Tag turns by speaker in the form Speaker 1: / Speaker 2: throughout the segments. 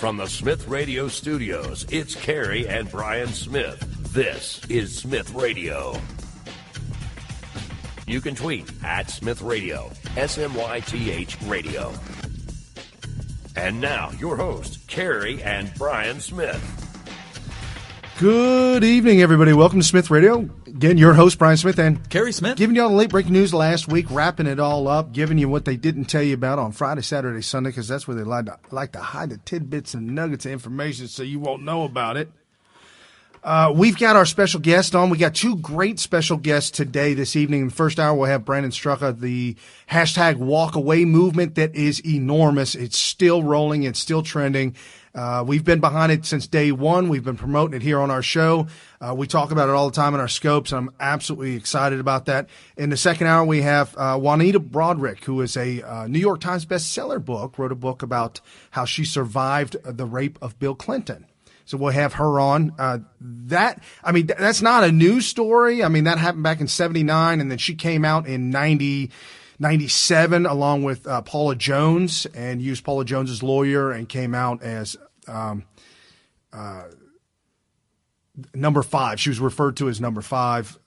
Speaker 1: From the Smith Radio Studios, it's Carrie and Brian Smith. This is Smith Radio. You can tweet at Smith Radio, SMYTH Radio. And now, your host, Carrie and Brian Smith.
Speaker 2: Good evening, everybody. Welcome to Smith Radio. Again, your host, Brian Smith, and
Speaker 3: Carrie Smith.
Speaker 2: Giving you all the late breaking news last week, wrapping it all up, giving you what they didn't tell you about on Friday, Saturday, Sunday, because that's where they like to hide the tidbits and nuggets of information so you won't know about it. We've got our special guest on. We got two great special guests today, this evening. In the first hour, we'll have Brandon Straka, the hashtag walk away movement that is enormous. It's still rolling. It's still trending. We've been behind it since day one. We've been promoting it here on our show. We talk about it all the time in our scopes, and I'm absolutely excited about that. In the second hour, we have Juanita Broaddrick, who is a New York Times bestseller wrote a book about how she survived the rape of Bill Clinton. So we'll have her on. That's not a news story. I mean, that happened back in 1979, and then she came out in 1997 along with Paula Jones, and used Paula Jones's lawyer, and came out as number 5. She was referred to as number 5.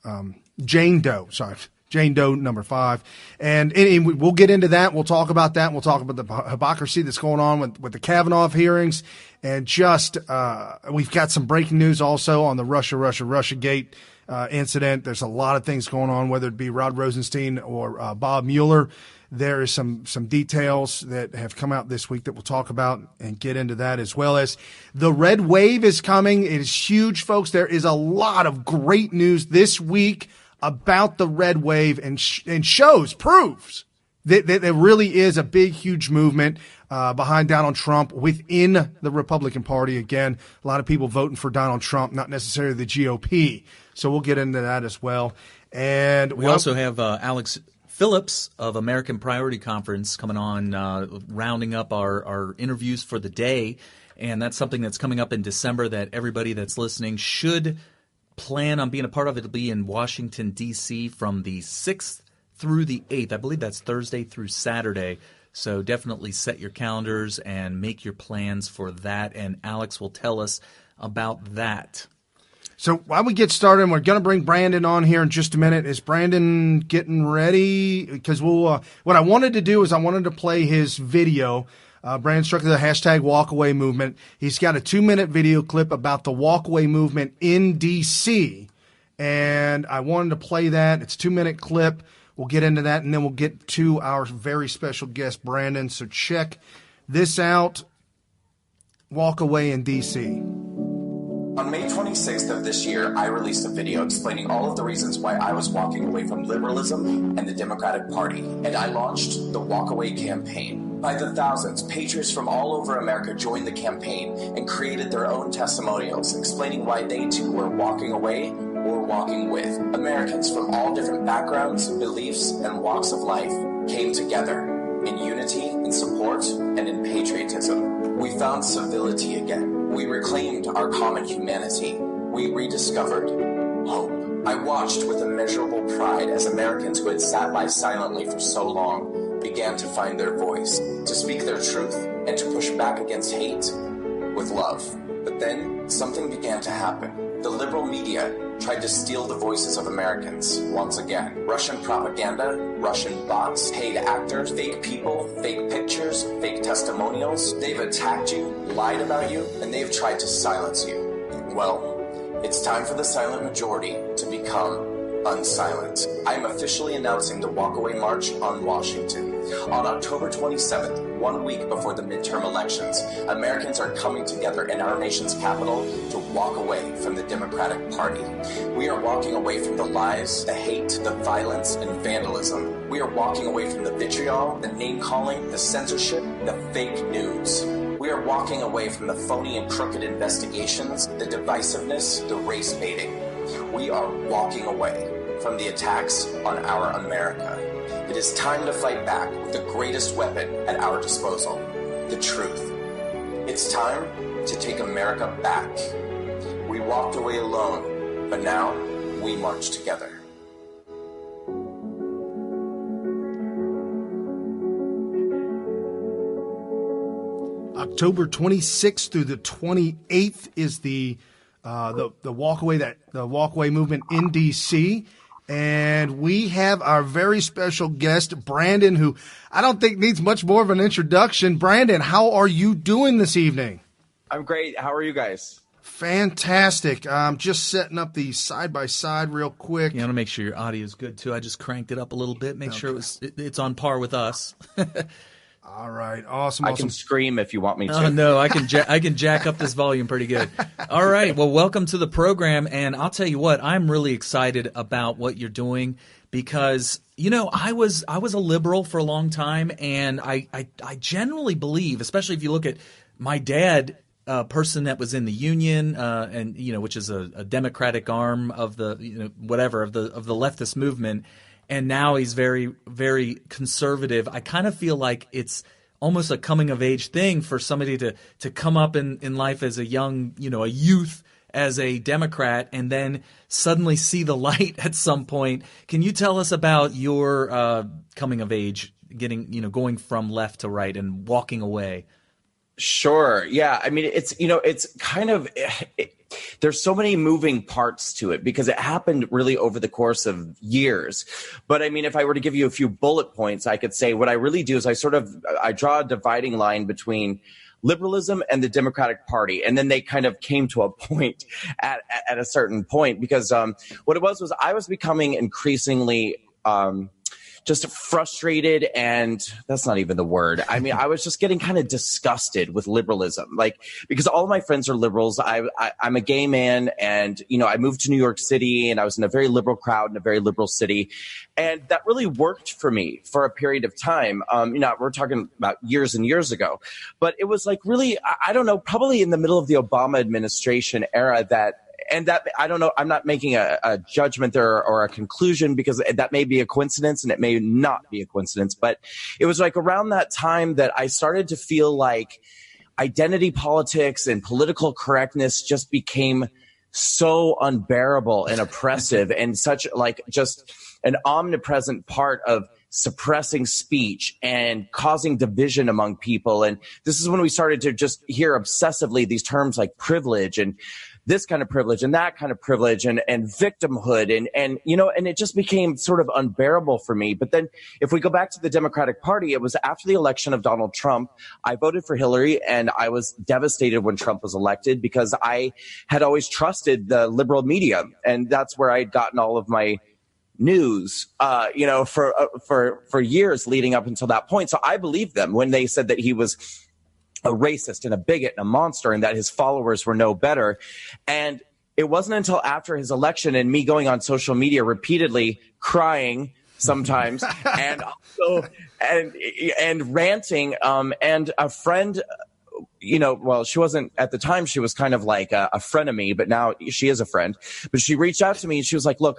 Speaker 2: Jane Doe number 5. And we'll get into that. We'll talk about that. We'll talk about the hypocrisy that's going on with the Kavanaugh hearings. And just we've got some breaking news also on the Russia Gate incident. There's a lot of things going on, whether it be Rod Rosenstein or Bob Mueller. There is some details that have come out this week that we'll talk about and get into that, as well as the red wave is coming. It is huge, folks. There is a lot of great news this week about the red wave, and proves that there really is a big, huge movement behind Donald Trump within the Republican Party. Again, a lot of people voting for Donald Trump, not necessarily the GOP. So we'll get into that as well. And
Speaker 3: we also have Alex Phillips of American Priority Conference coming on, rounding up our interviews for the day. And that's something that's coming up in December that everybody that's listening should plan on being a part of. It'll be in Washington, D.C. from the 6th through the 8th. I believe that's Thursday through Saturday. So definitely set your calendars and make your plans for that. And Alex will tell us about that.
Speaker 2: So while we get started, we're going to bring Brandon on here in just a minute. Is Brandon getting ready? Because what I wanted to do is I wanted to play his video. Brandon Struck the hashtag walkaway movement. He's got a 2-minute video clip about the walkaway movement in D.C. And I wanted to play that. It's a 2-minute clip. We'll get into that, and then we'll get to our very special guest, Brandon. So check this out. Walkaway in D.C.
Speaker 4: On May 26th of this year, I released a video explaining all of the reasons why I was walking away from liberalism and the Democratic Party, and I launched the Walkaway campaign. By the thousands, patriots from all over America joined the campaign and created their own testimonials, explaining why they too were walking away or walking with. Americans from all different backgrounds, beliefs, and walks of life came together in unity, in support, and in patriotism. We found civility again. We reclaimed our common humanity. We rediscovered hope. I watched with immeasurable pride as Americans who had sat by silently for so long began to find their voice, to speak their truth, and to push back against hate with love. But then something began to happen. The liberal media tried to steal the voices of Americans once again. Russian propaganda, Russian bots, paid actors, fake people, fake pictures, fake testimonials. They've attacked you, lied about you, and they've tried to silence you. Well, it's time for the silent majority to become unsilent. I am officially announcing the Walkaway March on Washington. On October 27th, 1 week before the midterm elections, Americans are coming together in our nation's capital to walk away from the Democratic Party. We are walking away from the lies, the hate, the violence, and vandalism. We are walking away from the vitriol, the name-calling, the censorship, the fake news. We are walking away from the phony and crooked investigations, the divisiveness, the race baiting. We are walking away from the attacks on our America. It is time to fight back with the greatest weapon at our disposal, the truth. It's time to take America back. We walked away alone, but now we march together.
Speaker 2: October 26th through the 28th is the walkaway movement in D.C. And we have our very special guest, Brandon, who I don't think needs much more of an introduction. Brandon, how are you doing this evening?
Speaker 5: I'm great. How are you guys?
Speaker 2: Fantastic. I'm just setting up the side-by-side real quick.
Speaker 3: You want to make sure your audio is good, too. I just cranked it up a little bit, make sure it's on par with us.
Speaker 2: All right. Awesome.
Speaker 5: I can scream if you want me to.
Speaker 3: Oh, no, I can jack up this volume pretty good. All right. Well, welcome to the program. And I'll tell you what, I'm really excited about what you're doing because, you know, I was a liberal for a long time. And I generally believe, especially if you look at my dad, a person that was in the union, and, you know, which is a democratic arm of the, you know, whatever, of the leftist movement. And now he's very, very conservative. I kind of feel like it's almost a coming of age thing for somebody to come up in life as a young, you know, a youth as a Democrat and then suddenly see the light at some point. Can you tell us about your coming of age, going from left to right and walking away?
Speaker 5: Sure. Yeah. I mean, it's kind of there's so many moving parts to it because it happened really over the course of years. But I mean, if I were to give you a few bullet points, I could say what I really do is I draw a dividing line between liberalism and the Democratic Party. And then they kind of came to a point at a certain point because what it was I was becoming increasingly just frustrated, and that's not even the word. I mean, I was just getting kind of disgusted with liberalism, like because all of my friends are liberals. I'm a gay man, and you know, I moved to New York City, and I was in a very liberal crowd in a very liberal city, and that really worked for me for a period of time. You know, we're talking about years and years ago, but it was like really, I don't know, probably in the middle of the Obama administration era that I don't know, I'm not making a judgment there or a conclusion because that may be a coincidence and it may not be a coincidence. But it was like around that time that I started to feel like identity politics and political correctness just became so unbearable and oppressive and such like just an omnipresent part of suppressing speech and causing division among people. And this is when we started to just hear obsessively these terms like privilege and this kind of privilege and that kind of privilege and victimhood and you know, and it just became sort of unbearable for me. But then if we go back to the Democratic Party, it was after the election of Donald Trump. I voted for Hillary and I was devastated when Trump was elected because I had always trusted the liberal media and that's where I had gotten all of my news, you know, for years leading up until that point. So I believed them when they said that he was a racist and a bigot and a monster and that his followers were no better. And it wasn't until after his election and me going on social media repeatedly crying sometimes and also and ranting and a friend, you know, well, she wasn't at the time, she was kind of like a frenemy, but now she is a friend. But she reached out to me and she was like, look,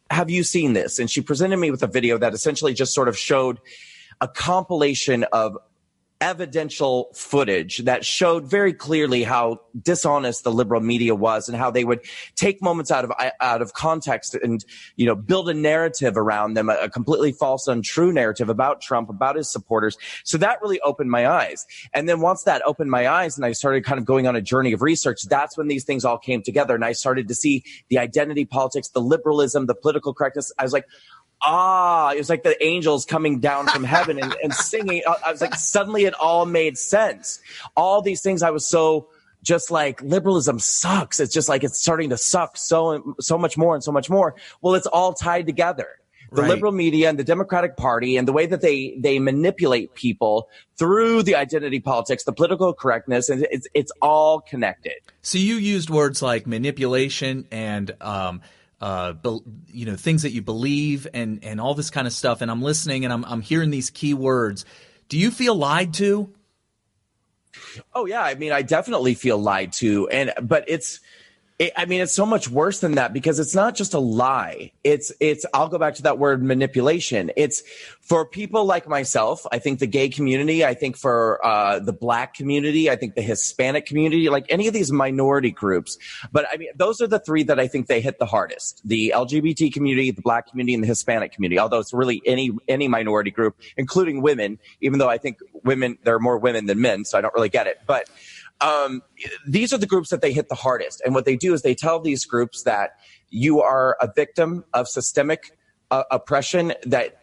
Speaker 5: have you seen this? And she presented me with a video that essentially just sort of showed a compilation of evidential footage that showed very clearly how dishonest the liberal media was and how they would take moments out of context and, you know, build a narrative around them, a completely false, untrue narrative about Trump, about his supporters. So that really opened my eyes. And then once that opened my eyes and I started kind of going on a journey of research, that's when these things all came together. And I started to see the identity politics, the liberalism, the political correctness. I was like, it was like the angels coming down from heaven and singing. I was like, suddenly it all made sense. All these things I was so just like, liberalism sucks. It's just like, it's starting to suck so much more and so much more. Well, it's all tied together. The liberal media and the Democratic Party and the way that they manipulate people through the identity politics, the political correctness, and it's all connected.
Speaker 3: So you used words like manipulation and, you know, things that you believe and all this kind of stuff. And I'm listening and I'm hearing these key words. Do you feel lied to? Oh,
Speaker 5: yeah. I mean, I definitely feel lied to. But it's I mean, it's so much worse than that, because it's not just a lie. I'll go back to that word manipulation. It's for people like myself. I think the gay community, I think for the Black community, I think the Hispanic community, like any of these minority groups. But I mean, those are the three that I think they hit the hardest: the LGBT community, the Black community, and the Hispanic community. Although it's really any minority group, including women, even though I think there are more women than men, so I don't really get it. But these are the groups that they hit the hardest. And what they do is they tell these groups that you are a victim of systemic oppression, that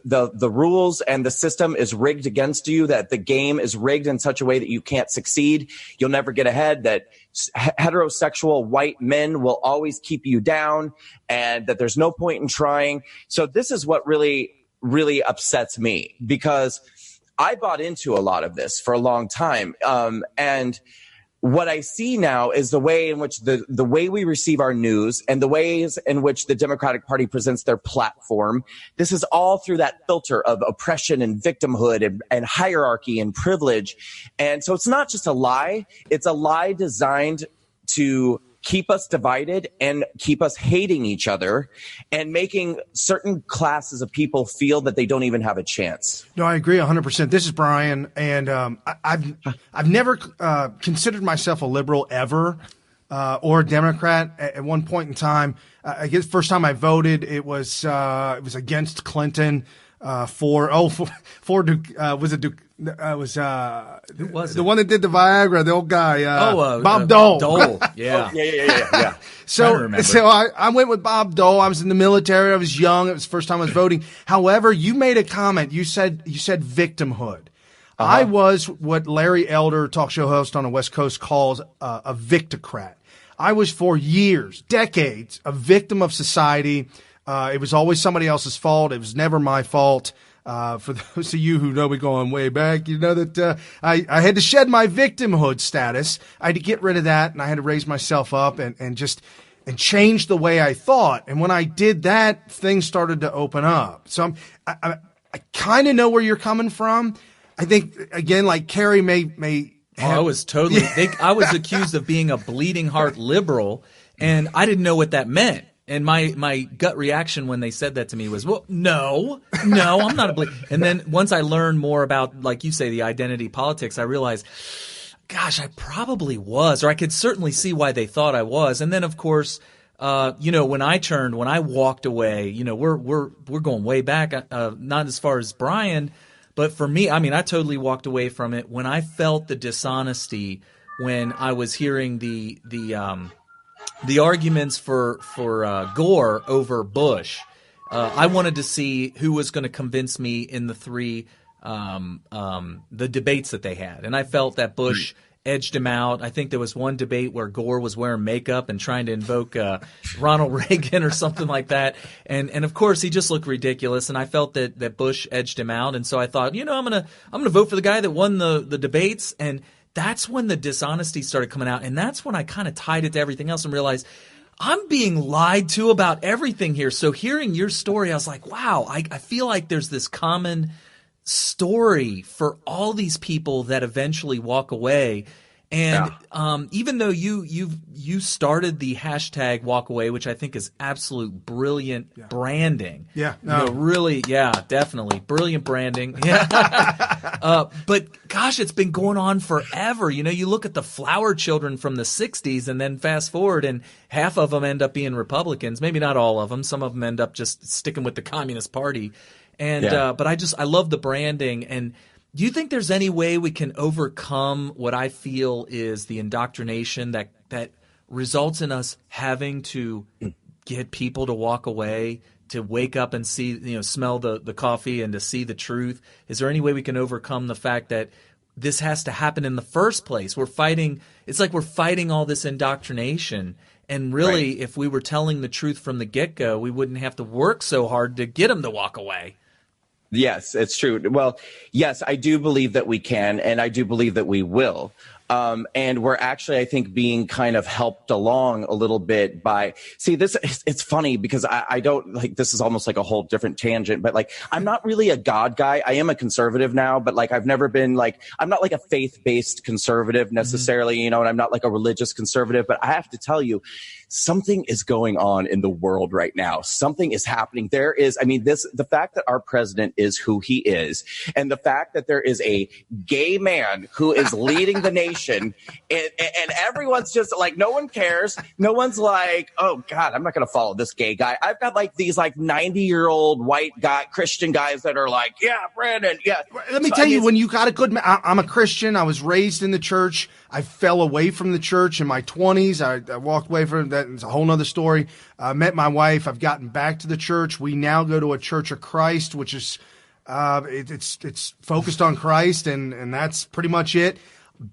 Speaker 5: the rules and the system is rigged against you, that the game is rigged in such a way that you can't succeed, you'll never get ahead, that heterosexual white men will always keep you down, and that there's no point in trying. So this is what really, really upsets me, because I bought into a lot of this for a long time. And what I see now is the way in which the way we receive our news and the ways in which the Democratic Party presents their platform. This is all through that filter of oppression and victimhood and hierarchy and privilege. And so it's not just a lie. It's a lie designed to keep us divided and keep us hating each other and making certain classes of people feel that they don't even have a chance.
Speaker 2: No, I agree 100%. This is Brian, and I've never considered myself a liberal ever, or a Democrat. At one point in time, I guess first time I voted, it was against Clinton. Who was the one that did the Viagra, the old guy? Bob Dole.
Speaker 3: Dole, yeah.
Speaker 5: Yeah.
Speaker 2: So I went with Bob Dole. I was in the military. I was young. It was the first time I was voting. However, you made a comment. You said victimhood. I was what Larry Elder, talk show host on the West Coast, calls a victocrat. I was for years, decades, a victim of society. It was always somebody else's fault. It was never my fault. For those of you who know me going way back, you know that I had to shed my victimhood status. I had to get rid of that, and I had to raise myself up and change the way I thought. And when I did that, things started to open up. So I kind of know where you're coming from. I think, again, like Carrie may have,
Speaker 3: I was totally I was accused of being a bleeding heart liberal, and I didn't know what that meant. And my gut reaction when they said that to me was, well, no, I'm not a And then once I learned more about, like you say, the identity politics, I realized, gosh, I probably was, or I could certainly see why they thought I was. And then, of course, when I walked away, we're going way back, not as far as Brian, but for me, I mean, I totally walked away from it when I felt the dishonesty, when I was hearing the arguments for Gore over Bush. I wanted to see who was going to convince me in the three the debates that they had, and I felt that Bush edged him out. I think there was one debate where Gore was wearing makeup and trying to invoke Ronald Reagan or something like that, and of course he just looked ridiculous. And I felt that Bush edged him out, and so I thought, I'm gonna vote for the guy that won the debates. And that's when the dishonesty started coming out, and that's when I kind of tied it to everything else and realized I'm being lied to about everything here. So hearing your story, I was like, wow, I feel like there's this common story for all these people that eventually walk away. And even though you started the hashtag walk away, which I think is absolute brilliant branding.
Speaker 2: Yeah. No.
Speaker 3: Really, definitely. Brilliant branding. Yeah. But gosh, it's been going on forever. You look at the flower children from the 60s and then fast forward and half of them end up being Republicans. Maybe not all of them. Some of them end up just sticking with the Communist Party. And but I love the branding. And do you think there's any way we can overcome what I feel is the indoctrination that results in us having to get people to walk away, to wake up and see, smell the coffee and to see the truth? Is there any way we can overcome the fact that this has to happen in the first place? It's like we're fighting all this indoctrination. And really, if we were telling the truth from the get-go, we wouldn't have to work so hard to get them to walk away.
Speaker 5: Yes, it's true. Well, yes, I do believe that we can, and I do believe that we will. And we're actually, I think, being kind of helped along a little bit by, see, it's funny because I don't, like, this is almost like a whole different tangent, but like, I'm not really a God guy. I am a conservative now, but like, I've never been like, I'm not like a faith-based conservative necessarily, you know, and I'm not like a religious conservative, but I have to tell you, something is going on in the world right now. Something is happening. There is, I mean, the fact that our president is who he is, and the fact that there is a gay man who is leading the nation, and everyone's just like, no one cares. No one's like, oh God, I'm not going to follow this gay guy. I've got like these like 90-year-old white guy, Christian guys that are like, yeah, Brandon, yeah.
Speaker 2: Let me tell you, when you got a good, I'm a Christian. I was raised in the church. I fell away from the church in my 20s. I walked away from that. It's a whole nother story. I met my wife. I've gotten back to the church. We now go to a Church of Christ, which is it's focused on Christ, and that's pretty much it.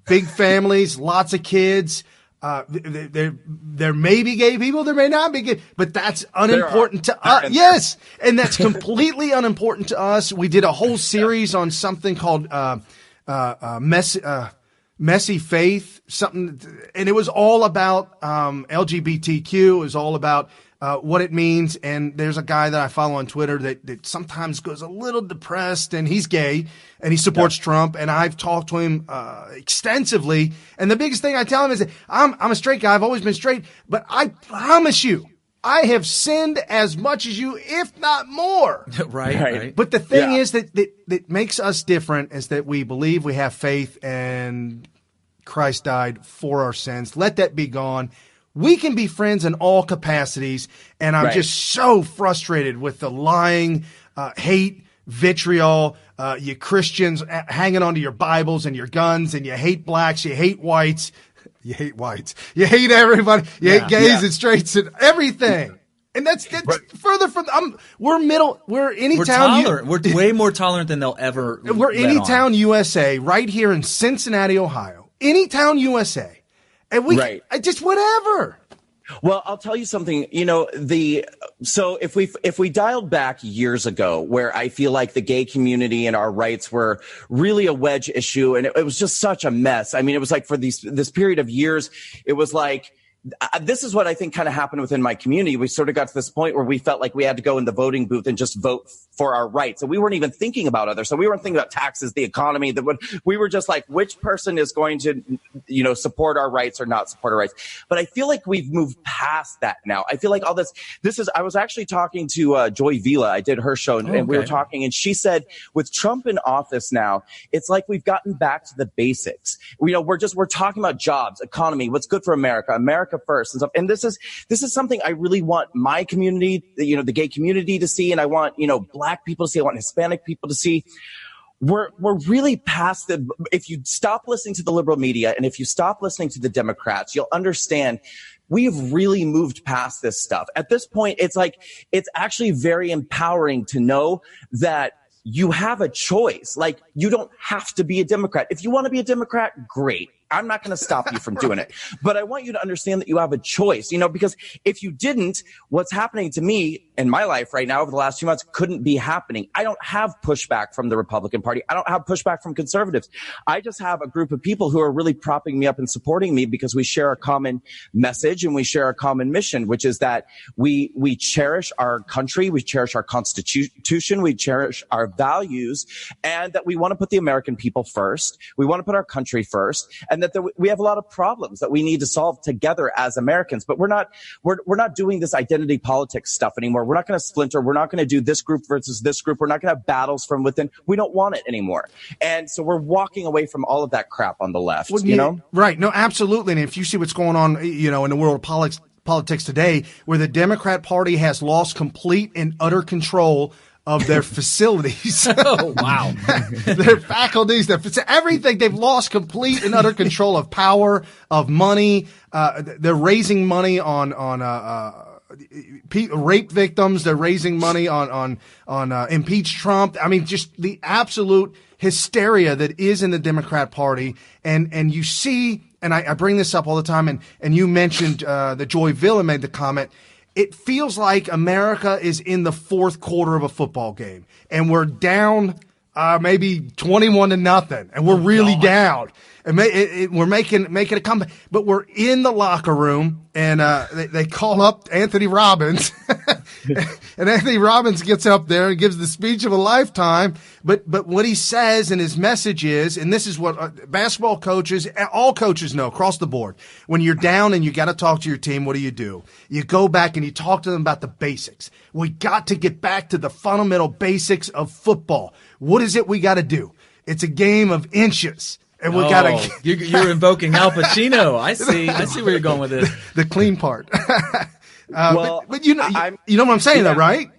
Speaker 2: Big families, lots of kids. There may be gay people, there may not be gay, but that's unimportant to us. Yes, and that's completely unimportant to us. We did a whole series on something called Messy Faith, something, and it was all about LGBTQ. It was all about what it means. And there's a guy that I follow on Twitter that sometimes goes a little depressed, and he's gay and he supports Trump. And I've talked to him extensively. And the biggest thing I tell him is that I'm a straight guy. I've always been straight, but I promise you, I have sinned as much as you, if not more.
Speaker 3: Right.
Speaker 2: But the thing is that makes us different is that we believe, we have faith, and Christ died for our sins. Let that be gone. We can be friends in all capacities, and I'm just so frustrated with the lying, hate, vitriol, you Christians hanging onto your Bibles and your guns, and you hate blacks, you hate whites. You hate whites. You hate everybody. You hate gays and straights and everything. And that's further from. We're middle. We're
Speaker 3: We're tolerant. We're way more tolerant than they'll ever.
Speaker 2: We're Anytown, USA, right here in Cincinnati, Ohio. Anytown, USA, and we just whatever.
Speaker 5: Well, I'll tell you something, you know, so if we dialed back years ago, where I feel like the gay community and our rights were really a wedge issue, and it was just such a mess. I mean, it was like for this period of years, it was like, this is what I think kind of happened within my community. We sort of got to this point where we felt like we had to go in the voting booth and just vote for our rights. So we weren't even thinking about others. So we weren't thinking about taxes, the economy. We were just like, which person is going to, you know, support our rights or not support our rights? But I feel like we've moved past that now. I feel like all this is, I was actually talking to Joy Vila. I did her show, and we were talking, and she said, with Trump in office now, it's like we've gotten back to the basics. You know, we're talking about jobs, economy, what's good for America first and stuff. And this is something I really want my community, you know, the gay community to see. And I want, you know, black people to see. I want Hispanic people to see. We're really past if you stop listening to the liberal media and if you stop listening to the Democrats, you'll understand we've really moved past this stuff. At this point, it's like, it's actually very empowering to know that you have a choice. Like, you don't have to be a Democrat. If you want to be a Democrat, great. I'm not going to stop you from doing it. But I want you to understand that you have a choice, you know, because if you didn't, what's happening to me in my life right now over the last few months couldn't be happening. I don't have pushback from the Republican Party. I don't have pushback from conservatives. I just have a group of people who are really propping me up and supporting me because we share a common message and we share a common mission, which is that we cherish our country, we cherish our Constitution, we cherish our values, and that we want to put the American people first. We want to put our country first, and that we have a lot of problems that we need to solve together as Americans. But we're not doing this identity politics stuff anymore. We're not going to splinter. We're not going to do this group versus this group. We're not going to have battles from within. We don't want it anymore. And so we're walking away from all of that crap on the left, you know?
Speaker 2: Right. No, absolutely. And if you see what's going on, you know, in the world of politics today, where the Democrat Party has lost complete and utter control of their facilities.
Speaker 3: Oh, wow.
Speaker 2: Their faculties, everything. They've lost complete and utter control of power, of money. They're raising money on rape victims. They're raising money on impeach Trump. I mean, just the absolute hysteria that is in the Democrat Party. And you see, and I bring this up all the time, and you mentioned that Joy Villa made the comment, it feels like America is in the fourth quarter of a football game, and we're down maybe 21-0, and we're really down. And we're making a comeback, but we're in the locker room, and they call up Anthony Robbins, and Anthony Robbins gets up there and gives the speech of a lifetime. But what he says in his message is, and this is what basketball coaches, all coaches know across the board: when you're down and you got to talk to your team, what do? You go back and you talk to them about the basics. We got to get back to the fundamental basics of football. What is it we got to do? It's a game of inches. And we gotta.
Speaker 3: You're invoking Al Pacino. I see where you're going with this.
Speaker 2: The clean part.
Speaker 5: Well,
Speaker 2: but you know what I'm saying, though, right?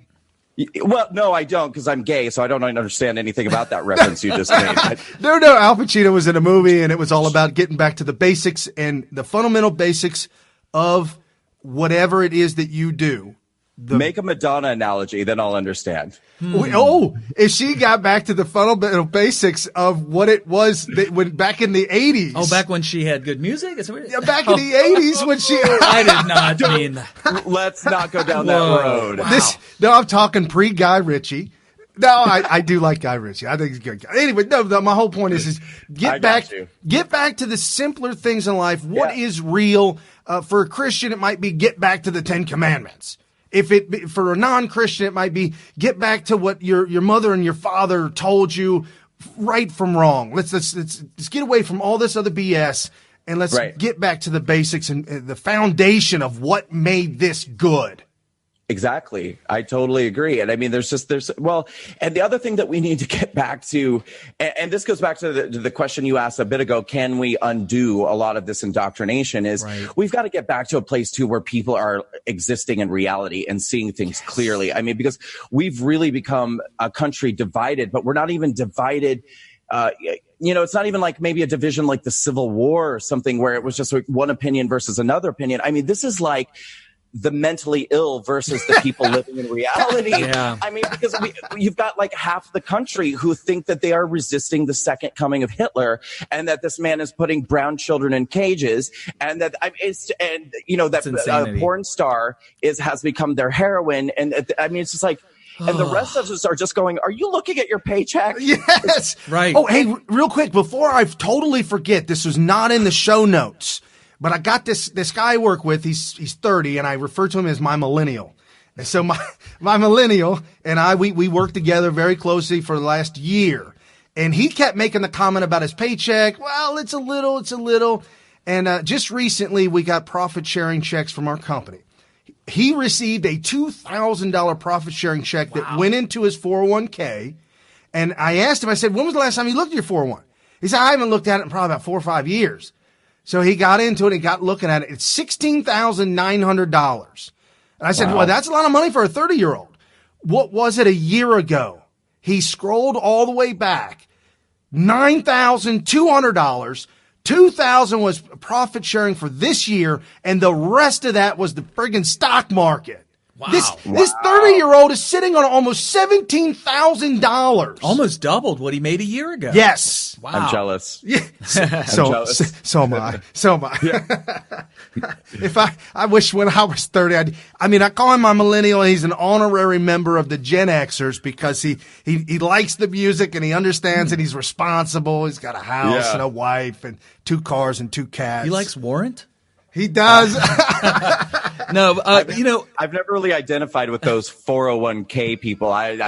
Speaker 5: Well, no, I don't, because I'm gay, so I don't understand anything about that reference you just made.
Speaker 2: No, Al Pacino was in a movie, and it was all about getting back to the basics and the fundamental basics of whatever it is that you do.
Speaker 5: Make a Madonna analogy, then I'll understand.
Speaker 2: If she got back to the fundamental basics of what it was when back in the 80s.
Speaker 3: Oh, back when she had good music?
Speaker 2: Yeah, back in the 80s when she...
Speaker 3: I did not mean that.
Speaker 5: Let's not go down that road.
Speaker 3: Wow.
Speaker 2: No, I'm talking pre-Guy Ritchie. No, I do like Guy Ritchie. I think he's a good guy. Anyway, my whole point is get back to the simpler things in life. What is real? For a Christian, it might be get back to the 10 Commandments. For a non-Christian, it might be get back to what your mother and your father told you, right from wrong. Let's get away from all this other BS and let's get back to the basics and the foundation of what made this good.
Speaker 5: Exactly. I totally agree. And I mean, and the other thing that we need to get back to, and this goes back to the question you asked a bit ago, can we undo a lot of this indoctrination, is we've got to get back to a place too where people are existing in reality and seeing things clearly. I mean, because we've really become a country divided, but we're not even divided. It's not even like maybe a division like the Civil War or something where it was just like one opinion versus another opinion. I mean, this is like the mentally ill versus the people living in reality.
Speaker 3: Yeah.
Speaker 5: I mean, because you've got like half the country who think that they are resisting the second coming of Hitler, and that this man is putting brown children in cages, and that porn star has become their heroine, and I mean, it's just like. And the rest of us are just going, are you looking at your paycheck?
Speaker 2: Yes.
Speaker 3: Right.
Speaker 2: Oh, hey, real quick, before I totally forget, this was not in the show notes, but I got this guy I work with. He's 30, and I refer to him as my millennial. And so my millennial and we worked together very closely for the last year. And he kept making the comment about his paycheck. Well, it's a little. And just recently, we got profit-sharing checks from our company. He received a $2,000 profit-sharing check that went into his 401k. And I asked him, I said, when was the last time you looked at your 401? He said, I haven't looked at it in probably about 4 or 5 years. So he got into it and got looking at it. It's $16,900. And I said, well, that's a lot of money for a 30-year-old. What was it a year ago? He scrolled all the way back. $9,200. $2,000 was profit sharing for this year, and the rest of that was the friggin' stock market.
Speaker 3: Wow.
Speaker 2: This 30-year-old is sitting on almost $17,000.
Speaker 3: Almost doubled what he made a year ago.
Speaker 2: Yes.
Speaker 3: Wow.
Speaker 5: I'm jealous.
Speaker 2: Yeah. So am I. Yeah. I wish when I was 30, I call him my millennial. He's an honorary member of the Gen Xers because he likes the music and he understands and he's responsible. He's got a house and a wife and 2 cars and 2 cats.
Speaker 3: He likes warrant?
Speaker 2: He does.
Speaker 3: No,
Speaker 5: I've never really identified with those 401k people.
Speaker 3: Hey,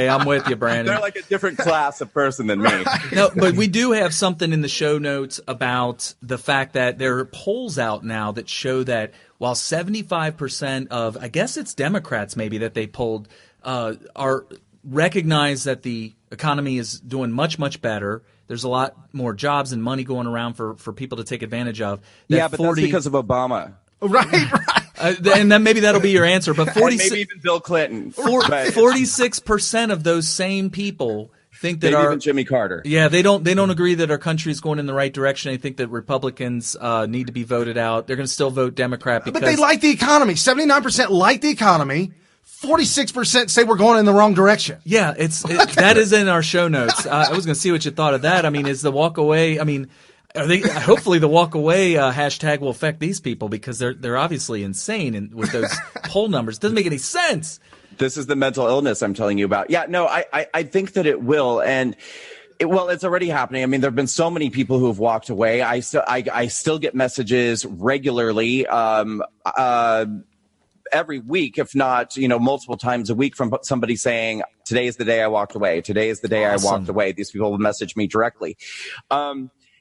Speaker 3: I'm with you, Brandon.
Speaker 5: They're like a different class of person than me.
Speaker 3: No, but we do have something in the show notes about the fact that there are polls out now that show that while 75% of, I guess it's Democrats maybe that they polled, are recognize that the economy is doing much, much better. There's a lot more jobs and money going around for people to take advantage of.
Speaker 5: But that's because of Obama.
Speaker 2: Right.
Speaker 3: And then maybe that'll be your answer. But
Speaker 5: maybe even Bill Clinton.
Speaker 3: 46% of those same people think that
Speaker 5: even Jimmy Carter.
Speaker 3: Yeah, they don't agree that our country is going in the right direction. They think that Republicans need to be voted out. They're going to still vote Democrat because
Speaker 2: but they like the economy. 79% like the economy. 46% say we're going in the wrong direction.
Speaker 3: Yeah, that is in our show notes. I was going to see what you thought of that. I mean, is the walk away? I mean, hopefully the walk away hashtag will affect these people because they're obviously insane with those poll numbers. It doesn't make any sense.
Speaker 5: This is the mental illness I'm telling you about. Yeah, no, I think that it will. And Well, it's already happening. I mean, there have been so many people who have walked away. I still get messages regularly, every week, if not, multiple times a week from somebody saying, today is the day I walked away. Today is the day I walked away. These people will message me directly.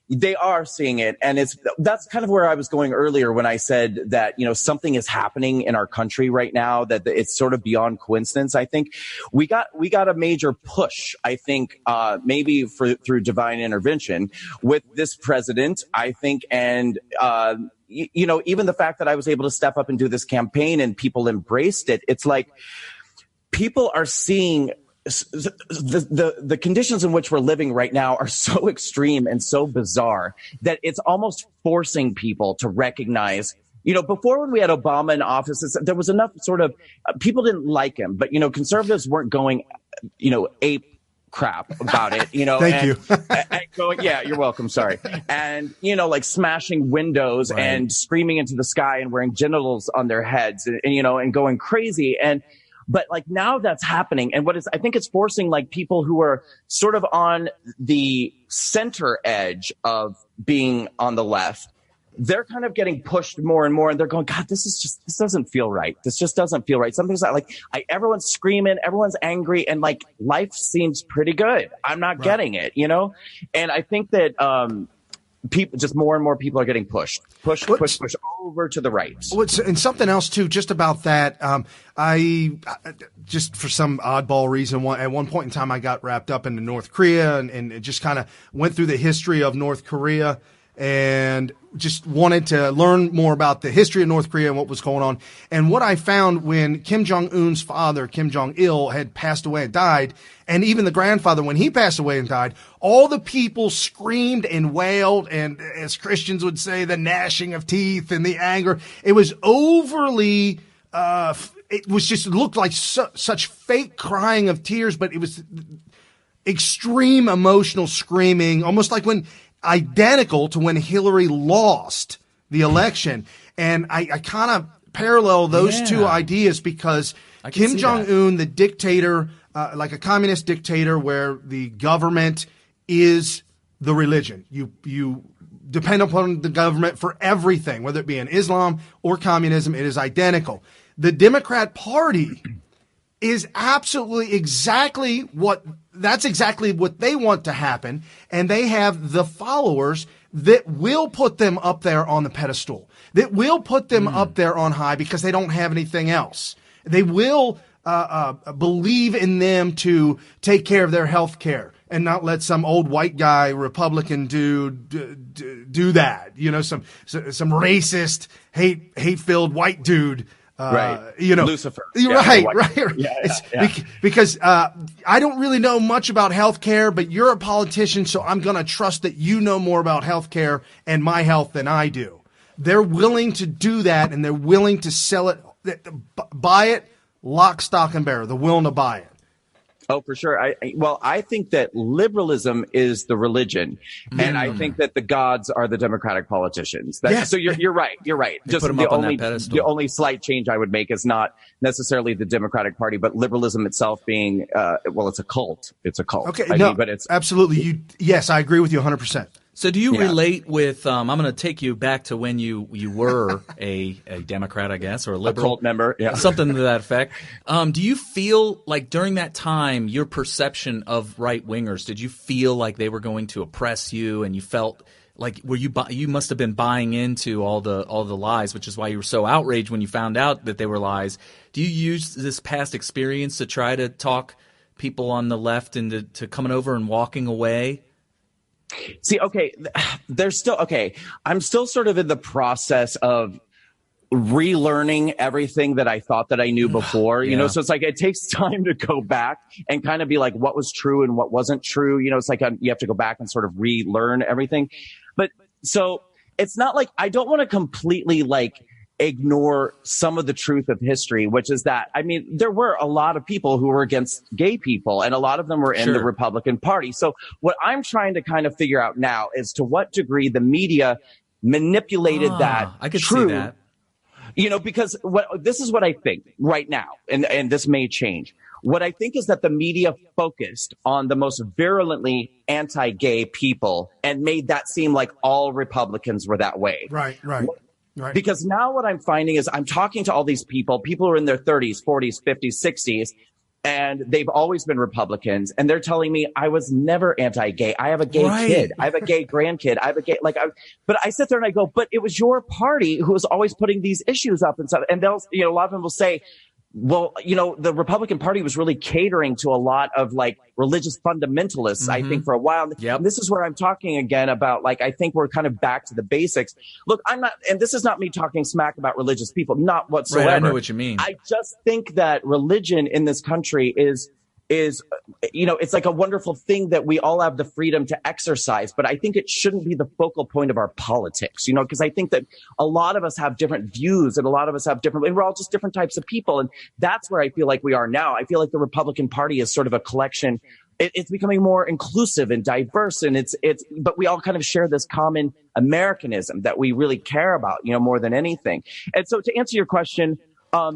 Speaker 5: They are seeing it. And that's kind of where I was going earlier when I said that, something is happening in our country right now, that it's sort of beyond coincidence. I think we got a major push, I think, maybe through divine intervention with this president, I think. And, even the fact that I was able to step up and do this campaign and people embraced it, it's like people are seeing the conditions in which we're living right now are so extreme and so bizarre that it's almost forcing people to recognize, before when we had Obama in office, there was enough sort of, people didn't like him, but, conservatives weren't going, ape crap about it,
Speaker 2: Thank you.
Speaker 5: and going, yeah, you're welcome. Sorry. And, like smashing windows and screaming into the sky and wearing genitals on their heads and going crazy. But like now that's happening. And I think it's forcing like people who are sort of on the center edge of being on the left. They're kind of getting pushed more and more, and they're going, God, this doesn't feel right. This just doesn't feel right. Something's like everyone's screaming, everyone's angry, and like life seems pretty good. I'm not getting it, And I think that people, just more and more people are getting pushed over to the right.
Speaker 2: And something else too, just about that. I just for some oddball reason, at one point in time, I got wrapped up into North Korea and just kind of went through the history of North Korea and just wanted to learn more about the history of North Korea and what was going on. And what I found when Kim Jong-un's father, Kim Jong-il, had passed away and died, and even the grandfather, when he passed away and died, all the people screamed and wailed, and as Christians would say, the gnashing of teeth and the anger. It was overly, it looked like such fake crying of tears, but it was extreme emotional screaming, almost like identical to when Hillary lost the election. And I kind of parallel those two ideas because Kim Jong-un, the dictator, like a communist dictator where the government is the religion. You depend upon the government for everything, whether it be in Islam or communism, it is identical. The Democrat Party is absolutely exactly what they want to happen. And they have the followers that will put them up there on the pedestal, that will put them up there on high because they don't have anything else. They will believe in them to take care of their health care and not let some old white guy, Republican dude do that. Some racist, hate-filled white dude.
Speaker 5: Lucifer.
Speaker 2: Right.
Speaker 5: Yeah.
Speaker 2: Because I don't really know much about healthcare, but you're a politician, so I'm going to trust that you know more about healthcare and my health than I do. They're willing to do that, and they're willing to sell it, buy it, lock, stock, and barrel. They're willing to buy it.
Speaker 5: Oh, for sure. I think that liberalism is the religion, and I think that the gods are the Democratic politicians. So you're right. You're right.
Speaker 3: They
Speaker 5: Just
Speaker 3: put 'em up on that
Speaker 5: the
Speaker 3: pedestal.
Speaker 5: only slight change I would make is not necessarily the Democratic Party, but liberalism itself being it's a cult. It's a cult.
Speaker 2: Okay,
Speaker 5: but it's
Speaker 2: absolutely. Yes, I agree with you 100%.
Speaker 3: So do you relate with, I'm going to take you back to when you were a Democrat, I guess, or a liberal.
Speaker 5: A cult member, yeah.
Speaker 3: Something to that effect. Do you feel like during that time, your perception of right-wingers, did you feel like they were going to oppress you and you felt like you must have been buying into all the lies, which is why you were so outraged when you found out that they were lies. Do you use this past experience to try to talk people on the left into coming over and walking away?
Speaker 5: See, okay, I'm still sort of in the process of relearning everything that I thought that I knew before, so it's like it takes time to go back and kind of be like what was true and what wasn't true. It's like you have to go back and sort of relearn everything. But so it's not like I don't want to completely ignore some of the truth of history, which is that, there were a lot of people who were against gay people, and a lot of them were in the Republican Party. So what I'm trying to kind of figure out now is to what degree the media manipulated that.
Speaker 3: I could see that.
Speaker 5: Because this is what I think right now, and this may change. What I think is that the media focused on the most virulently anti-gay people and made that seem like all Republicans were that way.
Speaker 2: Right.
Speaker 5: Because now what I'm finding is I'm talking to all these people who are in their 30s, 40s, 50s, 60s, and they've always been Republicans, and they're telling me I was never anti-gay. I have a gay kid. I have a gay grandkid. I have a gay, but I sit there and I go, but it was your party who was always putting these issues up and stuff. And they'll, a lot of them will say, well, the Republican Party was really catering to a lot of like religious fundamentalists, I think, for a while.
Speaker 3: Yep.
Speaker 5: And this is where I'm talking again about like, I think we're kind of back to the basics. Look, I'm not, and this is not me talking smack about religious people, not whatsoever.
Speaker 3: Right, I know what you mean.
Speaker 5: I just think that religion in this country is, it's like a wonderful thing that we all have the freedom to exercise, but I think it shouldn't be the focal point of our politics, because I think that a lot of us have different views and a lot of us have different, and we're all just different types of people. And that's where I feel like we are now. I feel like the Republican Party is sort of a collection. It's becoming more inclusive and diverse, and but we all kind of share this common Americanism that we really care about, more than anything. And so to answer your question, I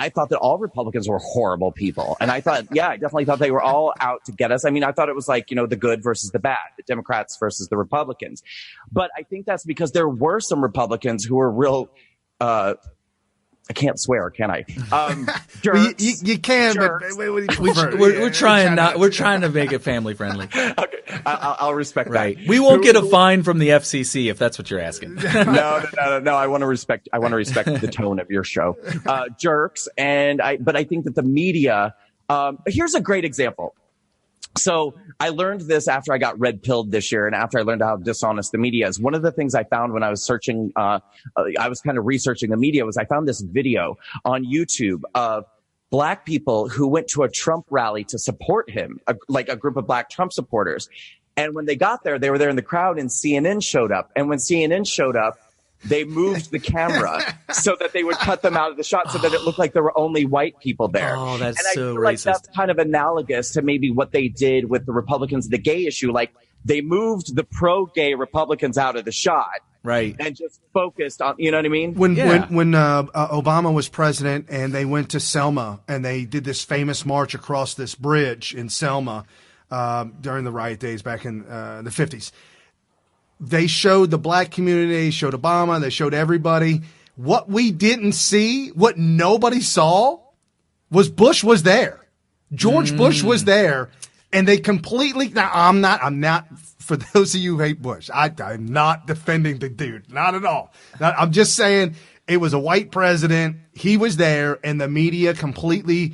Speaker 5: thought that all Republicans were horrible people. And I definitely thought they were all out to get us. I mean, I thought it was like, the good versus the bad, the Democrats versus the Republicans. But I think that's because there were some Republicans who were real, I can't swear, can I? Jerks,
Speaker 2: you can,
Speaker 5: jerks.
Speaker 2: but
Speaker 3: we're trying to make it family friendly.
Speaker 5: Okay, I'll respect
Speaker 3: right.
Speaker 5: that.
Speaker 3: We won't get a fine from the FCC if that's what you're asking.
Speaker 5: No. I want to respect the tone of your show, jerks. But I think that the media. Here's a great example. So I learned this after I got red pilled this year, and after I learned how dishonest the media is. One of the things I found when I was searching, I was kind of researching the media, was I found this video on YouTube of Black people who went to a Trump rally to support him, like a group of Black Trump supporters. And when they got there, they were there in the crowd, and CNN showed up. And when CNN showed up, they moved the camera so that they would cut them out of the shot so that it looked like there were only white people there.
Speaker 3: Oh, that's
Speaker 5: and I
Speaker 3: so
Speaker 5: feel like
Speaker 3: racist.
Speaker 5: that's kind of analogous to maybe what they did with the Republicans, the gay issue. Like they moved the pro-gay Republicans out of the shot.
Speaker 3: Right.
Speaker 5: And just focused on, you know what I mean?
Speaker 2: When Obama was president and they went to Selma and they did this famous march across this bridge in Selma during the riot days back in the 50s. They showed the Black community, they showed Obama, they showed everybody. What we didn't see, what nobody saw, was Bush was there. George Bush was there, and they completely. Now, I'm not. For those of you who hate Bush, I'm not defending the dude, not at all. I'm just saying it was a white president. He was there, and the media completely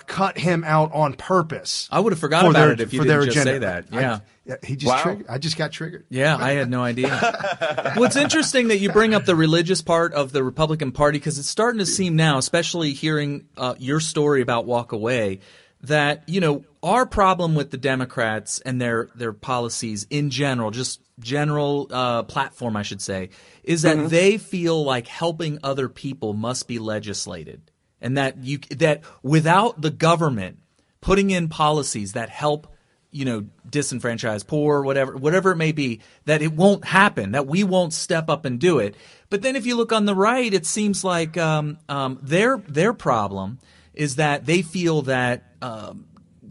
Speaker 2: cut him out on purpose.
Speaker 3: I would have forgotten about it if you didn't just say that. Yeah.
Speaker 2: I just got triggered.
Speaker 3: Yeah, I had no idea. Well, it's interesting that you bring up the religious part of the Republican Party, because it's starting to seem now, especially hearing your story about Walk Away, that, our problem with the Democrats and their policies in general, just general platform, I should say, is that they feel like helping other people must be legislated. And that without the government putting in policies that help, disenfranchised, poor, whatever it may be, that it won't happen, that we won't step up and do it. But then if you look on the right, it seems like their problem is that they feel that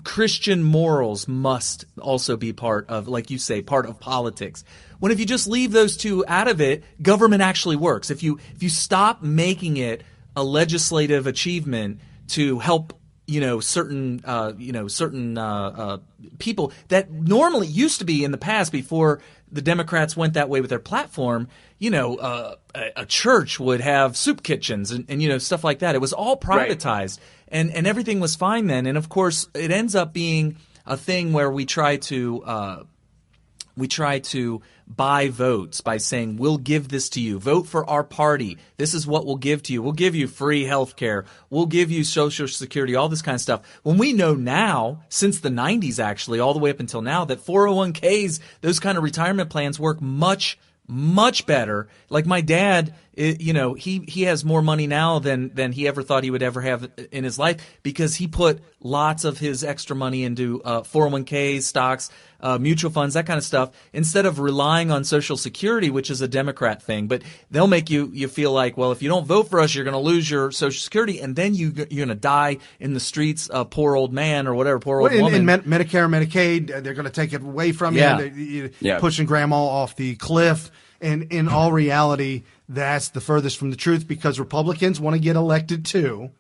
Speaker 3: Christian morals must also be part of, like you say, part of politics. When if you just leave those two out of it, government actually works. If you stop making it a legislative achievement to help certain people that normally used to be in the past, before the Democrats went that way with their platform, a church would have soup kitchens and stuff like that. It was all privatized, right. and everything was fine then. And of course, it ends up being a thing where we try to buy votes by saying, we'll give this to you. Vote for our party. This is what we'll give to you. We'll give you free health care. We'll give you Social Security, all this kind of stuff. When we know now, since the 90s actually, all the way up until now, that 401ks, those kind of retirement plans work much, much better. Like my dad he has more money now than he ever thought he would ever have in his life because he put lots of his extra money into 401ks, stocks, mutual funds, that kind of stuff, instead of relying on Social Security, which is a Democrat thing. But they'll make you feel like, well, if you don't vote for us, you're going to lose your Social Security, and then you're going to die in the streets, a poor old man or whatever, poor old woman.
Speaker 2: In Medicare, Medicaid, they're going to take it away from you, pushing grandma off the cliff. And in all reality, that's the furthest from the truth because Republicans want to get elected too.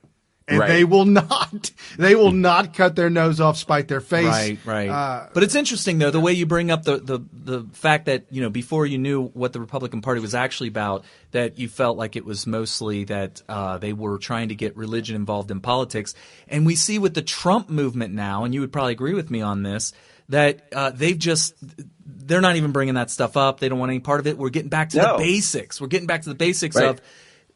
Speaker 2: And they will not cut their nose off, spite their face.
Speaker 3: Right. But it's interesting, though, the way you bring up the fact that, before you knew what the Republican Party was actually about, that you felt like it was mostly that they were trying to get religion involved in politics. And we see with the Trump movement now, and you would probably agree with me on this, that they're not even bringing that stuff up. They don't want any part of it. We're getting back to the basics. We're getting back to the basics of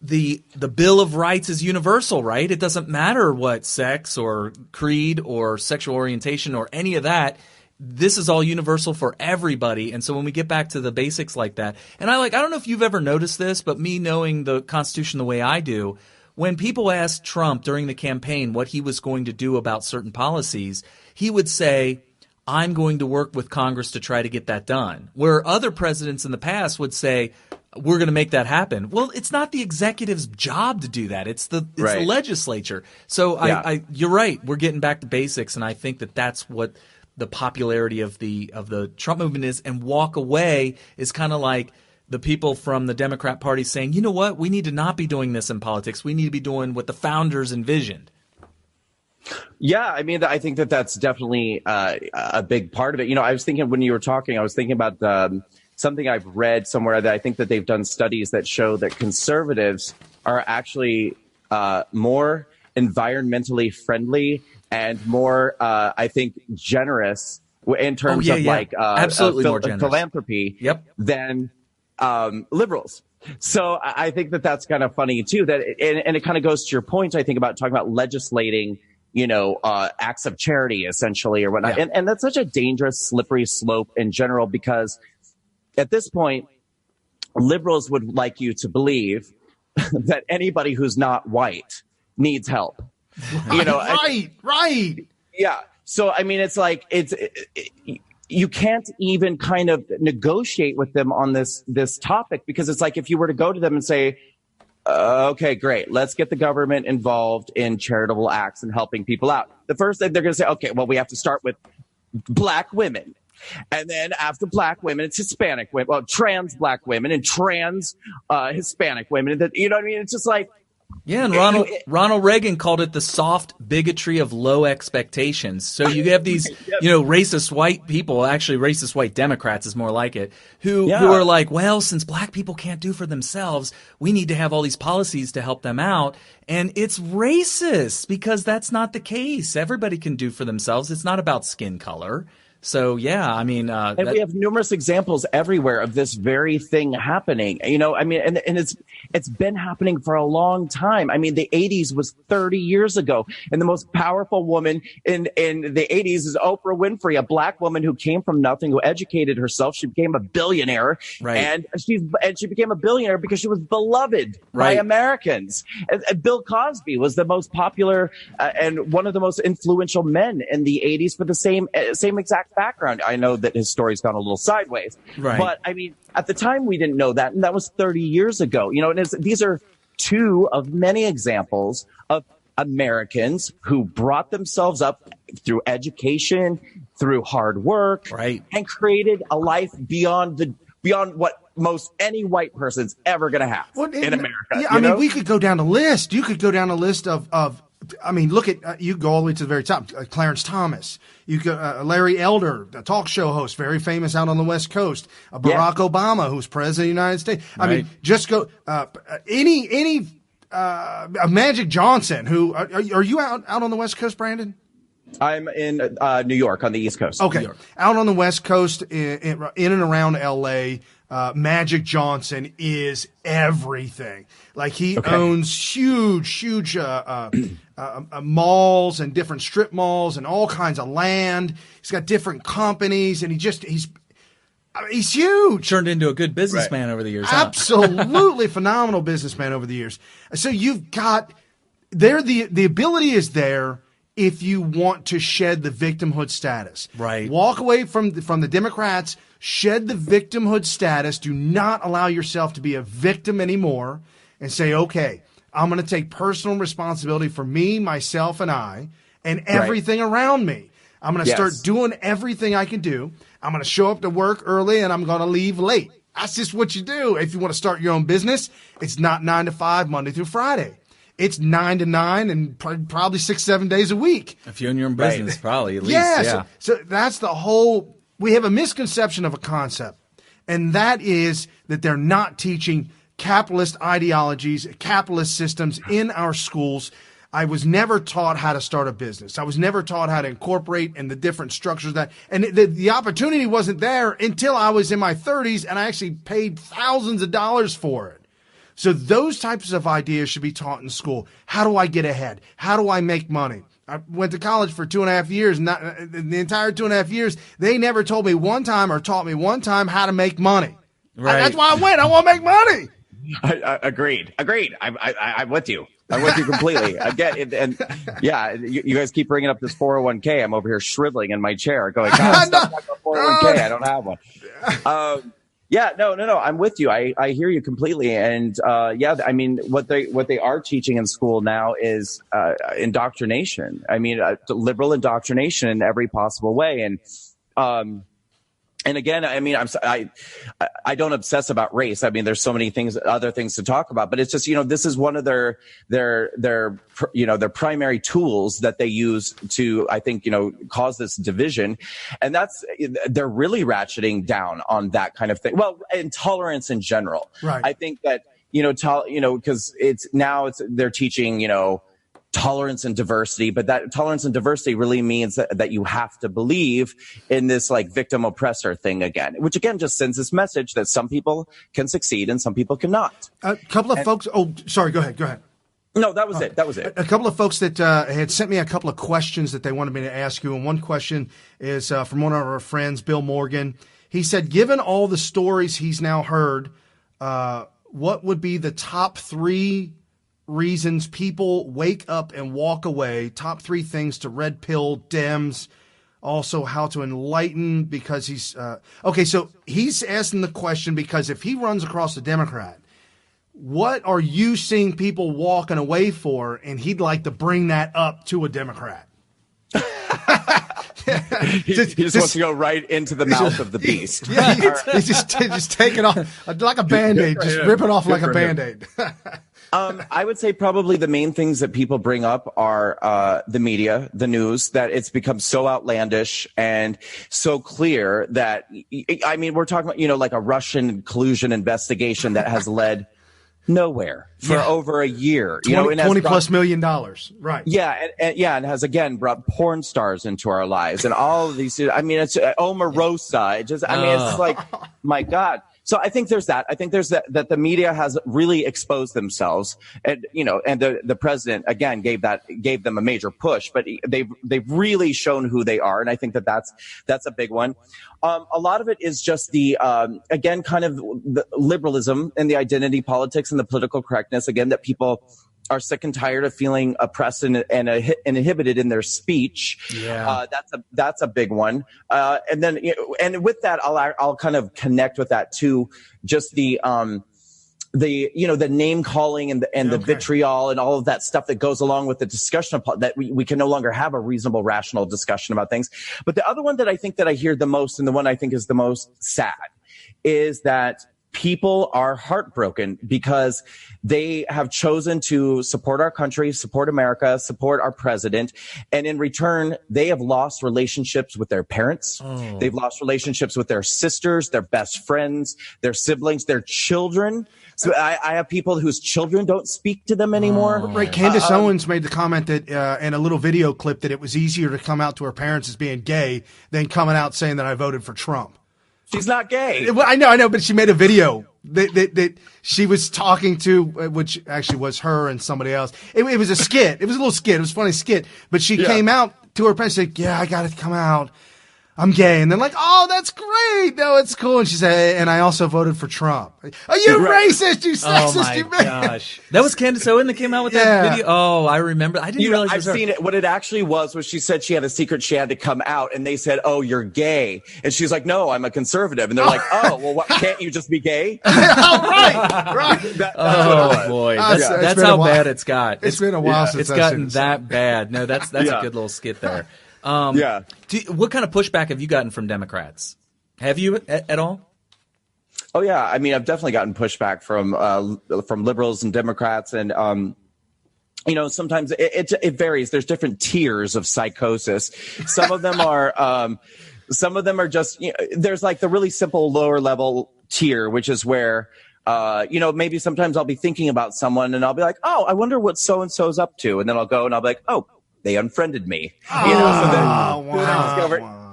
Speaker 3: the Bill of Rights is universal, right? It doesn't matter what sex or creed or sexual orientation or any of that. This is all universal for everybody. And so when we get back to the basics like that, and I don't know if you've ever noticed this, but me knowing the Constitution the way I do, when people asked Trump during the campaign what he was going to do about certain policies, he would say, I'm going to work with Congress to try to get that done. Where other presidents in the past would say, we're going to make that happen. Well, it's not the executive's job to do that. It's the legislature. So you're right. We're getting back to basics, and I think that's what the popularity of the Trump movement is. And walk away is kind of like the people from the Democrat Party saying, you know what, we need to not be doing this in politics. We need to be doing what the founders envisioned.
Speaker 5: Yeah, I mean, I think that's definitely a big part of it. I was thinking when you were talking, I was thinking about something I've read somewhere that I think that they've done studies that show that conservatives are actually more environmentally friendly and more, I think, generous in terms of
Speaker 3: absolutely more generous
Speaker 5: philanthropy than liberals. So I think that's kind of funny too. And it kind of goes to your point, I think, about talking about legislating, acts of charity essentially or whatnot. Yeah. And that's such a dangerous, slippery slope in general, because at this point, liberals would like you to believe that anybody who's not white needs help.
Speaker 2: Right.
Speaker 5: Yeah. So, I mean, it's like, you can't even kind of negotiate with them on this topic, because it's like if you were to go to them and say, okay, great, let's get the government involved in charitable acts and helping people out. The first thing they're going to say, okay, well, we have to start with black women. And then after black women, it's Hispanic women, well, trans black women and trans Hispanic women. And you know what I mean? It's just like,
Speaker 3: yeah, and Ronald Reagan called it the soft bigotry of low expectations. So you have these, racist white people, actually racist white Democrats is more like it, who are like, well, since black people can't do for themselves, we need to have all these policies to help them out. And it's racist because that's not the case. Everybody can do for themselves. It's not about skin color. So, yeah, I mean,
Speaker 5: and we have numerous examples everywhere of this very thing happening, I mean, and it's been happening for a long time. I mean, the 80s was 30 years ago, and the most powerful woman in the 80s is Oprah Winfrey, a black woman who came from nothing, who educated herself. She became a billionaire, and she became a billionaire because she was beloved by Americans. And Bill Cosby was the most popular and one of the most influential men in the 80s for the same exact background. I know that his story's gone a little sideways, but I mean, at the time we didn't know that, and that was 30 years ago. And these are two of many examples of Americans who brought themselves up through education, through hard work, and created a life beyond what most any white person's ever going to have in America.
Speaker 2: Yeah, I mean, we could go down a list. You could go down a list of I mean, look at you go all the way to the very top. Clarence Thomas, you go Larry Elder, the talk show host, very famous out on the West Coast. Barack Obama, who's president of the United States. I mean, just go any Magic Johnson. Who are you out on the West Coast, Brandon?
Speaker 5: I'm in New York on the East Coast.
Speaker 2: Okay, out on the West Coast, in and around L.A. Magic Johnson is everything. Like he owns huge malls and different strip malls and all kinds of land. He's got different companies, and I mean, he's huge.
Speaker 3: Turned into a good businessman over the years.
Speaker 2: Absolutely phenomenal businessman over the years. So you've got there the ability is there if you want to shed the victimhood status.
Speaker 3: Right.
Speaker 2: Walk away from the Democrats, shed the victimhood status. Do not allow yourself to be a victim anymore and say, okay, I'm going to take personal responsibility for me, myself, and I, and everything around me. I'm going to start doing everything I can do. I'm going to show up to work early and I'm going to leave late. That's just what you do. If you want to start your own business, it's not 9 to 5, Monday through Friday. It's 9 to 9 and probably 6-7 days a week.
Speaker 3: If you're in your own business, probably at least.
Speaker 2: Yeah. So that's the whole. We have a misconception of a concept, and that is that they're not teaching capitalist ideologies, capitalist systems in our schools. I was never taught how to start a business. I was never taught how to incorporate and the different structures and the opportunity wasn't there until I was in my 30s, and I actually paid thousands of dollars for it. So those types of ideas should be taught in school. How do I get ahead? How do I make money? I went to college for 2.5 years, and the entire 2.5 years, they never told me one time or taught me one time how to make money.
Speaker 3: Right.
Speaker 2: That's why I went. I want to make money.
Speaker 5: Agreed. I'm with you. I'm with you completely. Again, and yeah, you guys keep bringing up this 401k. I'm over here shriveling in my chair, going, "God, stop talking about 401k. I don't have one." No. I'm with you. I hear you completely. And I mean, what they are teaching in school now is indoctrination. I mean, liberal indoctrination in every possible way. And again, I mean, I don't obsess about race. I mean, there's so many other things to talk about, but it's just, this is one of their primary tools that they use to, I think, cause this division. And they're really ratcheting down on that kind of thing. Well, intolerance in general.
Speaker 2: Right.
Speaker 5: I think that, because they're teaching, tolerance and diversity, but that tolerance and diversity really means that you have to believe in this like victim oppressor thing again, which again just sends this message that some people can succeed and some people cannot.
Speaker 2: A couple of folks. Oh, sorry. Go ahead.
Speaker 5: No, that was it. That was it.
Speaker 2: A couple of folks that had sent me a couple of questions that they wanted me to ask you. And one question is from one of our friends, Bill Morgan. He said, given all the stories he's now heard, what would be the top 3 reasons people wake up and walk away? Top 3 things to red pill Dems. Also, how to enlighten, because he's okay. So he's asking the question because if he runs across a Democrat, what are you seeing people walking away for? And he'd like to bring that up to a Democrat.
Speaker 5: He just wants to go right into the mouth of the beast.
Speaker 2: Yeah, he's just taking off like a Band-Aid, just rip it off like a Band-Aid.
Speaker 5: I would say probably the main things that people bring up are the media, the news, that it's become so outlandish and so clear that, I mean, we're talking about, like a Russian collusion investigation that has led nowhere for over a year.
Speaker 2: $20+ million. Right.
Speaker 5: Yeah. And has again brought porn stars into our lives and all of these. I mean, it's Omarosa. It's like, my God. So I think there's that. I think there's that the media has really exposed themselves, and and the president again gave them a major push, but they've really shown who they are, and I think that's a big one. A lot of it is just the again kind of the liberalism and the identity politics and the political correctness again that people are sick and tired of feeling oppressed and inhibited in their speech.
Speaker 3: Yeah.
Speaker 5: That's a big one. And then, and with that, I'll kind of connect with that too. Just the name calling and the vitriol and all of that stuff that goes along with the discussion of that we can no longer have a reasonable, rational discussion about things. But the other one that I think that I hear the most, and the one I think is the most sad, is that people are heartbroken because they have chosen to support our country, support America, support our president. And in return, they have lost relationships with their parents. Oh. They've lost relationships with their sisters, their best friends, their siblings, their children. So I have people whose children don't speak to them anymore.
Speaker 2: Oh. Right. Candace Owens made the comment that in a little video clip that it was easier to come out to her parents as being gay than coming out saying that I voted for Trump.
Speaker 5: She's not gay.
Speaker 2: Well, I know, but she made a video that she was talking to, which actually was her and somebody else. It was a skit. It was a little skit. It was a funny skit. But she came out to her parents and said, yeah, I got to come out. I'm gay. And they're like, oh, that's great. No, it's cool. And she said, and I also voted for Trump. Are you racist? You sexist?
Speaker 3: Oh my
Speaker 2: you man.
Speaker 3: gosh. That was Candace Owen that came out with that video? Oh, I remember. I didn't realize it was
Speaker 5: I've
Speaker 3: her.
Speaker 5: seen it. What it actually was she said she had a secret she had to come out, and they said, oh, you're gay. And she's like, no, I'm a conservative. And they're like, oh, well, can't you just be gay?
Speaker 2: Right.
Speaker 5: That's
Speaker 3: boy.
Speaker 2: It's
Speaker 3: That's
Speaker 2: been a
Speaker 3: how
Speaker 2: while.
Speaker 3: bad it's got.
Speaker 2: It's been a while since
Speaker 3: it's
Speaker 2: I've
Speaker 3: gotten
Speaker 2: seen it.
Speaker 3: that bad. No, that's a good little skit there. What kind of pushback have you gotten from Democrats? Have you at all?
Speaker 5: Oh yeah, I mean, I've definitely gotten pushback from liberals and Democrats, and sometimes it varies. There's different tiers of psychosis. Some of them are just there's like the really simple lower level tier, which is where maybe sometimes I'll be thinking about someone and I'll be like, oh, I wonder what so and so's up to, and then I'll go and I'll be like, oh, they unfriended me.
Speaker 2: Wow.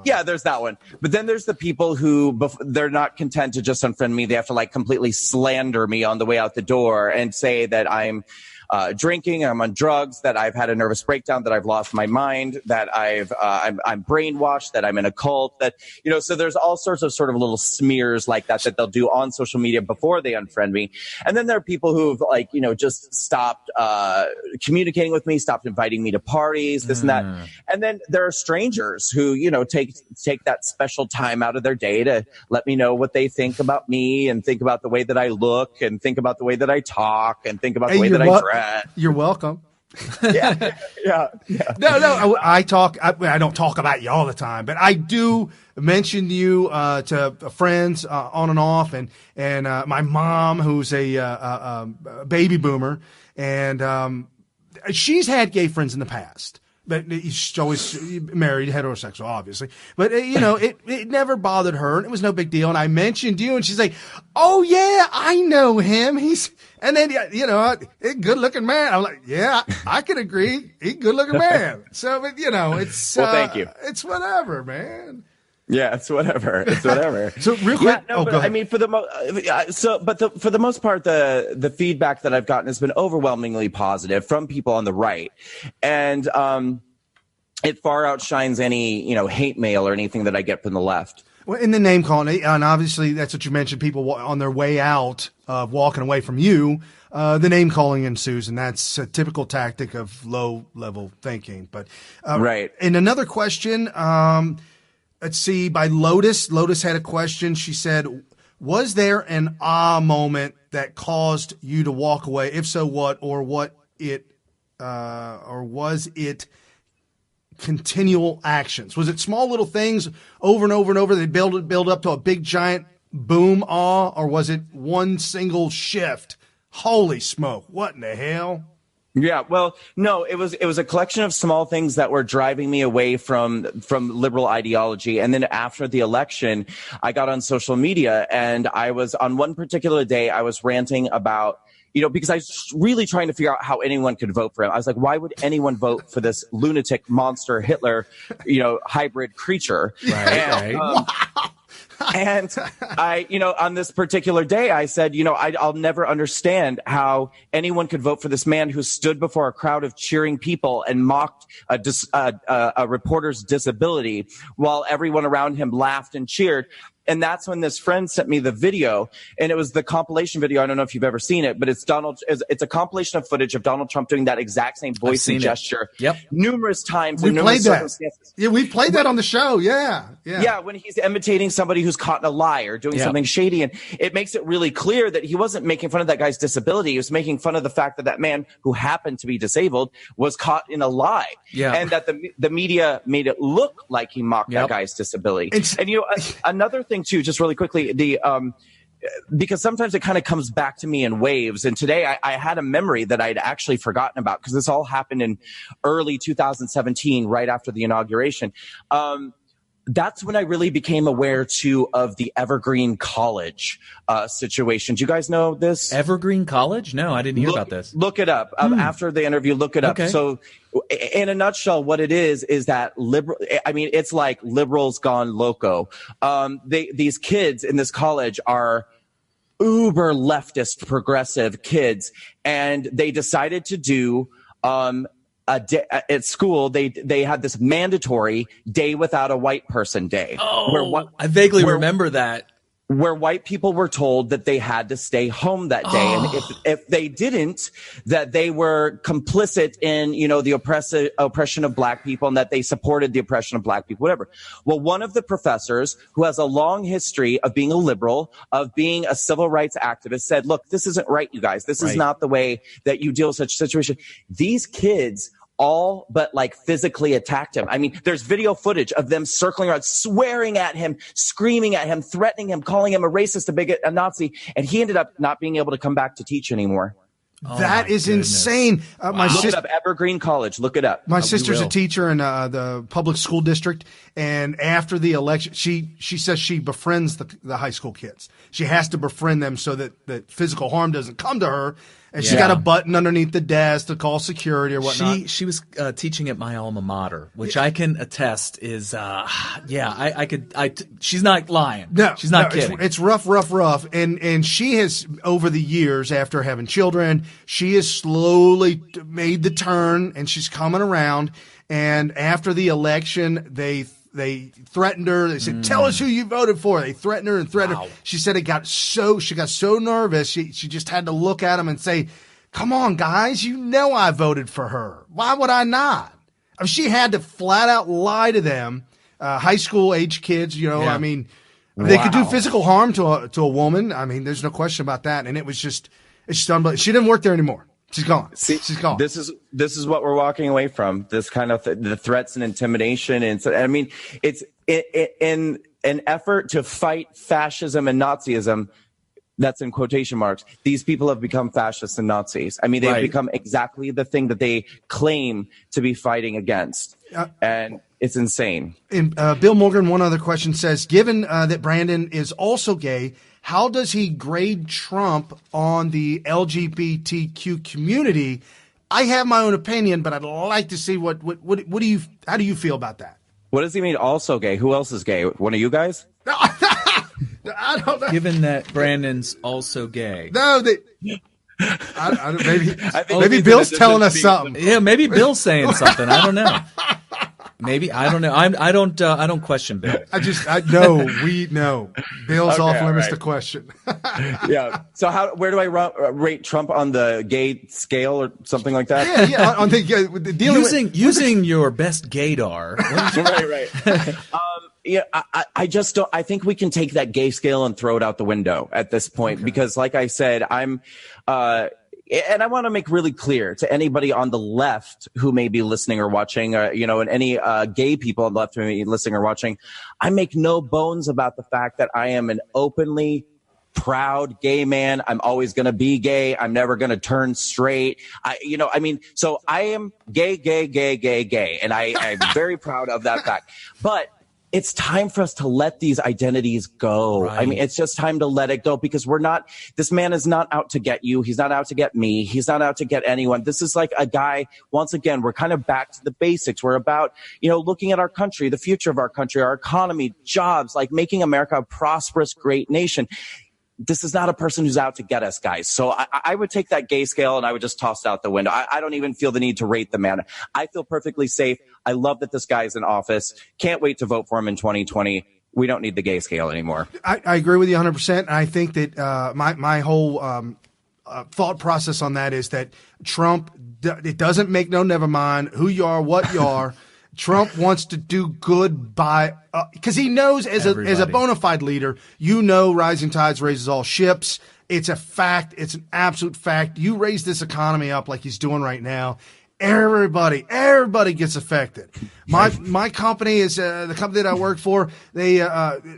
Speaker 5: Yeah, there's that one. But then there's the people who they're not content to just unfriend me. They have to like completely slander me on the way out the door and say that I'm drinking, I'm on drugs, that I've had a nervous breakdown, that I've lost my mind, that I'm brainwashed, that I'm in a cult, that, so there's all sorts of sort of little smears like that they'll do on social media before they unfriend me. And then there are people who've just stopped communicating with me, stopped inviting me to parties, this and that. And then there are strangers who, take that special time out of their day to let me know what they think about me and think about the way that I look and think about the way that I talk and think about the way that I dress.
Speaker 2: You're welcome.
Speaker 5: Yeah.
Speaker 2: No. I don't talk about you all the time, but I do mention you to friends on and off, and my mom, who's a baby boomer, and she's had gay friends in the past. But she's always married, heterosexual, obviously. But, it never bothered her, and it was no big deal. And I mentioned you, and she's like, oh, yeah, I know him. And then, good-looking man. I'm like, yeah, I can agree. He's a good-looking man. So, but, it's...
Speaker 5: Well, thank you.
Speaker 2: It's whatever, man.
Speaker 5: Yeah, it's whatever.
Speaker 2: So real quick,
Speaker 5: I mean, for the most part, the feedback that I've gotten has been overwhelmingly positive from people on the right, and it far outshines any hate mail or anything that I get from the left.
Speaker 2: Well, in the name calling, and obviously that's what you mentioned. People on their way out of walking away from you, the name calling ensues, and that's a typical tactic of low level thinking. But
Speaker 5: right.
Speaker 2: And another question. Let's see, by Lotus. Lotus had a question. She said, was there an moment that caused you to walk away? If so, what? Or was it continual actions? Was it small little things over and over and over? They build up to a big giant boom or was it one single shift? Holy smoke. What in the hell?
Speaker 5: Yeah, well, no, it was a collection of small things that were driving me away from liberal ideology. And then after the election, I got on social media, and I was on one particular day, I was ranting about, because I was really trying to figure out how anyone could vote for him. I was like, why would anyone vote for this lunatic monster Hitler, hybrid creature?
Speaker 3: Right.
Speaker 5: And I, on this particular day, I said, I'll never understand how anyone could vote for this man who stood before a crowd of cheering people and mocked a reporter's disability while everyone around him laughed and cheered. And that's when this friend sent me the video, and it was the compilation video. I don't know if you've ever seen it, but it's a compilation of footage of Donald Trump doing that exact same voice and gesture numerous times in numerous circumstances.
Speaker 2: Yeah, we've played that on the show. Yeah.
Speaker 5: Yeah, when he's imitating somebody who's caught in a lie or doing something shady. And it makes it really clear that he wasn't making fun of that guy's disability. He was making fun of the fact that man who happened to be disabled was caught in a lie. Yeah. And that the media made it look like he mocked that guy's disability. And another thing too, just really quickly, because sometimes it kind of comes back to me in waves. And today I had a memory that I'd actually forgotten about, because this all happened in early 2017, right after the inauguration. That's when I really became aware too of the Evergreen College situation. Do you guys know this?
Speaker 3: Evergreen College? No, I didn't hear about this.
Speaker 5: Look it up. After the interview, look it up.
Speaker 3: Okay.
Speaker 5: So in a nutshell, what it is that it's like liberals gone loco. These kids in this college are uber leftist progressive kids, and they decided to do at school, they had this mandatory day without a white person day.
Speaker 3: Oh, I vaguely remember that.
Speaker 5: Where white people were told that they had to stay home that day. And if they didn't, that they were complicit in, the oppression of black people, and that they supported the oppression of black people, whatever. Well, one of the professors who has a long history of being a liberal, of being a civil rights activist, said, look, this isn't right, you guys. This is not the way that you deal with such a situation. These kids all but like physically attacked him. I mean, there's video footage of them circling around, swearing at him, screaming at him, threatening him, calling him a racist, a bigot, a Nazi. And he ended up not being able to come back to teach anymore.
Speaker 2: That is insane.
Speaker 5: Look it up, Evergreen College. Look it up.
Speaker 2: My sister's a teacher in the public school district, and after the election, she says she befriends the high school kids. She has to befriend them so that physical harm doesn't come to her. And she got a button underneath the desk to call security or whatnot.
Speaker 3: She was teaching at my alma mater, which I can attest is, she's not lying.
Speaker 2: No,
Speaker 3: she's not kidding.
Speaker 2: It's rough. And she has, over the years, after having children, she has slowly made the turn, and she's coming around. And after the election, they threatened her. They said, tell us who you voted for. They threatened her and threatened her. She said she got so nervous. She just had to look at them and say, come on, guys, I voted for her. Why would I not? I mean, she had to flat out lie to them. High school age kids, I mean, they could do physical harm to a woman. I mean, there's no question about that. And it's just unbelievable. She didn't work there anymore. She's gone. She's gone.
Speaker 5: This is what we're walking away from. This kind of the threats and intimidation, and so, I mean, it's in an effort to fight fascism and Nazism. That's in quotation marks. These people have become fascists and Nazis. I mean, they've become exactly the thing that they claim to be fighting against, and it's insane.
Speaker 2: And Bill Morgan, one other question says, given that Brandon is also gay, how does he grade Trump on the LGBTQ community? I have my own opinion, but I'd like to see how do you feel about that?
Speaker 5: What does he mean also gay? Who else is gay? One of you guys?
Speaker 2: No, I don't know.
Speaker 3: Given that Brandon's also gay.
Speaker 2: No, maybe Bill's telling us something.
Speaker 3: Yeah, maybe Bill's saying something. I don't know. Maybe I don't know. I don't question Bill.
Speaker 2: We know Bill's off limits to question.
Speaker 5: Yeah. So where do I rate Trump on the gay scale or something like that?
Speaker 2: Yeah. On the
Speaker 3: using your best gaydar.
Speaker 5: Right. Yeah, I just don't. I think we can take that gay scale and throw it out the window at this point, because, like I said, and I want to make really clear to anybody on the left who may be listening or watching, and any gay people on the left who may be listening or watching, I make no bones about the fact that I am an openly proud gay man. I'm always going to be gay. I'm never going to turn straight. So I am gay, and I'm very proud of that fact. But it's time for us to let these identities go. Right. I mean, it's just time to let it go, because this man is not out to get you. He's not out to get me. He's not out to get anyone. This is like a guy, once again, we're kind of back to the basics. We're about, looking at our country, the future of our country, our economy, jobs, like making America a prosperous, great nation. This is not a person who's out to get us, guys. So I would take that gay scale and I would just toss it out the window. I don't even feel the need to rate the man. I feel perfectly safe. I love that this guy is in office. Can't wait to vote for him in 2020. We don't need the gay scale anymore.
Speaker 2: I agree with you 100%. I think that my whole thought process on that is that Trump, it doesn't make never mind who you are, what you are. Trump wants to do good by because he knows as a bona fide leader, rising tides raises all ships. It's a fact. It's an absolute fact. You raise this economy up like he's doing right now, everybody gets affected. My company is the company that I work for. They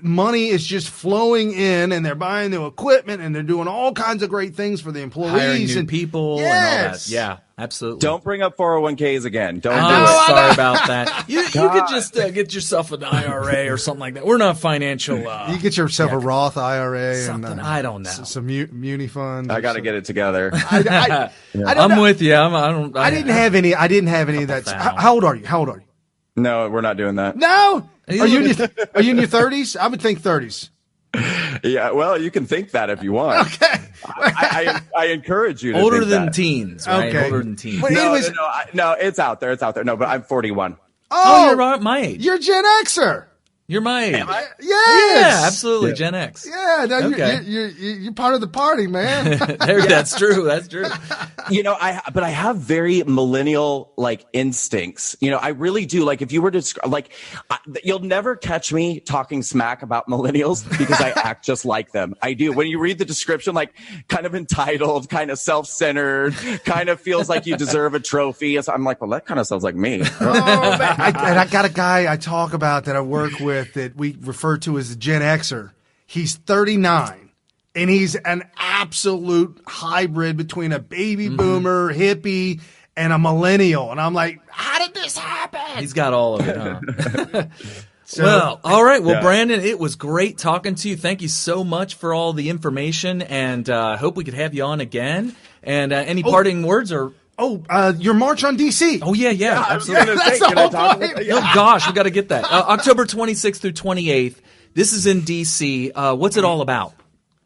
Speaker 2: money is just flowing in, and they're buying new equipment, and they're doing all kinds of great things for the employees,
Speaker 3: hiring new people, and all that. Yeah. Absolutely.
Speaker 5: Don't bring up 401ks again. Don't do
Speaker 3: it. Sorry about that. You could just get yourself an IRA or something like that. We're not financial.
Speaker 2: You get yourself a Roth IRA.
Speaker 3: Something, and I don't know.
Speaker 2: Some muni funds.
Speaker 5: I got to get it together.
Speaker 3: I'm with you. I
Speaker 2: didn't have any of that. How old are you?
Speaker 5: No, we're not doing that.
Speaker 2: No? Are you in your 30s? I would think 30s.
Speaker 5: Yeah, well, you can think that if you want.
Speaker 2: Okay.
Speaker 5: I encourage you to
Speaker 3: older
Speaker 5: think
Speaker 3: than
Speaker 5: that.
Speaker 3: teens, right?
Speaker 2: Okay.
Speaker 3: Older than teens.
Speaker 2: But
Speaker 5: No,
Speaker 2: anyways,
Speaker 5: no, it's out there. It's out there. No, but I'm 41.
Speaker 3: Oh, you're right, my age.
Speaker 2: You're Gen Xer.
Speaker 3: You're my age.
Speaker 2: Yes.
Speaker 3: Yeah, absolutely. Gen X.
Speaker 2: Yeah, no,
Speaker 3: Okay.
Speaker 2: you're part of the party, man.
Speaker 3: That's true. That's true.
Speaker 5: But I have very millennial like instincts. I really do. Like if you were to you'll never catch me talking smack about millennials because I act just like them. I do. When you read the description, like kind of entitled, kind of self-centered, kind of feels like you deserve a trophy. So I'm like, well, that kind of sounds like me.
Speaker 2: Oh, man. I got a guy I talk about that I work with that we refer to as a Gen Xer. He's 39, and he's an absolute hybrid between a baby boomer, hippie, and a millennial. And I'm like, how did this happen?
Speaker 3: He's got all of it, huh? Well, all right. Well, Brandon, it was great talking to you. Thank you so much for all the information, and I hope we could have you on again. And any parting words or...
Speaker 2: your march on DC.
Speaker 3: Oh, yeah, absolutely.
Speaker 2: That's the whole point.
Speaker 3: Oh, gosh, we got to get that. October 26th through 28th. This is in D.C. What's it all about?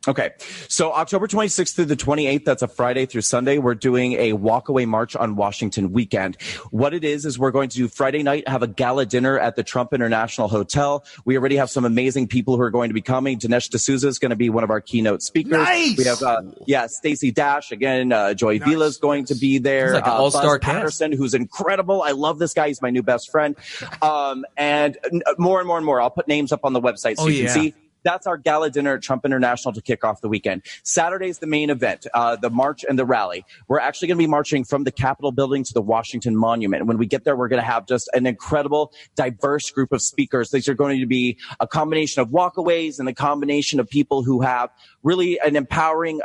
Speaker 5: Okay. So October 26th through the 28th, that's a Friday through Sunday, we're doing a walkaway march on Washington weekend. What it is we're going to do Friday night, have a gala dinner at the Trump International Hotel. We already have some amazing people who are going to be coming. Dinesh D'Souza is going to be one of our keynote speakers.
Speaker 2: Nice.
Speaker 5: We have, Stacey Dash, again, Joy Vila is going to be there.
Speaker 3: It's like an all-star
Speaker 5: Buzz Patterson, who's incredible. I love this guy. He's my new best friend. And more and more and more. I'll put names up on the website so you can see. That's our gala dinner at Trump International to kick off the weekend. Saturday's the main event, the march and the rally. We're actually going to be marching from the Capitol building to the Washington Monument. When we get there, we're going to have just an incredible, diverse group of speakers. These are going to be a combination of walkaways and a combination of people who have really an empowering,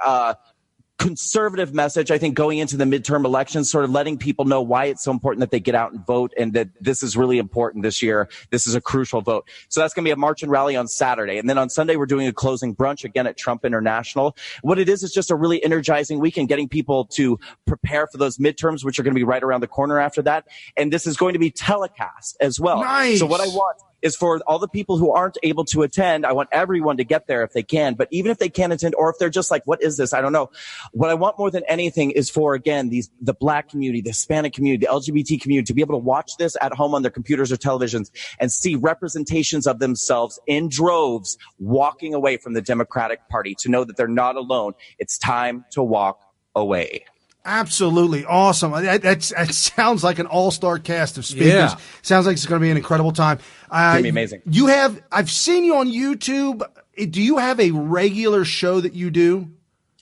Speaker 5: conservative message, I think, going into the midterm elections, sort of letting people know why it's so important that they get out and vote and that this is really important this year. This is a crucial vote. So that's going to be a march and rally on Saturday. And then on Sunday, we're doing a closing brunch again at Trump International. What it is just a really energizing weekend, getting people to prepare for those midterms, which are going to be right around the corner after that. And this is going to be telecast as well.
Speaker 2: Nice.
Speaker 5: So what I want is for all the people who aren't able to attend, I want everyone to get there if they can. But even if they can't attend, or if they're just like, what is this? I don't know. What I want more than anything is for, again, the Black community, the Hispanic community, the LGBT community, to be able to watch this at home on their computers or televisions and see representations of themselves in droves walking away from the Democratic Party, to know that they're not alone. It's time to walk away.
Speaker 2: Absolutely awesome. That sounds like an all-star cast of speakers.
Speaker 3: Yeah.
Speaker 2: Sounds like it's going to be an incredible time.
Speaker 5: It's going to be amazing.
Speaker 2: I've seen you on YouTube. Do you have a regular show that you do?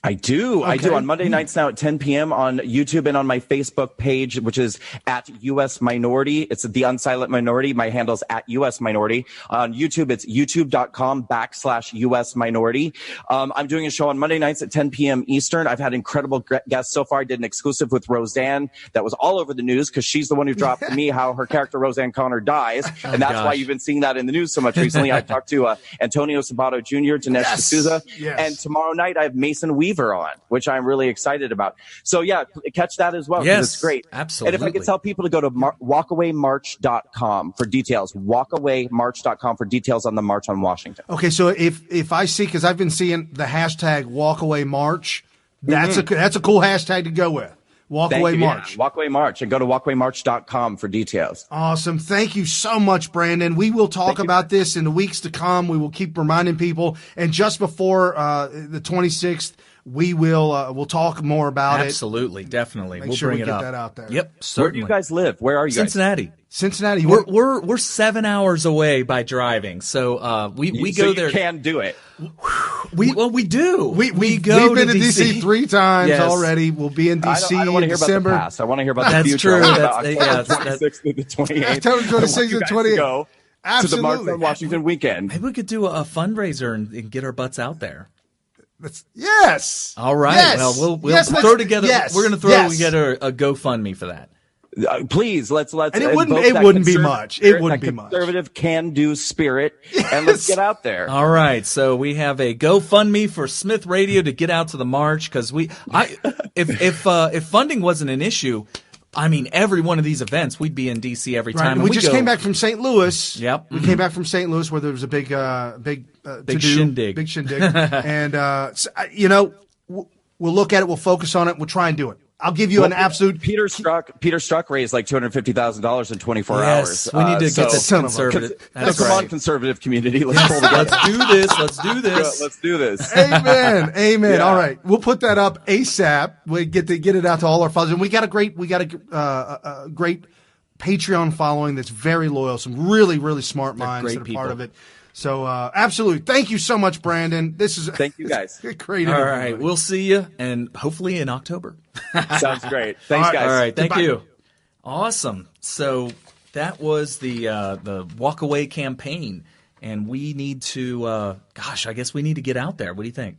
Speaker 5: I do.
Speaker 2: Okay.
Speaker 5: I do on Monday nights now at 10 p.m. on YouTube and on my Facebook page, which is at US Minority. It's the Unsilent Minority. My handle's at US Minority. On YouTube, it's youtube.com/US Minority. I'm doing a show on Monday nights at 10 p.m. Eastern. I've had incredible guests so far. I did an exclusive with Roseanne that was all over the news because she's the one who dropped to me how her character Roseanne Connor dies. And that's why you've been seeing that in the news so much recently. I talked to Antonio Sabato Jr., Dinesh D'Souza.
Speaker 2: Yes.
Speaker 5: And tomorrow night, I have Mason Weaver on, which I'm really excited about. So yeah, catch that as well, because
Speaker 3: Yes,
Speaker 5: it's great.
Speaker 3: absolutely.
Speaker 5: And if I could tell people to go to walkawaymarch.com for details, walkawaymarch.com for details on the March on Washington.
Speaker 2: Okay, so if I see, because I've been seeing the hashtag walkawaymarch, that's a cool hashtag to go with. Walkaway March.
Speaker 5: Yeah, Walkaway March, and go to walkawaymarch.com for details.
Speaker 2: Awesome. Thank you so much, Brandon. We will talk about this in the weeks to come. We will keep reminding people. And just before the 26th, we'll talk more about it.
Speaker 3: Absolutely, definitely.
Speaker 2: Make
Speaker 3: we'll
Speaker 2: sure
Speaker 3: bring
Speaker 2: we
Speaker 3: it
Speaker 2: get
Speaker 3: up.
Speaker 2: that out there.
Speaker 3: Yep,
Speaker 5: Where
Speaker 3: certainly.
Speaker 5: do you guys live? Where are you guys?
Speaker 3: Cincinnati.
Speaker 2: Cincinnati.
Speaker 3: We're 7 hours away by driving, so we go
Speaker 5: you
Speaker 3: there.
Speaker 5: can do it.
Speaker 3: We do. We go.
Speaker 2: We've
Speaker 3: to
Speaker 2: been to DC 3 times already. We'll be in DC
Speaker 5: I don't want to hear
Speaker 2: in December.
Speaker 5: about the past. I want to hear about the
Speaker 3: That's
Speaker 5: future.
Speaker 3: true.
Speaker 5: I want to
Speaker 3: That's-
Speaker 5: about
Speaker 3: yeah,
Speaker 5: October 26th through the 28th.
Speaker 2: October 26th
Speaker 5: to
Speaker 2: and 28th.
Speaker 5: go to the March
Speaker 2: Absolutely.
Speaker 5: on Washington weekend.
Speaker 3: Maybe we could do a fundraiser and get our butts out there.
Speaker 2: Yes.
Speaker 3: All right.
Speaker 2: Yes.
Speaker 3: Well, we'll
Speaker 2: Yes,
Speaker 3: throw together.
Speaker 2: yes,
Speaker 3: We're going to throw
Speaker 2: yes.
Speaker 3: together a GoFundMe for that.
Speaker 5: Please let's
Speaker 2: And it wouldn't
Speaker 5: invoke that
Speaker 2: be
Speaker 5: conservative
Speaker 2: much. It
Speaker 5: spirit,
Speaker 2: wouldn't
Speaker 5: that
Speaker 2: be much.
Speaker 5: conservative can-do spirit, and let's get out there.
Speaker 3: All right, so we have a GoFundMe for Smith Radio to get out to the march, because if funding wasn't an issue, I mean, every one of these events, we'd be in DC every time.
Speaker 2: Right. We just came back from St. Louis.
Speaker 3: Yep.
Speaker 2: We came back from St. Louis where there was a big to-do,
Speaker 3: shindig.
Speaker 2: Big shindig. And, We'll look at it. We'll focus on it. We'll try and do it. I'll give you an absolute.
Speaker 5: Peter Strzok raised like $250,000 in 24 hours.
Speaker 3: We need to get this conservative.
Speaker 5: Come on, conservative community. Let's pull together.
Speaker 3: Let's do this.
Speaker 5: Let's do this.
Speaker 2: Amen.
Speaker 5: Yeah.
Speaker 2: All right, we'll put that up ASAP. We get it out to all our followers, and we got a great Patreon following that's very loyal. Some really, really smart minds that are part of it. So absolutely, thank you so much, Brandon.
Speaker 5: Thank you guys.
Speaker 2: Great.
Speaker 3: All right, we'll see you, and hopefully in October.
Speaker 5: Sounds great. Thanks, guys.
Speaker 3: All right, thank you. Awesome. So that was the Walk Away campaign, and we need to. I guess we need to get out there. What do you think?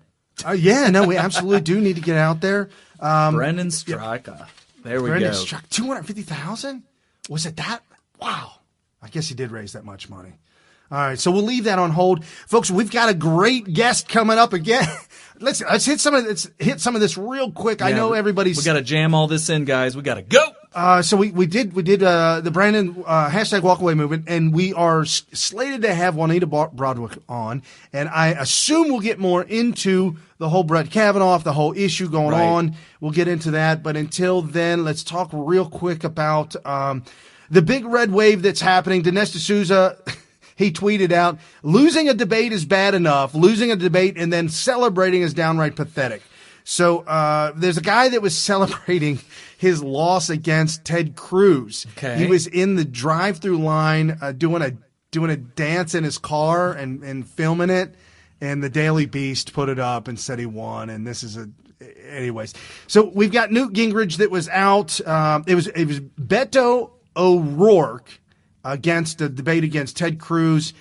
Speaker 2: We absolutely do need to get out there.
Speaker 3: Brendan Straka. There we
Speaker 2: Brendan
Speaker 3: go.
Speaker 2: Straka, 250,000. Was it that? Wow. I guess he did raise that much money. All right, so we'll leave that on hold, folks. We've got a great guest coming up again. Let's hit some of this real quick. I know everybody's.
Speaker 3: We got to jam all this in, guys. We got to go.
Speaker 2: So we did the Brandon hashtag Walkaway movement, and we are slated to have Juanita Broaddrick on, and I assume we'll get more into the whole Brett Kavanaugh, the whole issue going on. We'll get into that, but until then, let's talk real quick about the big red wave that's happening. Dinesh D'Souza. He tweeted out, losing a debate is bad enough. Losing a debate and then celebrating is downright pathetic. So there's a guy that was celebrating his loss against Ted Cruz.
Speaker 3: Okay.
Speaker 2: He was in the drive-through line doing a dance in his car and filming it. And the Daily Beast put it up and said he won. And this is anyways. So we've got Newt Gingrich that was out. It was Beto O'Rourke against the debate against Ted Cruz,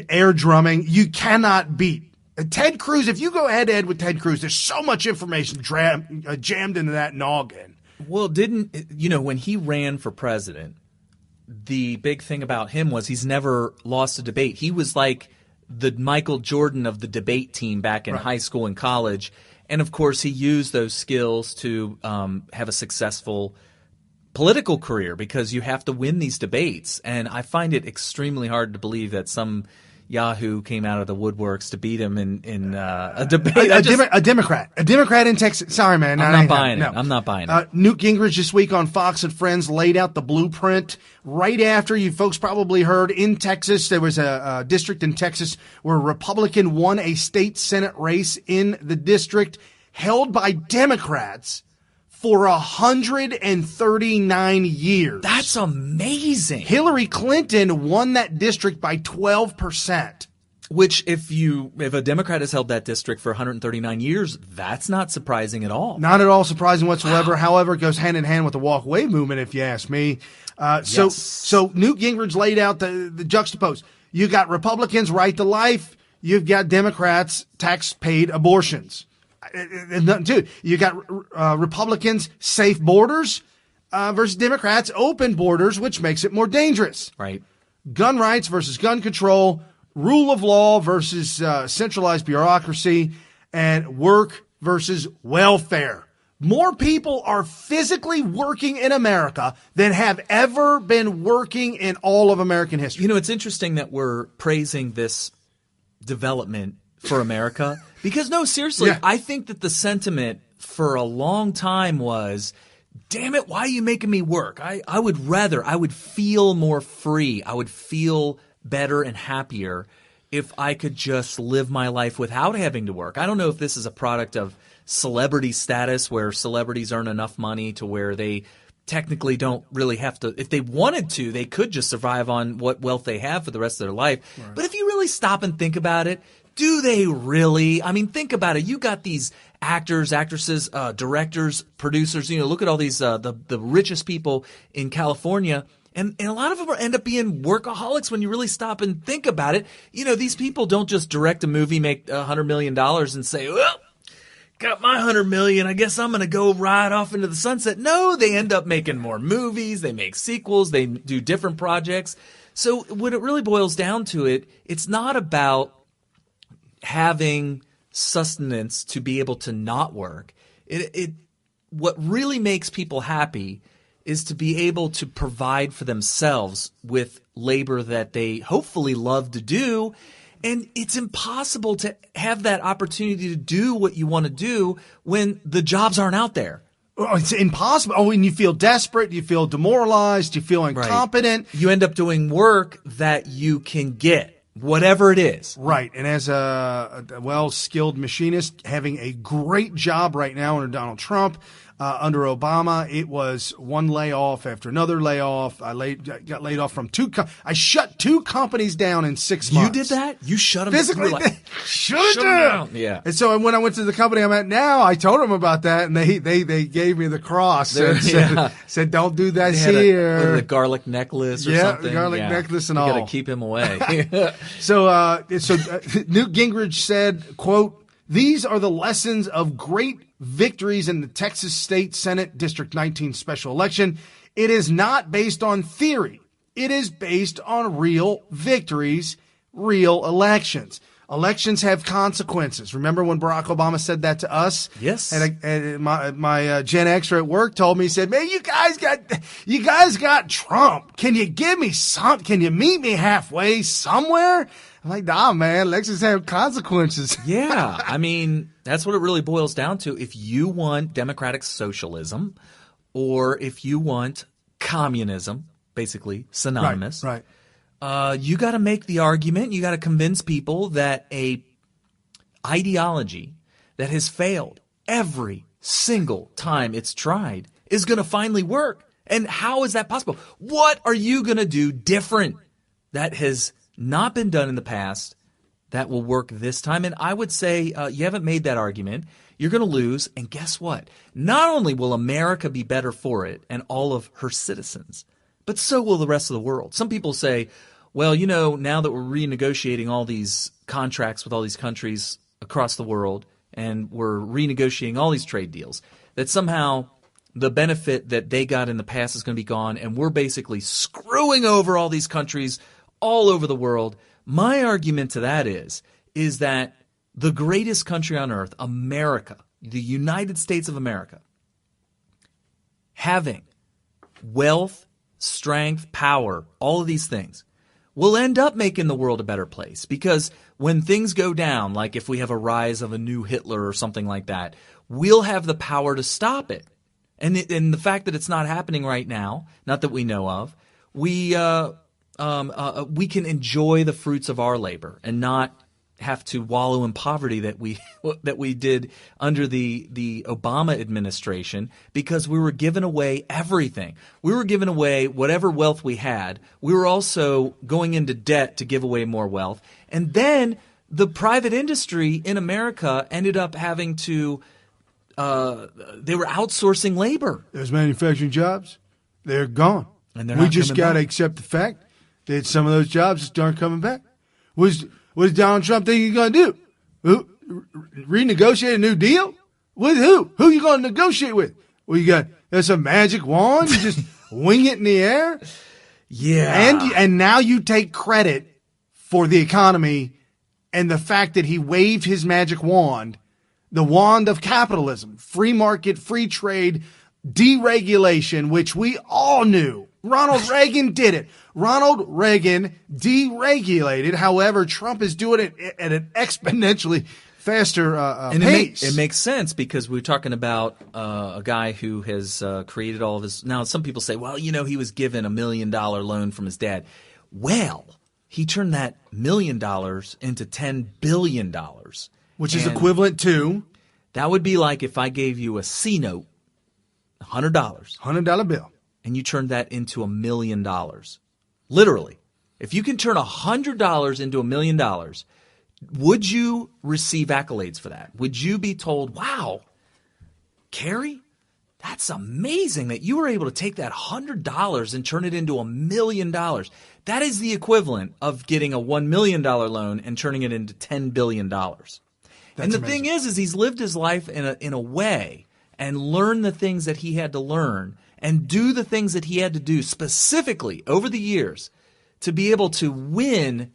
Speaker 2: air drumming. You cannot beat Ted Cruz. If you go head-to-head with Ted Cruz, there's so much information jammed into that noggin.
Speaker 3: Well, when he ran for president, the big thing about him was he's never lost a debate. He was like the Michael Jordan of the debate team back in high school and college. And, of course, he used those skills to have a successful political career because you have to win these debates. And I find it extremely hard to believe that some Yahoo came out of the woodworks to beat him in a debate.
Speaker 2: A Democrat in Texas. Sorry, man.
Speaker 3: I'm not buying it.
Speaker 2: Newt Gingrich this week on Fox and Friends laid out the blueprint. Right after, you folks probably heard, in Texas, there was a district in Texas where a Republican won a state Senate race in the district held by Democrats for 139 years.
Speaker 3: That's amazing.
Speaker 2: Hillary Clinton won that district by 12%.
Speaker 3: Which, if a Democrat has held that district for 139 years, that's not surprising at all.
Speaker 2: Not at all surprising whatsoever. Wow. However, it goes hand in hand with the walk-away movement, if you ask me. So Newt Gingrich laid out the juxtapose. You got Republicans right to life. You've got Democrats tax-paid abortions. Dude, you got Republicans safe borders versus Democrats open borders, which makes it more dangerous.
Speaker 3: Right.
Speaker 2: Gun rights versus gun control, rule of law versus centralized bureaucracy, and work versus welfare. More people are physically working in America than have ever been working in all of American history.
Speaker 3: You know, it's interesting that we're praising this development for America. Because, no, seriously, I think that the sentiment for a long time was, damn it, why are you making me work? I would feel more free. I would feel better and happier if I could just live my life without having to work. I don't know if this is a product of celebrity status where celebrities earn enough money to where they technically don't really have to. If they wanted to, they could just survive on what wealth they have for the rest of their life. Right. But if you really stop and think about it, do they really? I mean, think about it. You got these actors, actresses, directors, producers. You know, look at all these the richest people in California, and a lot of them end up being workaholics when you really stop and think about it. You know, these people don't just direct a movie, make $100 million, and say, "Well, got my $100 million. I guess I'm going to go ride off into the sunset." No, they end up making more movies. They make sequels. They do different projects. So when it really boils down to it, it's not about having sustenance to be able to not work. What really makes people happy is to be able to provide for themselves with labor that they hopefully love to do. And it's impossible to have that opportunity to do what you want to do when the jobs aren't out there.
Speaker 2: Oh, it's impossible. Oh, and you feel desperate. You feel demoralized. You feel incompetent.
Speaker 3: Right. You end up doing work that you can get, whatever it is.
Speaker 2: Right. And as a well-skilled machinist, having a great job right now under Donald Trump, under Obama, it was one layoff after another layoff. I got laid off from I shut 2 companies down in 6 months.
Speaker 3: You did that? You shut them
Speaker 2: physically? Shut them down.
Speaker 3: Yeah.
Speaker 2: And so when I went to the company I'm at now, I told them about that, and they gave me the cross and said, "Don't do that here."
Speaker 3: The garlic necklace or something.
Speaker 2: Yeah, garlic necklace and all.
Speaker 3: You got to keep him away.
Speaker 2: So Newt Gingrich said, quote, "These are the lessons of great victories in the Texas State Senate District 19 special election. It is not based on theory. It is based on real victories, real elections. Elections have consequences." Remember when Barack Obama said that to us?
Speaker 3: Yes.
Speaker 2: And my Gen Xer at work told me, he said, "Man, you guys got Trump. Can you give me some? Can you meet me halfway somewhere?" I'm like, "Nah, man, elections have consequences."
Speaker 3: Yeah. I mean, that's what it really boils down to. If you want democratic socialism or if you want communism, basically synonymous.
Speaker 2: Right.
Speaker 3: You got to make the argument. You got to convince people that a ideology that has failed every single time it's tried is going to finally work. And how is that possible? What are you going to do different that has not been done in the past that will work this time? And I would say you haven't made that argument. You're going to lose. And guess what? Not only will America be better for it and all of her citizens, but so will the rest of the world. Some people say, well, now that we're renegotiating all these contracts with all these countries across the world and we're renegotiating all these trade deals, that somehow the benefit that they got in the past is going to be gone and we're basically screwing over all these countries all over the world. My argument to that is that the greatest country on earth, America, the United States of America, having wealth, strength, power, all of these things, will end up making the world a better place. Because when things go down, like if we have a rise of a new Hitler or something like that, we'll have the power to stop it. And the fact that it's not happening right now, not that we know of, we can enjoy the fruits of our labor and not have to wallow in poverty that we did under the Obama administration, because we were giving away everything. We were giving away whatever wealth we had. We were also going into debt to give away more wealth. And then the private industry in America ended up having to they were outsourcing labor.
Speaker 2: Those manufacturing jobs, they're gone.
Speaker 3: And
Speaker 2: we just got to accept the fact that some of those jobs just aren't coming back. What does Donald Trump think he's going to do? Renegotiate a new deal? With who? Who you going to negotiate with? Well, that's a magic wand? You just wing it in the air?
Speaker 3: Yeah.
Speaker 2: And now you take credit for the economy and the fact that he waved his magic wand, the wand of capitalism, free market, free trade, deregulation, which we all knew. Ronald Reagan did it. Ronald Reagan deregulated. However, Trump is doing it at an exponentially faster pace.
Speaker 3: It makes sense because we're talking about a guy who has created all of his. Now, some people say, well, he was given $1 million loan from his dad. Well, he turned that $1 million into $10 billion,
Speaker 2: which is equivalent to.
Speaker 3: That would be like if I gave you a C note, $100,
Speaker 2: $100 bill.
Speaker 3: And you turned that into $1 million. Literally. If you can turn $100 into $1 million, would you receive accolades for that? Would you be told, wow, Carrie, that's amazing that you were able to take that $100 and turn it into $1 million. That is the equivalent of getting a $1 million loan and turning it into $10 billion. And the thing is he's lived his life in a way and learned the things that he had to learn and do the things that he had to do specifically over the years to be able to win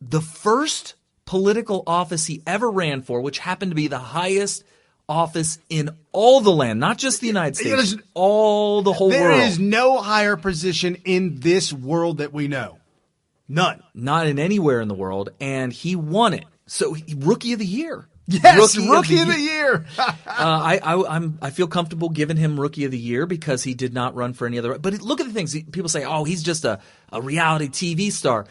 Speaker 3: the first political office he ever ran for, which happened to be the highest office in all the land, not just the United States, the whole world.
Speaker 2: There is no higher position in this world that we know. None.
Speaker 3: Not in anywhere in the world, and he won it. So Rookie of the Year.
Speaker 2: Yes, Rookie of the Year.
Speaker 3: I feel comfortable giving him Rookie of the Year because he did not run for any other. But look at the things. People say, oh, he's just a reality TV star.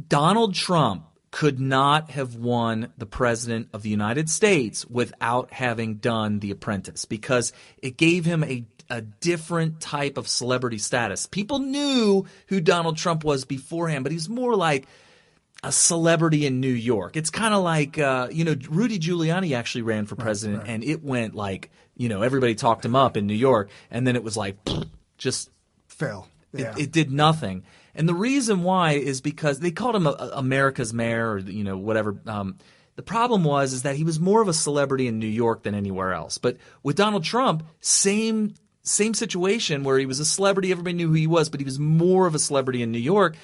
Speaker 3: Donald Trump could not have won the president of the United States without having done The Apprentice because it gave him a different type of celebrity status. People knew who Donald Trump was beforehand, but he was more like a celebrity in New York. It's kind of like, Rudy Giuliani actually ran for president, and it went like, everybody talked him up in New York, and then it was like, just
Speaker 2: fell. Yeah.
Speaker 3: It did nothing. And the reason why is because they called him America's mayor or, whatever. The problem is that he was more of a celebrity in New York than anywhere else. But with Donald Trump, same situation where he was a celebrity. Everybody knew who he was, but he was more of a celebrity in New York.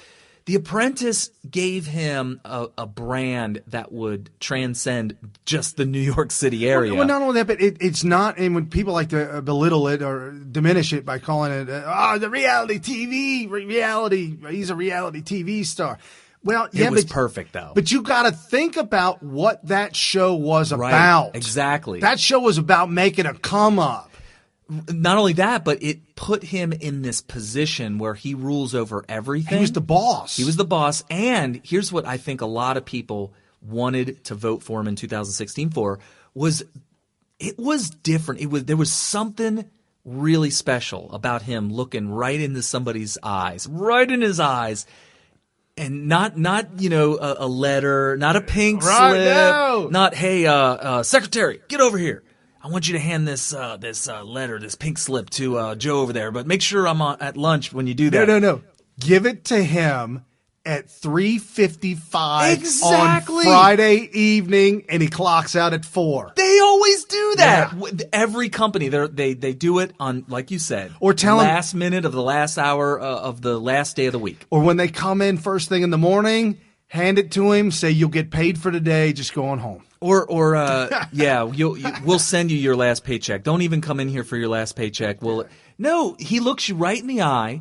Speaker 3: The Apprentice gave him a brand that would transcend just the New York City area.
Speaker 2: Well, not only that, but it's not. And when people like to belittle it or diminish it by calling it, the reality TV, he's a reality TV star. Well, yeah,
Speaker 3: it was perfect though.
Speaker 2: But you got to think about what that show was about.
Speaker 3: Exactly.
Speaker 2: That show was about making a come up.
Speaker 3: Not only that, but it put him in this position where he rules over everything.
Speaker 2: He was the boss.
Speaker 3: He was the boss. And here's what I think a lot of people wanted to vote for him in 2016 for was it was different. There was something really special about him looking right into somebody's eyes, right in his eyes. And not a letter, not a pink slip, not, hey, secretary, get over here. I want you to hand this letter, this pink slip to Joe over there, but make sure I'm at lunch when you do that.
Speaker 2: No. Give it to him at 3:55
Speaker 3: exactly.
Speaker 2: on Friday evening, and he clocks out at 4.
Speaker 3: They always do that. Yeah. Every company, they do it on, like you said,
Speaker 2: or tell
Speaker 3: last minute of the last hour of the last day of the week.
Speaker 2: Or when they come in first thing in the morning, hand it to him, say you'll get paid for today, just go on home.
Speaker 3: Or we'll send you your last paycheck. Don't even come in here for your last paycheck. No, he looks you right in the eye,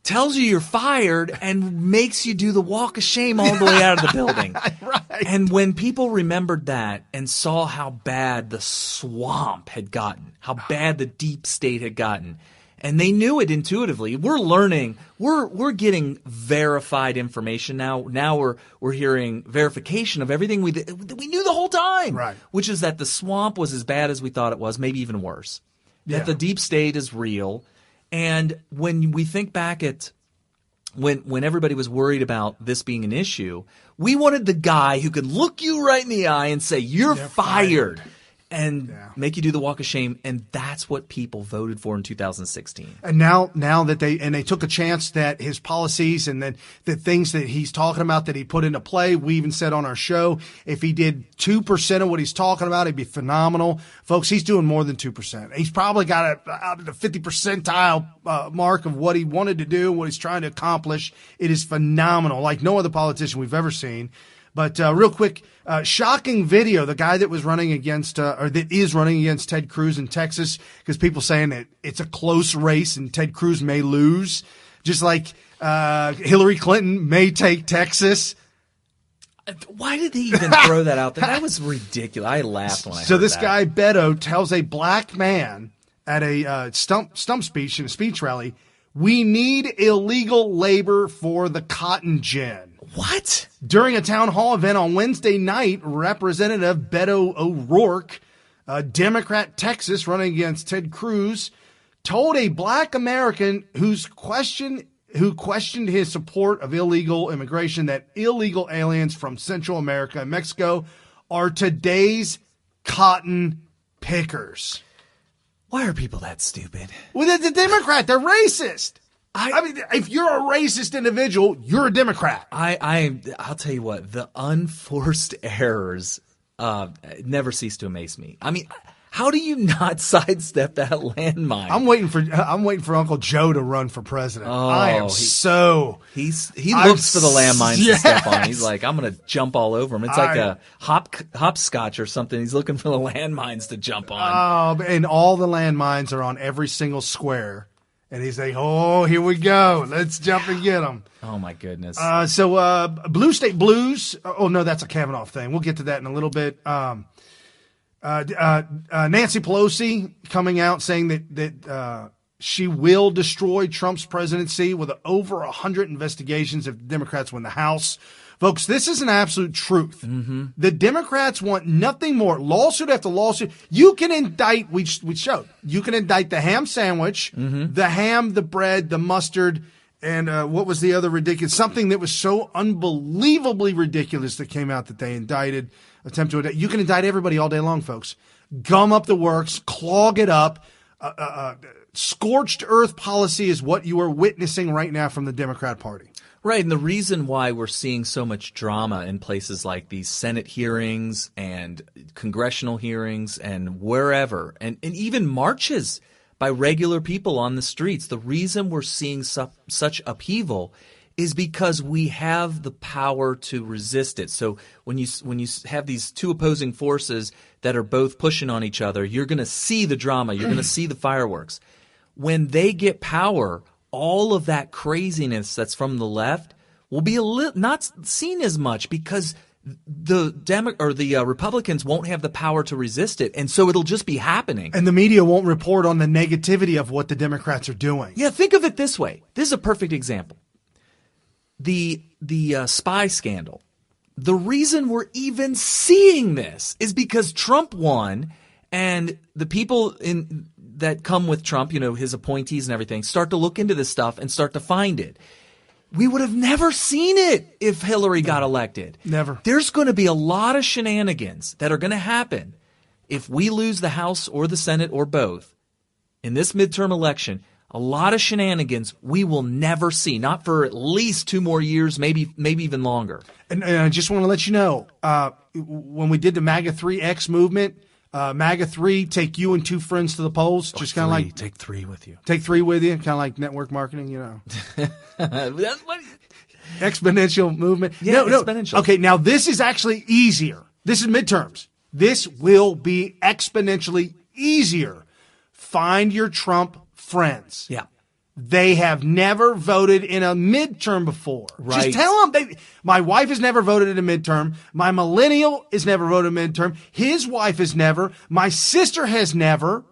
Speaker 3: tells you you're fired, and makes you do the walk of shame all the way out of the building.
Speaker 2: Right.
Speaker 3: And when people remembered that and saw how bad the swamp had gotten, how bad the deep state had gotten, and they knew it intuitively. We're learning. We're getting verified information now. Now we're hearing verification of everything we knew the whole time.
Speaker 2: Right.
Speaker 3: Which is that the swamp was as bad as we thought it was, maybe even worse.
Speaker 2: Yeah.
Speaker 3: That the deep state is real. And when we think back at when everybody was worried about this being an issue, we wanted the guy who could look you right in the eye and say, you're fired. And make you do the walk of shame, and that's what people voted for in 2016.
Speaker 2: And now that they took a chance that his policies and then the things that he's talking about that he put into play, we even said on our show, if he did 2% of what he's talking about, it'd be phenomenal. Folks, he's doing more than 2%. He's probably got out of the 50 percentile mark of what he wanted to do, what he's trying to accomplish. It is phenomenal, like no other politician we've ever seen. But real quick, shocking video, the guy that was running against or that is running against Ted Cruz in Texas, because people saying that it's a close race and Ted Cruz may lose, just like Hillary Clinton may take Texas.
Speaker 3: Why did they even throw that out there? That was ridiculous. I laughed when I heard that.
Speaker 2: So this guy, Beto, tells a black man at a stump speech in a speech rally, we need illegal labor for the cotton gin.
Speaker 3: What?
Speaker 2: During a town hall event on Wednesday night, Representative Beto O'Rourke, a Democrat Texas running against Ted Cruz, told a black American who questioned his support of illegal immigration that illegal aliens from Central America and Mexico are today's cotton pickers.
Speaker 3: Why are people that stupid?
Speaker 2: Well, the Democrat, they're racist. I mean, if you're a racist individual, you're a Democrat.
Speaker 3: I'll tell you what, the unforced errors never cease to amaze me. I mean, how do you not sidestep that landmine?
Speaker 2: I'm waiting for Uncle Joe to run for president.
Speaker 3: Oh,
Speaker 2: he looks
Speaker 3: for the landmines to step on. He's like, I'm going to jump all over him. It's like a hopscotch or something. He's looking for the landmines to jump on.
Speaker 2: And all the landmines are on every single square. And he's like, oh, here we go. Let's jump and get them.
Speaker 3: Oh, my goodness.
Speaker 2: So Blue State Blues. Oh, no, that's a Kavanaugh thing. We'll get to that in a little bit. Nancy Pelosi coming out saying that she will destroy Trump's presidency with over 100 investigations if the Democrats win the House. Folks, this is an absolute truth. Mm-hmm. The Democrats want nothing more. Lawsuit after lawsuit. You can indict, we showed, you can indict the ham sandwich, the ham, the bread, the mustard, and what was the other ridiculous? Something that was so unbelievably ridiculous that came out that they indicted, attempt to indict. You can indict everybody all day long, folks. Gum up the works, clog it up. Scorched earth policy is what you are witnessing right now from the Democrat Party.
Speaker 3: Right, and the reason why we're seeing so much drama in places like these Senate hearings and congressional hearings and wherever, and even marches by regular people on the streets, the reason we're seeing such upheaval is because we have the power to resist it. So when you have these two opposing forces that are both pushing on each other, you're going to see the drama, you're going to see the fireworks. When they get power, all of that craziness that's from the left will be not seen as much because the Republicans won't have the power to resist it, and so it'll just be happening.
Speaker 2: And the media won't report on the negativity of what the Democrats are doing.
Speaker 3: Yeah, think of it this way. This is a perfect example. The spy scandal. The reason we're even seeing this is because Trump won, and the people that come with Trump, his appointees and everything, start to look into this stuff and start to find it. We would have never seen it if Hillary got elected.
Speaker 2: Never.
Speaker 3: There's going to be a lot of shenanigans that are going to happen if we lose the House or the Senate or both in this midterm election. A lot of shenanigans we will never see, not for at least 2 more years, maybe even longer.
Speaker 2: And I just want to let you know, when we did the MAGA 3X movement, MAGA 3, take you and 2 friends to the polls. Just kind of like
Speaker 3: take 3 with you.
Speaker 2: Take 3 with you, kind of like network marketing,
Speaker 3: That's what,
Speaker 2: exponential movement.
Speaker 3: Yeah, exponential.
Speaker 2: Okay, now this is actually easier. This is midterms. This will be exponentially easier. Find your Trump friends.
Speaker 3: Yeah.
Speaker 2: They have never voted in a midterm before.
Speaker 3: Right.
Speaker 2: Just tell them. My wife has never voted in a midterm. My millennial has never voted in a midterm. His wife has never. My sister has never.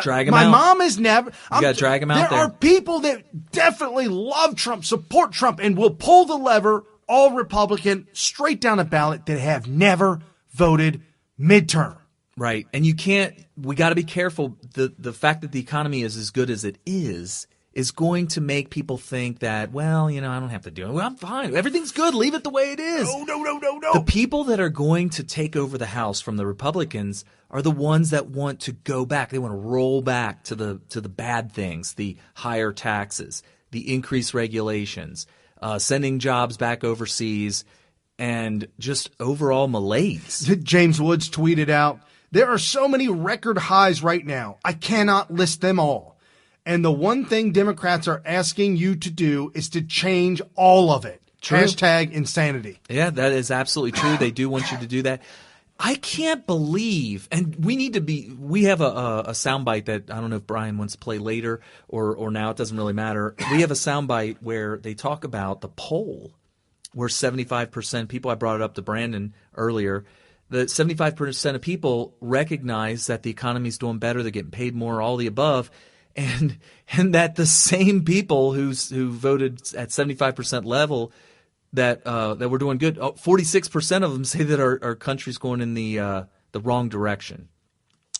Speaker 3: Drag him
Speaker 2: My
Speaker 3: out.
Speaker 2: mom has never.
Speaker 3: You got to drag him out there.
Speaker 2: There are people that definitely love Trump, support Trump, and will pull the lever, all Republican, straight down the ballot, that have never voted midterm.
Speaker 3: Right. And we got to be careful. The fact that the economy is as good as it is going to make people think that, well, I don't have to do it. Well, I'm fine. Everything's good. Leave it the way it is.
Speaker 2: No.
Speaker 3: The people that are going to take over the House from the Republicans are the ones that want to go back. They want to roll back to the bad things, the higher taxes, the increased regulations, sending jobs back overseas, and just overall malaise.
Speaker 2: James Woods tweeted out, there are so many record highs right now. I cannot list them all. And the one thing Democrats are asking you to do is to change all of it.
Speaker 3: True.
Speaker 2: Hashtag insanity.
Speaker 3: Yeah, that is absolutely true. They do want you to do that. I can't believe, and we have a soundbite that I don't know if Brian wants to play later or now, it doesn't really matter. We have a soundbite where they talk about the poll where 75% people, I brought it up to Brandon earlier, the 75% of people recognize that the economy's doing better, they're getting paid more, all the above. And that the same people who voted at 75% level that we're doing good, 46% of them say that our country's going in the wrong direction,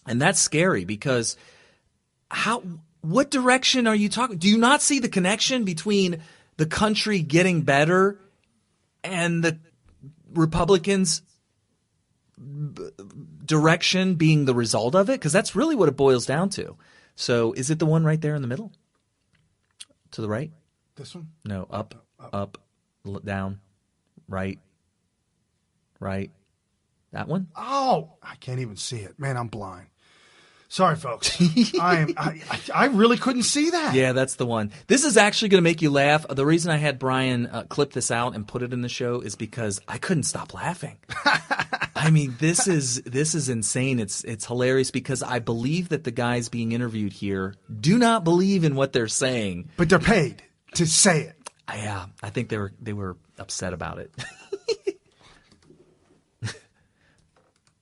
Speaker 3: and that's scary because what direction are you talking? Do you not see the connection between the country getting better and the Republicans' direction being the result of it? Because that's really what it boils down to. So is it the one right there in the middle? To the right?
Speaker 2: This one?
Speaker 3: No, up, down, right. That one?
Speaker 2: Oh, I can't even see it. Man, I'm blind. Sorry, folks. I really couldn't see that.
Speaker 3: Yeah, that's the one. This is actually going to make you laugh. The reason I had Brian clip this out and put it in the show is because I couldn't stop laughing. I mean, this is insane. It's hilarious because I believe that the guys being interviewed here do not believe in what they're saying,
Speaker 2: but they're paid to say it.
Speaker 3: Yeah, I think they were upset about it.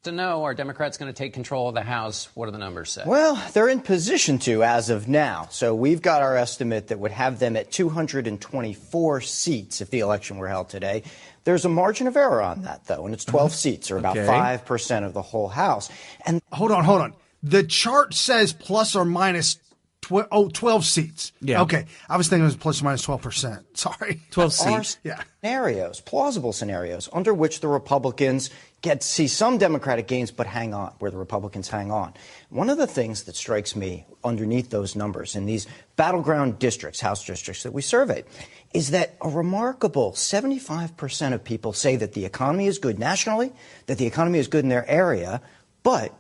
Speaker 6: To know, are Democrats going to take control of the House? What do the numbers say?
Speaker 7: Well, they're in position to as of now. So we've got our estimate that would have them at 224 seats if the election were held today. There's a margin of error on that, though, and it's 12 seats, or about 5% of the whole House. And
Speaker 2: hold on. The chart says plus or minus 12 seats.
Speaker 3: Yeah.
Speaker 2: Okay. I was thinking it was plus or minus 12%. Sorry.
Speaker 3: 12 seats.
Speaker 2: Yeah.
Speaker 7: Scenarios, plausible scenarios, under which the Republicans get to see some Democratic gains, but hang on, where the Republicans hang on. One of the things that strikes me underneath those numbers in these battleground districts, House districts that we surveyed, is that a remarkable 75% of people say that the economy is good nationally, that the economy is good in their area, but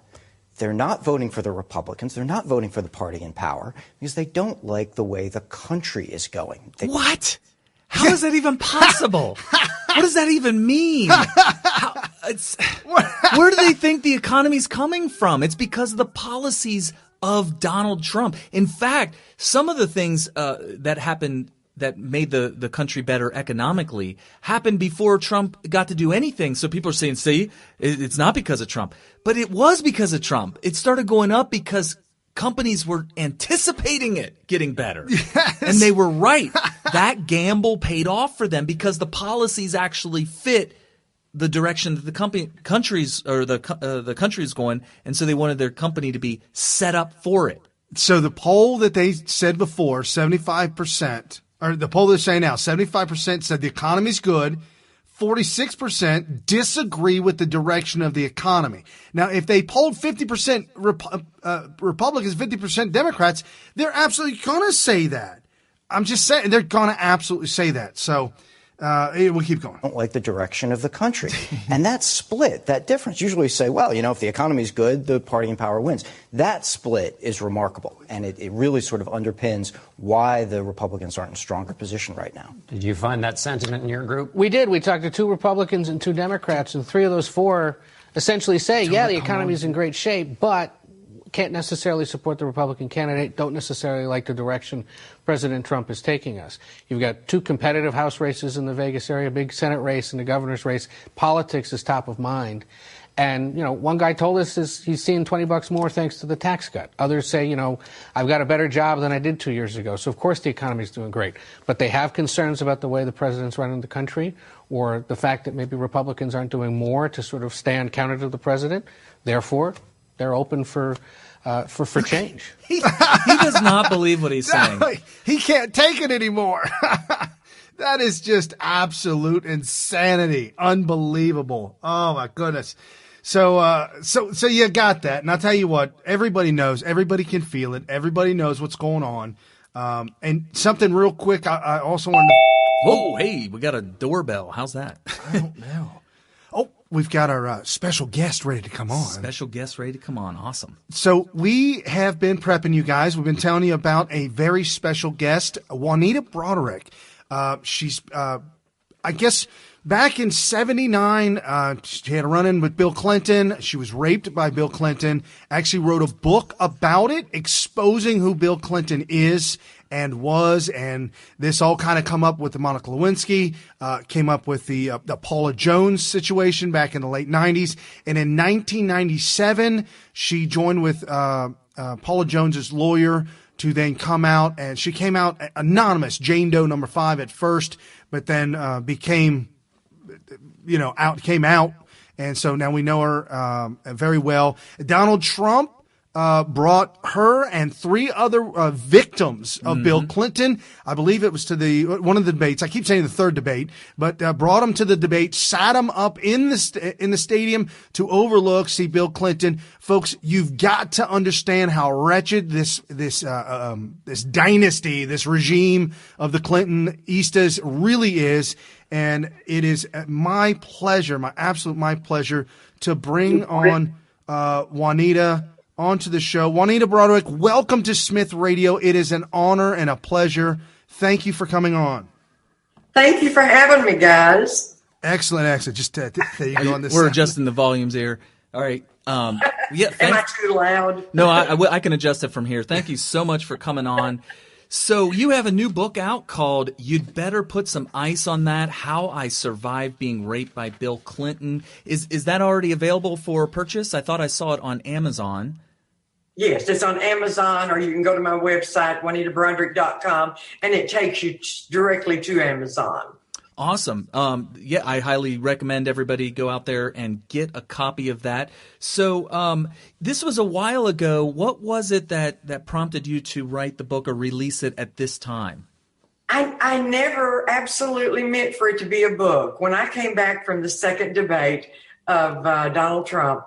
Speaker 7: they're not voting for the Republicans. They're not voting for the party in power because they don't like the way the country is going.
Speaker 3: What? How is that even possible? What does that even mean? Where do they think the economy's coming from? It's because of the policies of Donald Trump. In fact, some of the things that happened that made the country better economically happened before Trump got to do anything. So people are saying, see, it's not because of Trump. But it was because of Trump. It started going up because companies were anticipating it getting better. Yes. And they were right. That gamble paid off for them because the policies actually fit the direction that the country is going. And so they wanted their company to be set up for it.
Speaker 2: So the poll that they said before, 75%, or the poll they're saying now, 75% said the economy's good. 46% disagree with the direction of the economy. Now, if they polled 50% Republicans, 50% Democrats, they're absolutely going to say that. I'm just saying they're going to absolutely say that. So we'll keep going.
Speaker 7: Don't like the direction of the country. And that split, that difference, usually say, well, if the economy's good, the party in power wins. That split is remarkable. And it really sort of underpins why the Republicans aren't in a stronger position right now.
Speaker 6: Did you find that sentiment in your group?
Speaker 8: We did. We talked to 2 Republicans and 2 Democrats, and 3 of those 4 essentially say, the economy's in great shape, but can't necessarily support the Republican candidate, don't necessarily like the direction President Trump is taking us. You've got 2 competitive House races in the Vegas area, a big Senate race and the governor's race. Politics is top of mind. And, one guy told us he's seeing $20 more thanks to the tax cut. Others say, I've got a better job than I did 2 years ago. So, of course, the economy's doing great. But they have concerns about the way the president's running the country, or the fact that maybe Republicans aren't doing more to sort of stand counter to the president. Therefore, they're open for change.
Speaker 3: He does not believe what he's saying.
Speaker 2: No, he can't take it anymore. That is just absolute insanity. Unbelievable. Oh my goodness. So you got that. And I'll tell you what, everybody knows, everybody can feel it. Everybody knows what's going on. And something real quick, I also wanted to.
Speaker 3: Whoa, hey, we got a doorbell. How's that?
Speaker 2: I don't know. Oh, we've got our special guest ready to come on.
Speaker 3: Special guest ready to come on. Awesome.
Speaker 2: So we have been prepping you guys. We've been telling you about a very special guest, Juanita Broaddrick. She's, I guess, back in '79, she had a run-in with Bill Clinton. She was raped by Bill Clinton. Actually wrote a book about it, exposing who Bill Clinton is and was, and this all kind of come up with the Monica Lewinsky, came up with the Paula Jones situation back in the late 90s. And in 1997, she joined with Paula Jones's lawyer to then come out, and she came out anonymous, Jane Doe number 5 at first, but then came out. And so now we know her very well. Donald Trump brought her and 3 other victims of Bill Clinton. I believe it was to one of the debates. I keep saying the 3rd debate, but brought them to the debate, sat them up in the stadium to see Bill Clinton. Folks, you've got to understand how wretched this dynasty, this regime of the Clinton-istas really is. And it is my pleasure, my pleasure to bring on Juanita onto the show. Juanita Broaddrick, welcome to Smith Radio. It is an honor and a pleasure. Thank you for coming on.
Speaker 9: Thank you for having me, guys.
Speaker 2: Excellent. Just there you go on this.
Speaker 3: We're adjusting the volumes here. All right.
Speaker 9: Am I too loud?
Speaker 3: No, I can adjust it from here. Thank you so much for coming on. So you have a new book out called You'd Better Put Some Ice on That, How I Survived Being Raped by Bill Clinton. Is that already available for purchase? I thought I saw it on Amazon.
Speaker 9: Yes, it's on Amazon, or you can go to my website, JuanitaBroaddrick.com, and it takes you directly to Amazon.
Speaker 3: Awesome. Yeah, I highly recommend everybody go out there and get a copy of that. So this was a while ago. What was it that prompted you to write the book or release it at this time?
Speaker 9: I never absolutely meant for it to be a book. When I came back from the second debate of Donald Trump,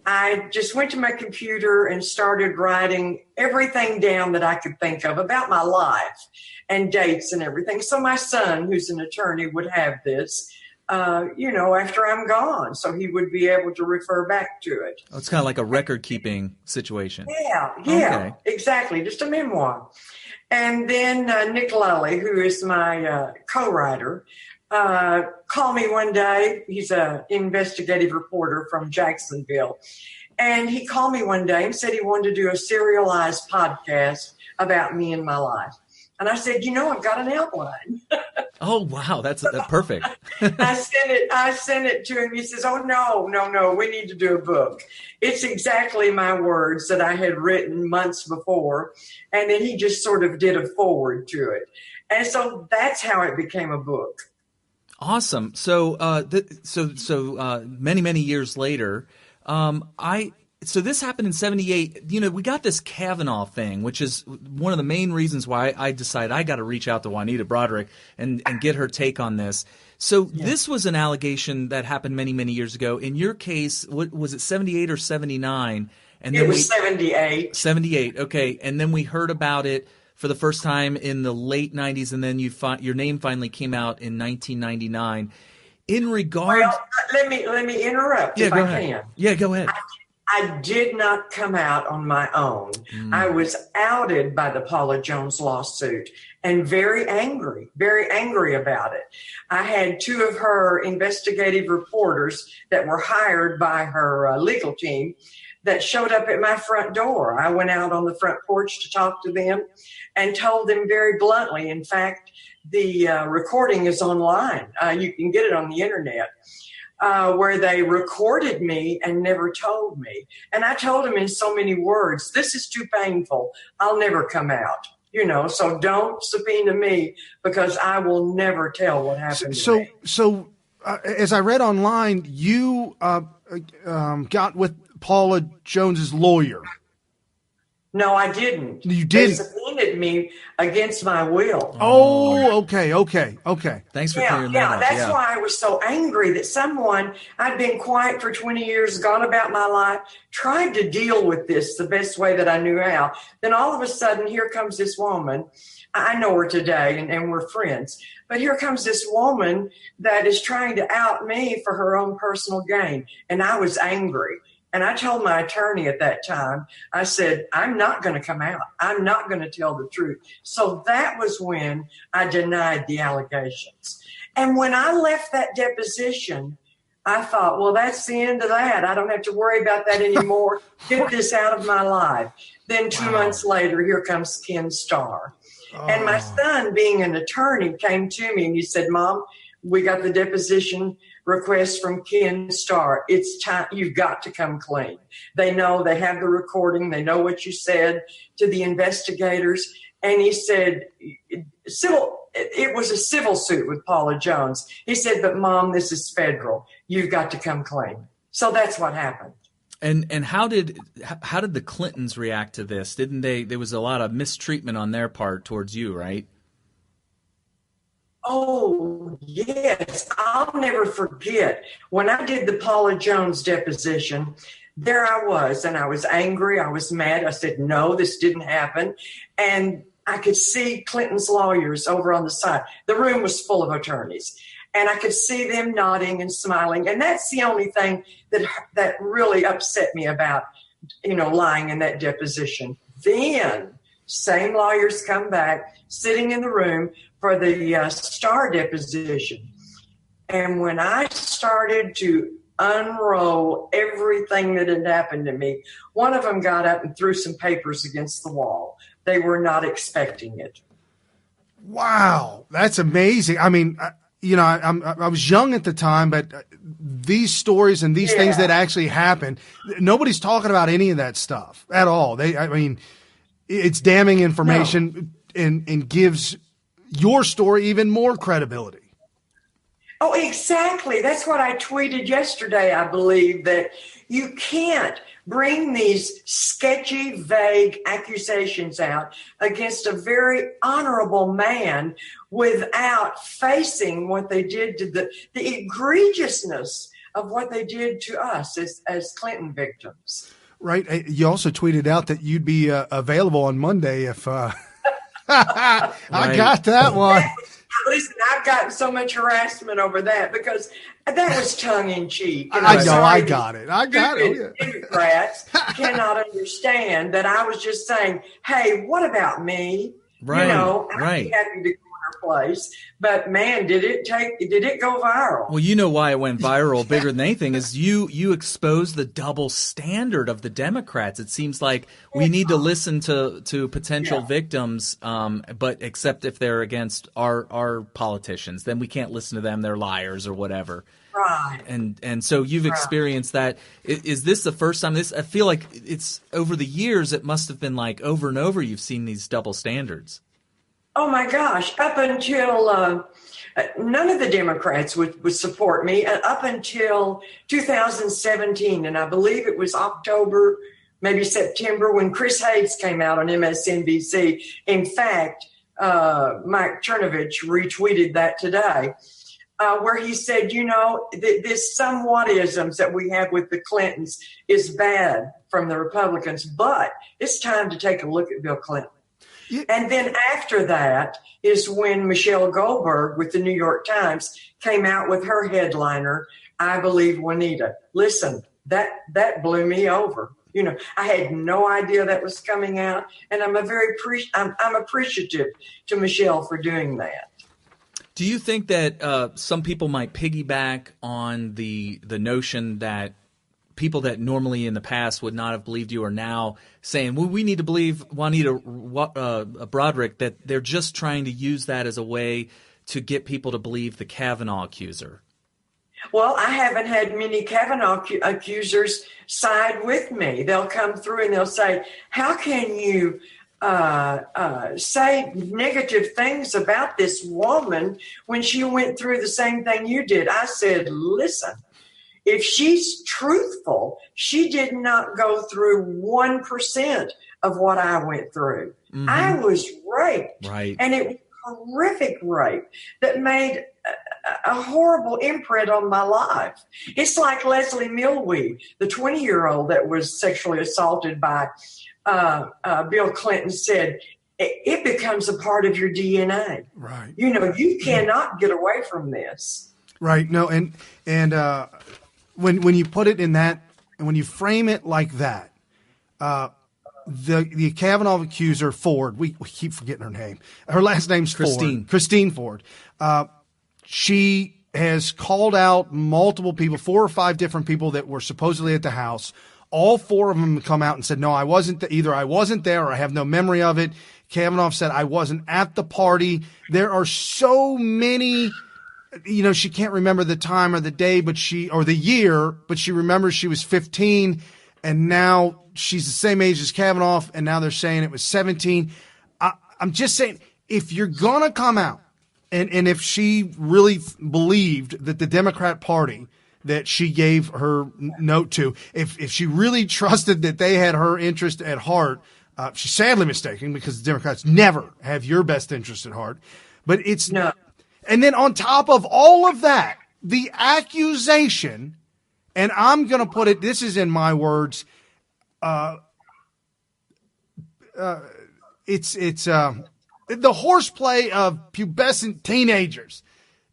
Speaker 9: I just went to my computer and started writing everything down that I could think of about my life and dates and everything. So my son, who's an attorney, would have this, after I'm gone. So he would be able to refer back to it.
Speaker 3: Oh, it's kind of like a record-keeping situation.
Speaker 9: Yeah,
Speaker 3: Okay.
Speaker 9: Exactly. Just a memoir. And then Nick Lally, who is my co-writer, called me one day. He's an investigative reporter from Jacksonville. And he called me one day and said he wanted to do a serialized podcast about me and my life. And I said, I've got an outline.
Speaker 3: Oh, wow. That's perfect.
Speaker 9: I sent it to him. He says, oh, no, we need to do a book. It's exactly my words that I had written months before. And then he just sort of did a forward to it. And so that's how it became a book.
Speaker 3: Awesome. So, many, many years later, so this happened in 1978. We got this Kavanaugh thing, which is one of the main reasons why I decided I got to reach out to Juanita Broaddrick and get her take on this. So This was an allegation that happened many, many years ago. In your case, what was it, 1978 or 1979? And
Speaker 9: it was 1978.
Speaker 3: 1978. Okay. And then we heard about it for the first time in the late 90s, and then your name finally came out in 1999. In regard,
Speaker 9: let me interrupt if I can.
Speaker 3: Yeah, go ahead.
Speaker 9: I did not come out on my own. I was outed by the Paula Jones lawsuit and very angry about it. I had two of her investigative reporters that were hired by her legal team that showed up at my front door. I went out on the front porch to talk to them and told them very bluntly. In fact, the recording is online. You can get it on the internet. Where they recorded me and never told me. And I told them in so many words, this is too painful. I'll never come out. So don't subpoena me because I will never tell what happened to me.
Speaker 2: So as I read online, you got with Paula Jones's lawyer.
Speaker 9: No, I didn't.
Speaker 2: You didn't?
Speaker 9: They subpoenaed me against my will.
Speaker 2: Oh, okay.
Speaker 3: Thanks for clearing that up.
Speaker 9: That's why I was so angry that I'd been quiet for 20 years, gone about my life, tried to deal with this the best way that I knew how. Then all of a sudden, here comes this woman. I know her today, and we're friends. But here comes this woman that is trying to out me for her own personal gain. And I was angry. And I told my attorney at that time, I said, I'm not going to come out. I'm not going to tell the truth. So that was when I denied the allegations. And when I left that deposition, I thought, well, that's the end of that. I don't have to worry about that anymore. Get this out of my life. Then 2 months later, here comes Ken Starr. And my son, being an attorney, came to me and he said, Mom, we got the deposition request from Ken Starr. It's time. You've got to come clean. They know, they have the recording. They know what you said to the investigators. And he said, it was a civil suit with Paula Jones. He said, but Mom, this is federal. You've got to come clean. So that's what happened.
Speaker 3: And how did the Clintons react to this? Didn't they? There was a lot of mistreatment on their part towards you, right?
Speaker 9: Oh, yes. I'll never forget. When I did the Paula Jones deposition, there I was, and I was angry. I was mad. I said, no, this didn't happen. And I could see Clinton's lawyers over on the side. The room was full of attorneys. And I could see them nodding and smiling. And that's the only thing that really upset me about, lying in that deposition. Then same lawyers come back, sitting in the room for the Starr deposition. And when I started to unroll everything that had happened to me, one of them got up and threw some papers against the wall. They were not expecting it.
Speaker 2: Wow, that's amazing. I mean, I was young at the time, but these stories and these things that actually happened, nobody's talking about any of that stuff at all. It's damning information and gives your story even more credibility.
Speaker 9: Oh, exactly. That's what I tweeted yesterday, I believe, that you can't bring these sketchy, vague accusations out against a very honorable man without facing what they did to the egregiousness of what they did to us as Clinton victims.
Speaker 2: Right. You also tweeted out that you'd be available on Monday if I got that one.
Speaker 9: Listen, I've gotten so much harassment over that because that was tongue in cheek.
Speaker 2: I know, I got it. I got it.
Speaker 9: Democrats cannot understand that I was just saying, hey, what about me?
Speaker 3: Right.
Speaker 9: I'd be happy to go to our place. But man, did it go viral?
Speaker 3: Well, you know why it went viral bigger than anything is you exposed the double standard of the Democrats. It seems like we need to listen to potential victims, but except if they're against our politicians, then we can't listen to them. They're liars or whatever.
Speaker 9: Right.
Speaker 3: And so you've experienced that. Is this the first time? I feel like it's over the years. It must have been like over and over. You've seen these double standards.
Speaker 9: Oh my gosh! Up until none of the Democrats would support me, up until 2017, and I believe it was October, maybe September, when Chris Hayes came out on MSNBC. In fact, Mike Chernovich retweeted that today, where he said, this somewhatisms that we have with the Clintons is bad from the Republicans, but it's time to take a look at Bill Clinton. Yeah. And then after that is when Michelle Goldberg with the New York Times came out with her headliner, I Believe Juanita. Listen, that blew me over. I had no idea that was coming out, and I'm appreciative to Michelle for doing that.
Speaker 3: Do you think that some people might piggyback on the notion that people that normally in the past would not have believed you are now saying, well, we need to believe Juanita Broaddrick, that they're just trying to use that as a way to get people to believe the Kavanaugh accuser?
Speaker 9: Well, I haven't had many Kavanaugh accusers side with me. They'll come through and they'll say, how can you say negative things about this woman when she went through the same thing you did? I said, listen, if she's truthful, she did not go through 1% of what I went through. Mm-hmm. I was raped. Right. And it was horrific rape that made a horrible imprint on my life. It's like Leslie Millwee, the 20-year-old that was sexually assaulted by Bill Clinton, said, it becomes a part of your DNA.
Speaker 2: Right.
Speaker 9: You cannot get away from this.
Speaker 2: Right. No, and when you put it in that, and when you frame it like that, the Kavanaugh accuser, Ford, we keep forgetting her name. Her last name's Ford. Christine Ford. She has called out multiple people, 4 or 5 different people that were supposedly at the house. All 4 of them come out and said, no, I wasn't either I wasn't there or I have no memory of it. Kavanaugh said, I wasn't at the party. There are so many. She can't remember the time or the day, or the year, but she remembers she was 15, and now she's the same age as Kavanaugh, and now they're saying it was 17. I'm just saying, if you're going to come out, and if she really believed that the Democrat Party that she gave her note to, if she really trusted that they had her interest at heart, she's sadly mistaken, because the Democrats never have your best interest at heart. But it's no. And then on top of all of that, the accusation, and I'm going to put it, this is in my words, it's the horseplay of pubescent teenagers.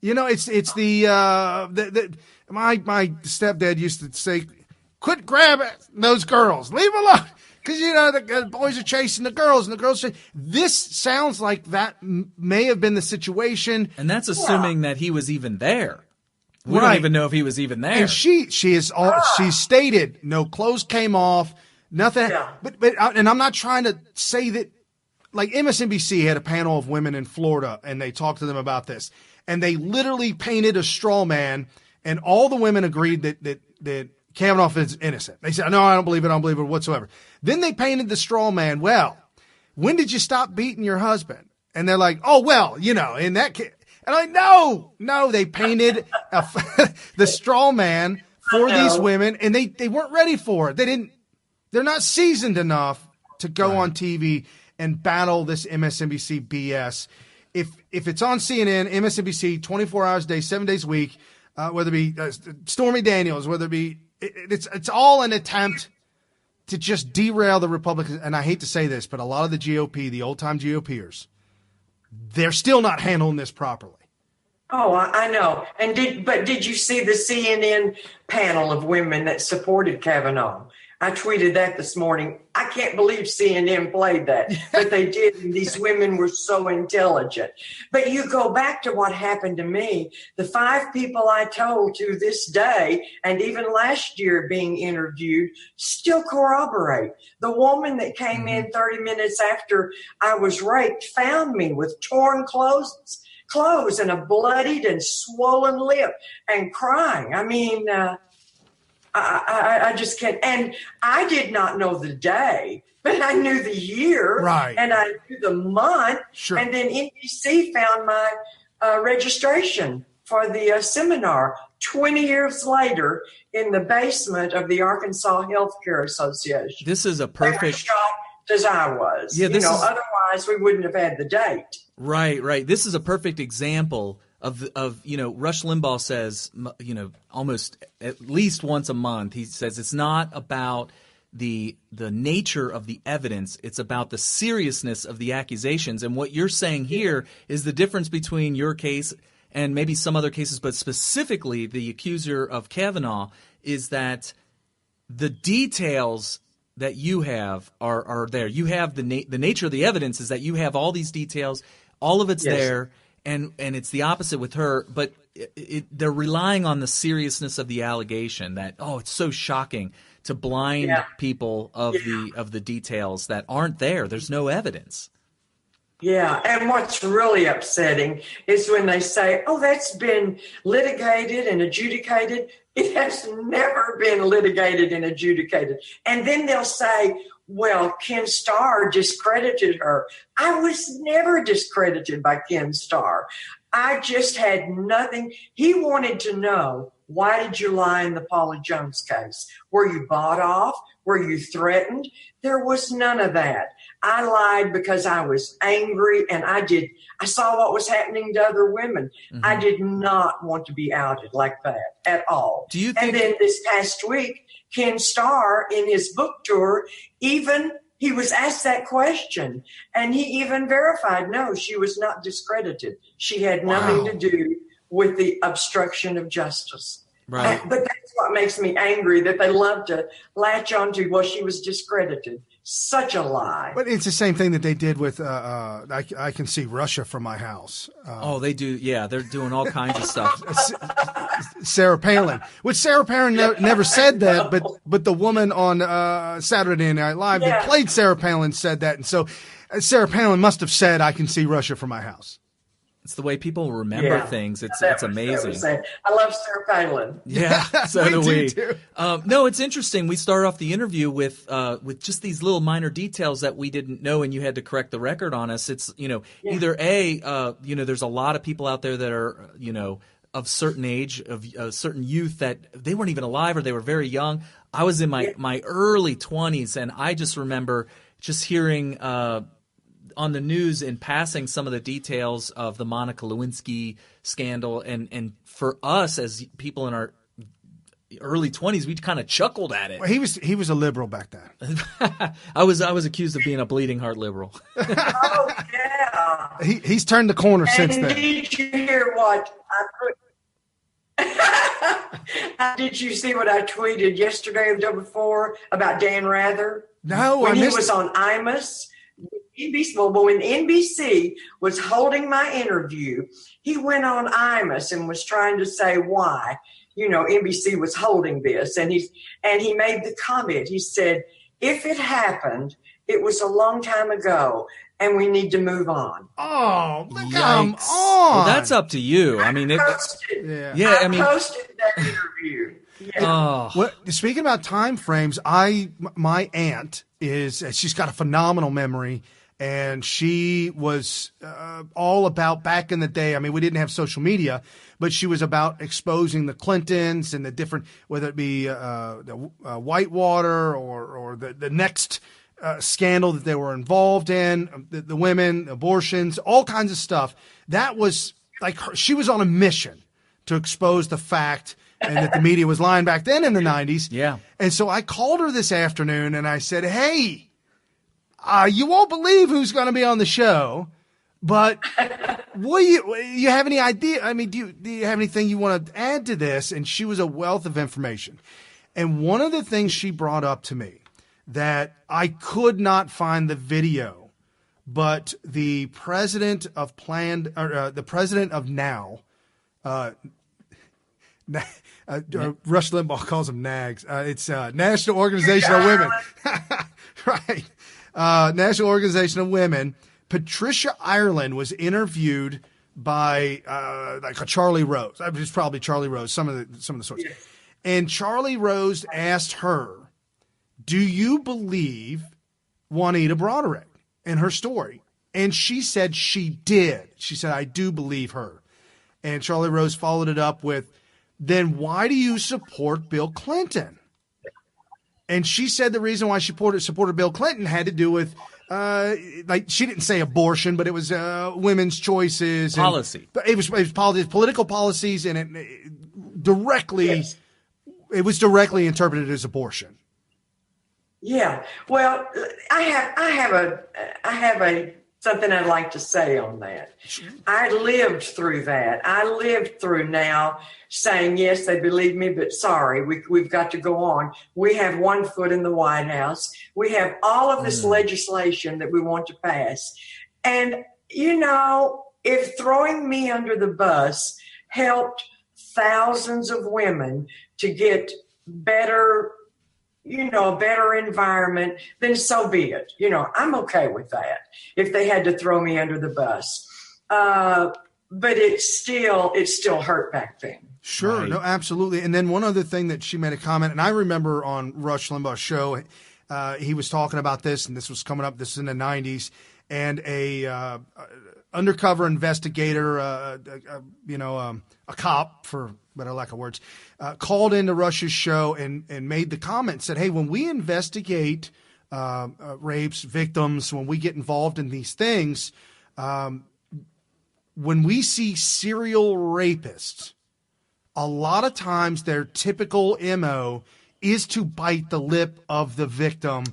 Speaker 2: It's my stepdad used to say, quit grabbing those girls, leave them alone. Because, the boys are chasing the girls, and the girls this sounds like that may have been the situation.
Speaker 3: And that's assuming that he was even there. We don't even know if he was even there.
Speaker 2: And she stated no clothes came off, nothing.
Speaker 9: Yeah.
Speaker 2: But and I'm not trying to say that. Like MSNBC had a panel of women in Florida, and they talked to them about this, and they literally painted a straw man, and all the women agreed that Kavanaugh is innocent. They said, "No, I don't believe it. I don't believe it whatsoever." Then they painted the straw man. Well, when did you stop beating your husband? And they're like, "Oh, well, in that case." And I'm like, no, they painted the straw man for these women, and they weren't ready for it. They're not seasoned enough to go on TV and battle this MSNBC BS. If it's on CNN, MSNBC, 24 hours a day, 7 days a week, whether it be Stormy Daniels, whether it be, it's all an attempt to just derail the Republicans. And I hate to say this, but a lot of the GOP, the old-time GOPers, they're still not handling this properly.
Speaker 9: Oh, I know. And did you see the CNN panel of women that supported Kavanaugh? I tweeted that this morning. I can't believe CNN played that, but they did. And these women were so intelligent. But you go back to what happened to me. The 5 people I told to this day, and even last year being interviewed, still corroborate. The woman that came in 30 minutes after I was raped found me with torn clothes and a bloodied and swollen lip and crying. I mean, I just can't. And I did not know the day, but I knew the year.
Speaker 2: Right.
Speaker 9: And I knew the month.
Speaker 2: Sure.
Speaker 9: And then NBC found my registration for the seminar 20 years later in the basement of the Arkansas Healthcare Association.
Speaker 3: This is a
Speaker 9: They were
Speaker 3: perfect...
Speaker 9: shocked as I was.
Speaker 3: Yeah,
Speaker 9: otherwise we wouldn't have had the date.
Speaker 3: Right. This is a perfect example of Rush Limbaugh says, almost at least once a month, he says it's not about the nature of the evidence, it's about the seriousness of the accusations. And what you're saying here is the difference between your case and maybe some other cases, but specifically the accuser of Kavanaugh, is that the details that you have are there. You have the nature of the evidence is that you have all these details, all of it's there. And it's the opposite with her, but they're relying on the seriousness of the allegation that, it's so shocking to blind people of the details that aren't there. There's no evidence.
Speaker 9: Yeah, and what's really upsetting is when they say, that's been litigated and adjudicated. It has never been litigated and adjudicated. And then they'll say, well, Ken Starr discredited her. I was never discredited by Ken Starr. I just had nothing. He wanted to know, why did you lie in the Paula Jones case? Were you bought off? Were you threatened? There was none of that. I lied because I was angry and I saw what was happening to other women. Mm-hmm. I did not want to be outed like that at all.
Speaker 3: Do you think?
Speaker 9: And then this past week, Ken Starr, in his book tour, he was asked that question, and he even verified, no, she was not discredited. She had nothing to do with the obstruction of justice.
Speaker 3: Right.
Speaker 9: But that's what makes me angry, that they love to latch onto, well, she was discredited. Such a lie.
Speaker 2: But it's the same thing that they did with, I can see Russia from my house.
Speaker 3: They do. Yeah, they're doing all kinds of stuff.
Speaker 2: Sarah Palin, which Sarah Palin never said that, but the woman on Saturday Night Live that played Sarah Palin said that. And so Sarah Palin must have said, I can see Russia from my house.
Speaker 3: It's the way people remember things. It's amazing.
Speaker 9: I love Sarah Palin.
Speaker 3: Yeah, so do we.
Speaker 2: Too.
Speaker 3: No, it's interesting. We start off the interview with just these little minor details that we didn't know, and you had to correct the record on us. It's either there's a lot of people out there that are of certain age, of certain youth that they weren't even alive or they were very young. I was in my early 20s, and I just remember just hearing on the news in passing some of the details of the Monica Lewinsky scandal, and for us as people in our early 20s, we kind of chuckled at it.
Speaker 2: Well, he was a liberal back then.
Speaker 3: I was accused of being a bleeding heart liberal.
Speaker 9: Oh yeah.
Speaker 2: He's turned the corner since then.
Speaker 9: Did you hear what I put? Did you see what I tweeted yesterday or the day before about Dan Rather?
Speaker 2: No,
Speaker 9: when he was on Imus. NBC, well, when NBC was holding my interview, he went on Imus and was trying to say why, NBC was holding this. And he made the comment. He said, if it happened, it was a long time ago, and we need to move on.
Speaker 2: Oh,
Speaker 3: on!
Speaker 2: come on!
Speaker 3: Well, that's up to you. I mean,
Speaker 9: I posted that interview. Yeah.
Speaker 2: Well, speaking about time frames, my aunt she's got a phenomenal memory, and she was all about back in the day. I mean, we didn't have social media, but she was about exposing the Clintons and the different, whether it be Whitewater or the next scandal that they were involved in, the women, abortions, all kinds of stuff. That was like she was on a mission to expose the fact and that the media was lying back then in the 90s.
Speaker 3: Yeah.
Speaker 2: And so I called her this afternoon and I said, hey, you won't believe who's going to be on the show, but you have any idea? I mean, do you have anything you want to add to this? And she was a wealth of information. And one of the things she brought up to me that I could not find the video, but the president of the president of Now, Rush Limbaugh calls them nags. It's National Organization of Women. Right. National Organization of Women. Patricia Ireland was interviewed by like a Charlie Rose. It's probably Charlie Rose, some of the sources. Yeah. And Charlie Rose asked her, do you believe Juanita Broaddrick and her story? And she said she did. She said, I do believe her. And Charlie Rose followed it up with, then why do you support Bill Clinton? And she said the reason why she supported Bill Clinton had to do with, like she didn't say abortion, but it was women's choices.
Speaker 3: Policy.
Speaker 2: It was political policies, and it directly interpreted as abortion.
Speaker 9: Yeah. Well, I have something I'd like to say on that. I lived through that. I lived through Now saying, yes, they believe me, but sorry, we've got to go on. We have one foot in the White House. We have all of this legislation that we want to pass. And, if throwing me under the bus helped thousands of women to get better, a better environment, then so be it. I'm okay with that if they had to throw me under the bus. But it still hurt back then.
Speaker 2: Sure. Right. No, absolutely. And then one other thing that she made a comment, and I remember on Rush Limbaugh's show, he was talking about this, and this was coming up, this is in the 90s, and a undercover investigator, a cop, for better lack of words, called into Rush's show and made the comment, said, hey, when we investigate rapes, victims, when we get involved in these things, when we see serial rapists, a lot of times their typical MO is to bite the lip of the victim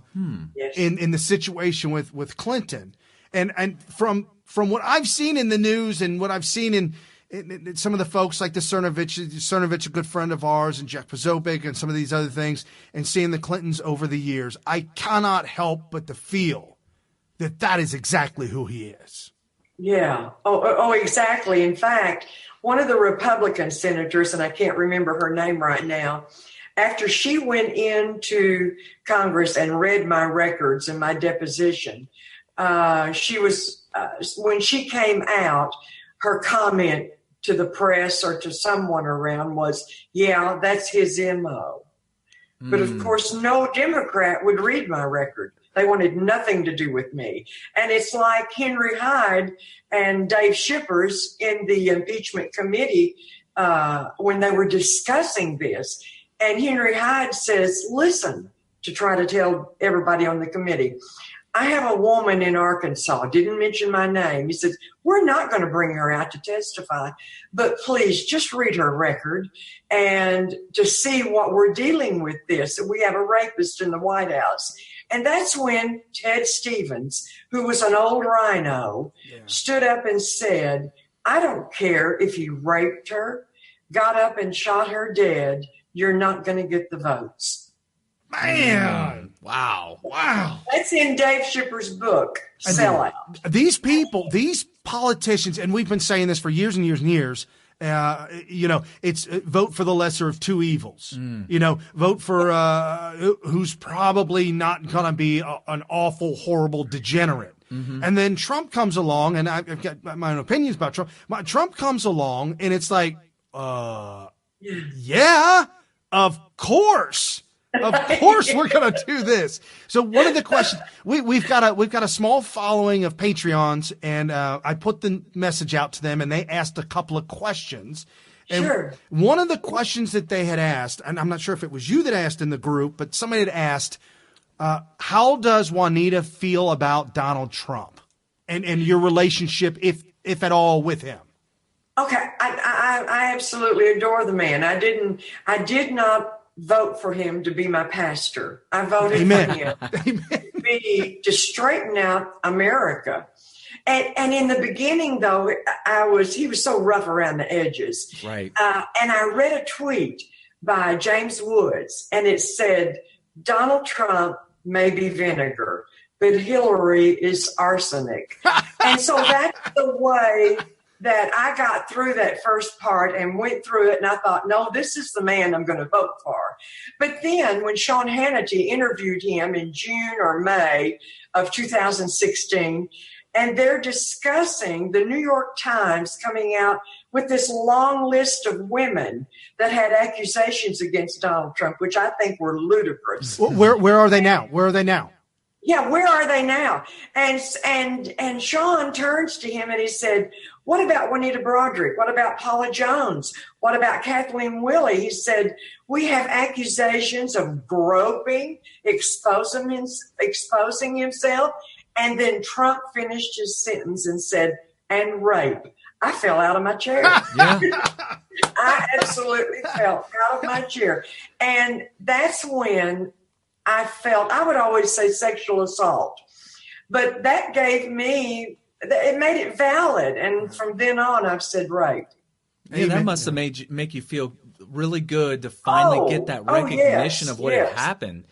Speaker 2: in the situation with Clinton. And from what I've seen in the news and what I've seen in some of the folks like the Cernovich, a good friend of ours, and Jack Posobiec and some of these other things, and seeing the Clintons over the years, I cannot help but to feel that is exactly who he is.
Speaker 9: Yeah. Oh, exactly. In fact, one of the Republican senators, and I can't remember her name right now, after she went into Congress and read my records and my deposition, she was, when she came out, her comment to the press or to someone around was, yeah, that's his MO. But of course, no Democrat would read my record. They wanted nothing to do with me. And it's like Henry Hyde and Dave Schippers in the impeachment committee when they were discussing this. And Henry Hyde says, listen, to try to tell everybody on the committee, I have a woman in Arkansas, didn't mention my name. He said, we're not going to bring her out to testify, but please just read her record and to see what we're dealing with this. We have a rapist in the White House. And that's when Ted Stevens, who was an old rhino, stood up and said, I don't care if he raped her, got up and shot her dead, you're not going to get the votes.
Speaker 2: Man.
Speaker 3: Wow.
Speaker 9: That's in Dave Shipper's book, Sellout.
Speaker 2: These people, these politicians, and we've been saying this for years and years and years, it's vote for the lesser of two evils. Vote for who's probably not going to be an awful, horrible degenerate. And then Trump comes along, and I've got my own opinions about Trump. Trump comes along, and it's like, yeah, of course. Of course we're going to do this. So one of the questions, we've got a small following of Patreons, and I put the message out to them, and they asked a couple of questions. And
Speaker 9: sure.
Speaker 2: One of the questions that they had asked, and I'm not sure if it was you that asked in the group, but somebody had asked, how does Juanita feel about Donald Trump and your relationship, if at all, with him?
Speaker 9: Okay, I absolutely adore the man. I did not vote for him to be my pastor. I voted for him to straighten out America. And in the beginning, though, he was so rough around the edges.
Speaker 3: Right.
Speaker 9: And I read a tweet by James Woods, and it said, Donald Trump may be vinegar, but Hillary is arsenic. And so that's the way that I got through that first part and went through it, and I thought, no, this is the man I'm going to vote for. But then when Sean Hannity interviewed him in June or May of 2016, and they're discussing the New York Times coming out with this long list of women that had accusations against Donald Trump, which I think were ludicrous.
Speaker 2: Where are they now? Where are they now?
Speaker 9: Yeah, where are they now? And Sean turns to him and he said, what about Juanita Broaddrick? What about Paula Jones? What about Kathleen Willey? He said, we have accusations of groping, exposing himself. And then Trump finished his sentence and said, and rape. I fell out of my chair.
Speaker 3: Yeah.
Speaker 9: I absolutely fell out of my chair. And that's when I felt, I would always say sexual assault, but that gave me, it made it valid. And from then on, I've said rape.
Speaker 3: Yeah, that must have make you feel really good to finally get that recognition of what had happened.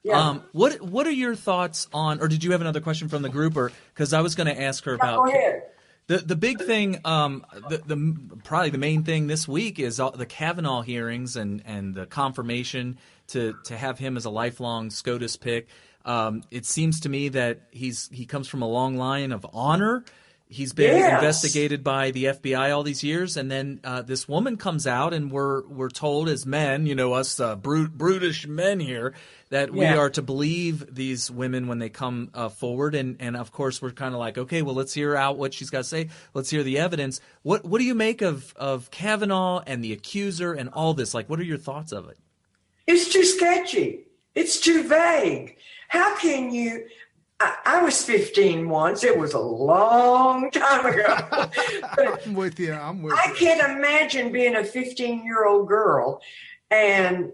Speaker 9: Yeah.
Speaker 3: What are your thoughts on, or did you have another question from the group, or because I was going to ask her about
Speaker 9: Go ahead.
Speaker 3: the big thing, probably the main thing this week is the Kavanaugh hearings and the confirmation to have him as a lifelong SCOTUS pick. It seems to me that he comes from a long line of honor. He's been investigated by the FBI all these years, and then this woman comes out, and we're told as men, us brutish men here, that we are to believe these women when they come forward, and of course we're kind of like, okay, well, let's hear out what she's got to say. Let's hear the evidence. What do you make of Kavanaugh and the accuser and all this? Like, what are your thoughts of it?
Speaker 9: It's too sketchy. It's too vague. How can you? I was 15 once. It was a long time ago.
Speaker 2: I'm with you.
Speaker 9: I can't imagine being a 15-year-old girl and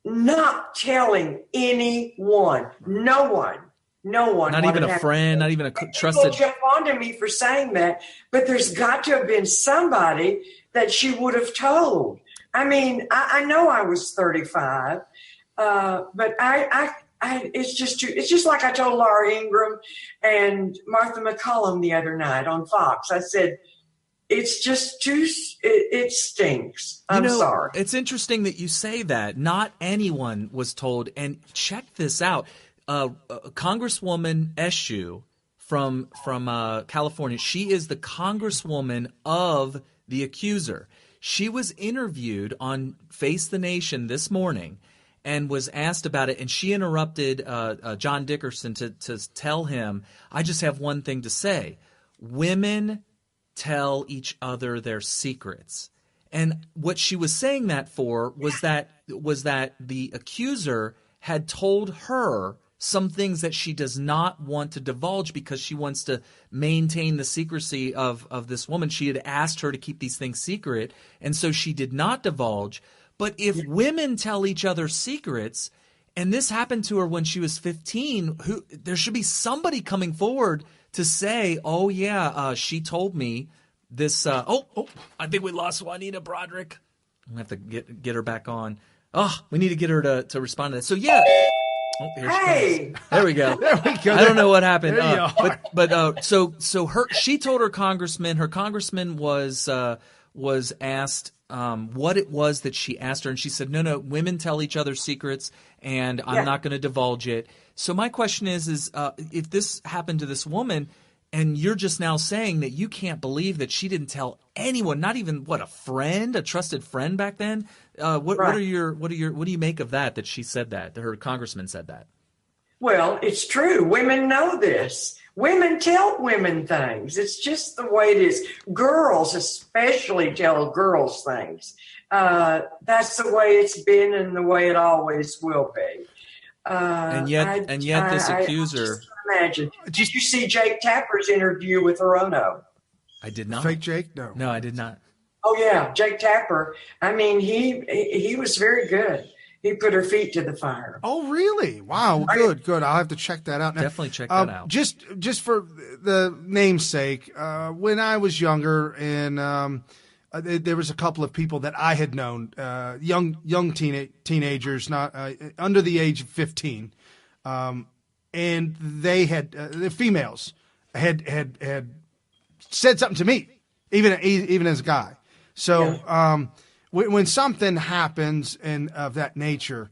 Speaker 9: not telling anyone, no one.
Speaker 3: Not even a friend, not even a trusted.
Speaker 9: People jump onto me for saying that, but there's got to have been somebody that she would have told. I mean, I know I was 35, but it's just like I told Laura Ingraham and Martha McCollum the other night on Fox. I said, it's just it stinks. I'm sorry.
Speaker 3: It's interesting that you say that. Not anyone was told. And check this out. Congresswoman Eshoo from California, she is the congresswoman of the accuser. She was interviewed on Face the Nation this morning and was asked about it, and she interrupted John Dickerson to tell him, I just have one thing to say. Women tell each other their secrets. And what she was saying that for was that the accuser had told her some things that she does not want to divulge because she wants to maintain the secrecy of this woman. She had asked her to keep these things secret, and so she did not divulge. But if women tell each other secrets, and this happened to her when she was 15, there should be somebody coming forward to say, oh, yeah, she told me this. I think we lost Juanita Broaddrick. I'm going to have to get her back on. Oh, we need to get her to respond to that. So yeah. Oh, here she comes. There we go.
Speaker 2: There we go.
Speaker 3: I don't know what happened.
Speaker 2: There you are.
Speaker 3: But so she told her congressman was asked what it was that she asked her, and she said, no, women tell each other secrets, and I'm not going to divulge it. So my question is if this happened to this woman, and you're just now saying that you can't believe that she didn't tell anyone, not even a trusted friend back then. What do you make of that she said that her congressman said that?
Speaker 9: Well, it's true. Women know this. Women tell women things. It's just the way it is. Girls especially tell girls things. That's the way it's been and the way it always will be.
Speaker 3: And yet this accuser.
Speaker 9: Imagine. Did you see Jake Tapper's interview with Hirono?
Speaker 3: I did not.
Speaker 2: Fake Jake? No.
Speaker 3: No, I did not.
Speaker 9: Oh yeah, Jake Tapper. I mean, he was very good. He put her feet to the fire.
Speaker 2: Oh really? Wow. Good. I'll have to check that out. Now,
Speaker 3: definitely check that out.
Speaker 2: Just for the namesake, when I was younger, and there was a couple of people that I had known, young teenagers, not under the age of 15. And they had the females had said something to me, even as a guy. So when something happens of that nature,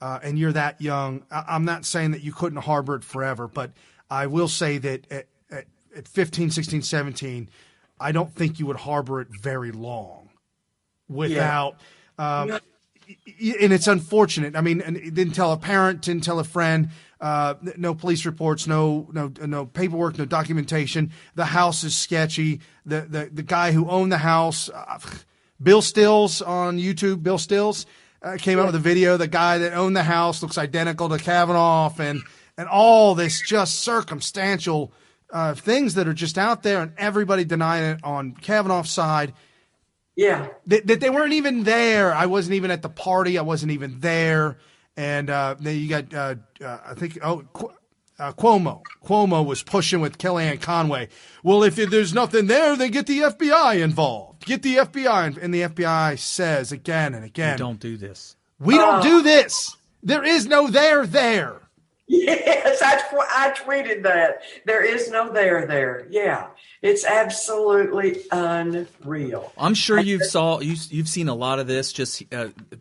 Speaker 2: and you're that young, I'm not saying that you couldn't harbor it forever, but I will say that at 15, 16, 17, I don't think you would harbor it very long without. And it's unfortunate. I mean, and it didn't tell a parent, didn't tell a friend. No police reports, no paperwork, no documentation. The house is sketchy. The guy who owned the house, Bill Stills on YouTube, Bill Stills came out with a video. The guy that owned the house looks identical to Kavanaugh, and all this just circumstantial things that are just out there, and everybody denying it on Kavanaugh's side.
Speaker 9: Yeah,
Speaker 2: that they weren't even there. I wasn't even at the party. I wasn't even there. And then you got, I think, Cuomo. Cuomo was pushing with Kellyanne Conway. Well, if there's nothing there, then get the FBI involved. Get the FBI. And the FBI says again and again,
Speaker 3: we don't do this.
Speaker 2: We don't do this. There is no there.
Speaker 9: Yes, I tweeted that. There is no there. Yeah, it's absolutely unreal.
Speaker 3: I'm sure you've seen a lot of this, just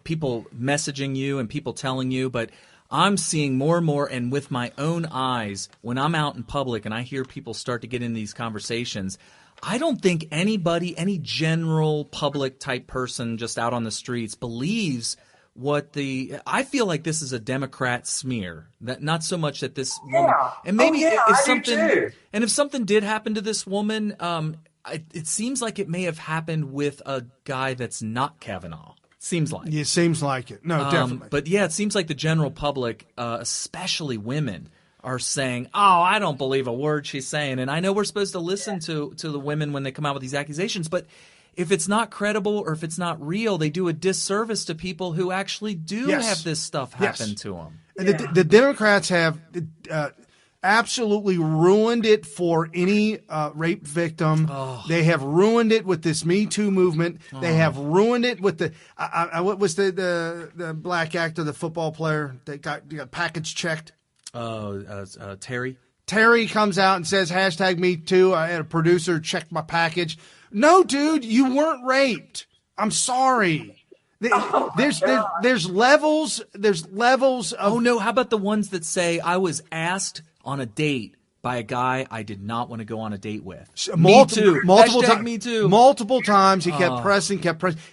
Speaker 3: people messaging you and people telling you, but I'm seeing more and more, and with my own eyes, when I'm out in public and I hear people start to get in these conversations, I don't think anybody, any general public type person just out on the streets believes I feel like this is a Democrat smear. That not so much that this woman, and maybe if something did happen to this woman, it seems like it may have happened with a guy that's not Kavanaugh. Seems like.
Speaker 2: Yeah, seems like it. No, definitely.
Speaker 3: But yeah, it seems like the general public, especially women, are saying, "Oh, I don't believe a word she's saying." And I know we're supposed to listen to the women when they come out with these accusations, but if it's not credible or if it's not real, they do a disservice to people who actually do have this stuff happen to them.
Speaker 2: And the Democrats have absolutely ruined it for any rape victim. They have ruined it with this Me Too movement. They have ruined it with the what was the black actor, the football player that got package checked?
Speaker 3: Terry.
Speaker 2: Terry comes out and says #MeToo. I had a producer check my package. No, dude, you weren't raped. I'm sorry. There's levels. There's levels of.
Speaker 3: Oh no! How about the ones that say I was asked on a date by a guy I did not want to go on a date with?
Speaker 2: Multiple times.
Speaker 3: Me too.
Speaker 2: Multiple times he kept pressing.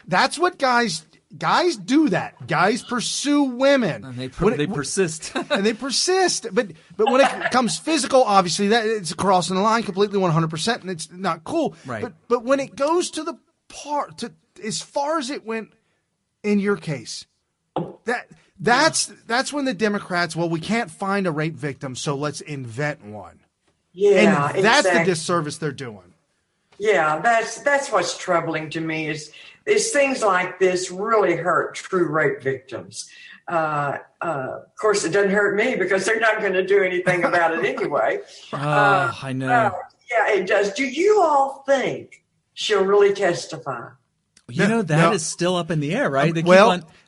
Speaker 2: That's what guys do. That guys pursue women.
Speaker 3: And they persist.
Speaker 2: And they persist. But when it comes physical, obviously that it's crossing the line completely 100%, and it's not cool.
Speaker 3: Right.
Speaker 2: But when it goes to the part as far as it went in your case, that's when the Democrats, we can't find a rape victim, so let's invent one.
Speaker 9: Yeah,
Speaker 2: and that's
Speaker 9: exactly.
Speaker 2: the disservice they're doing.
Speaker 9: Yeah, that's what's troubling to me is things like this really hurt true rape victims. Of course, it doesn't hurt me because they're not going to do anything about it anyway.
Speaker 3: I know.
Speaker 9: Yeah, it does. Do you all think she'll really testify?
Speaker 3: That is still up in the air, right?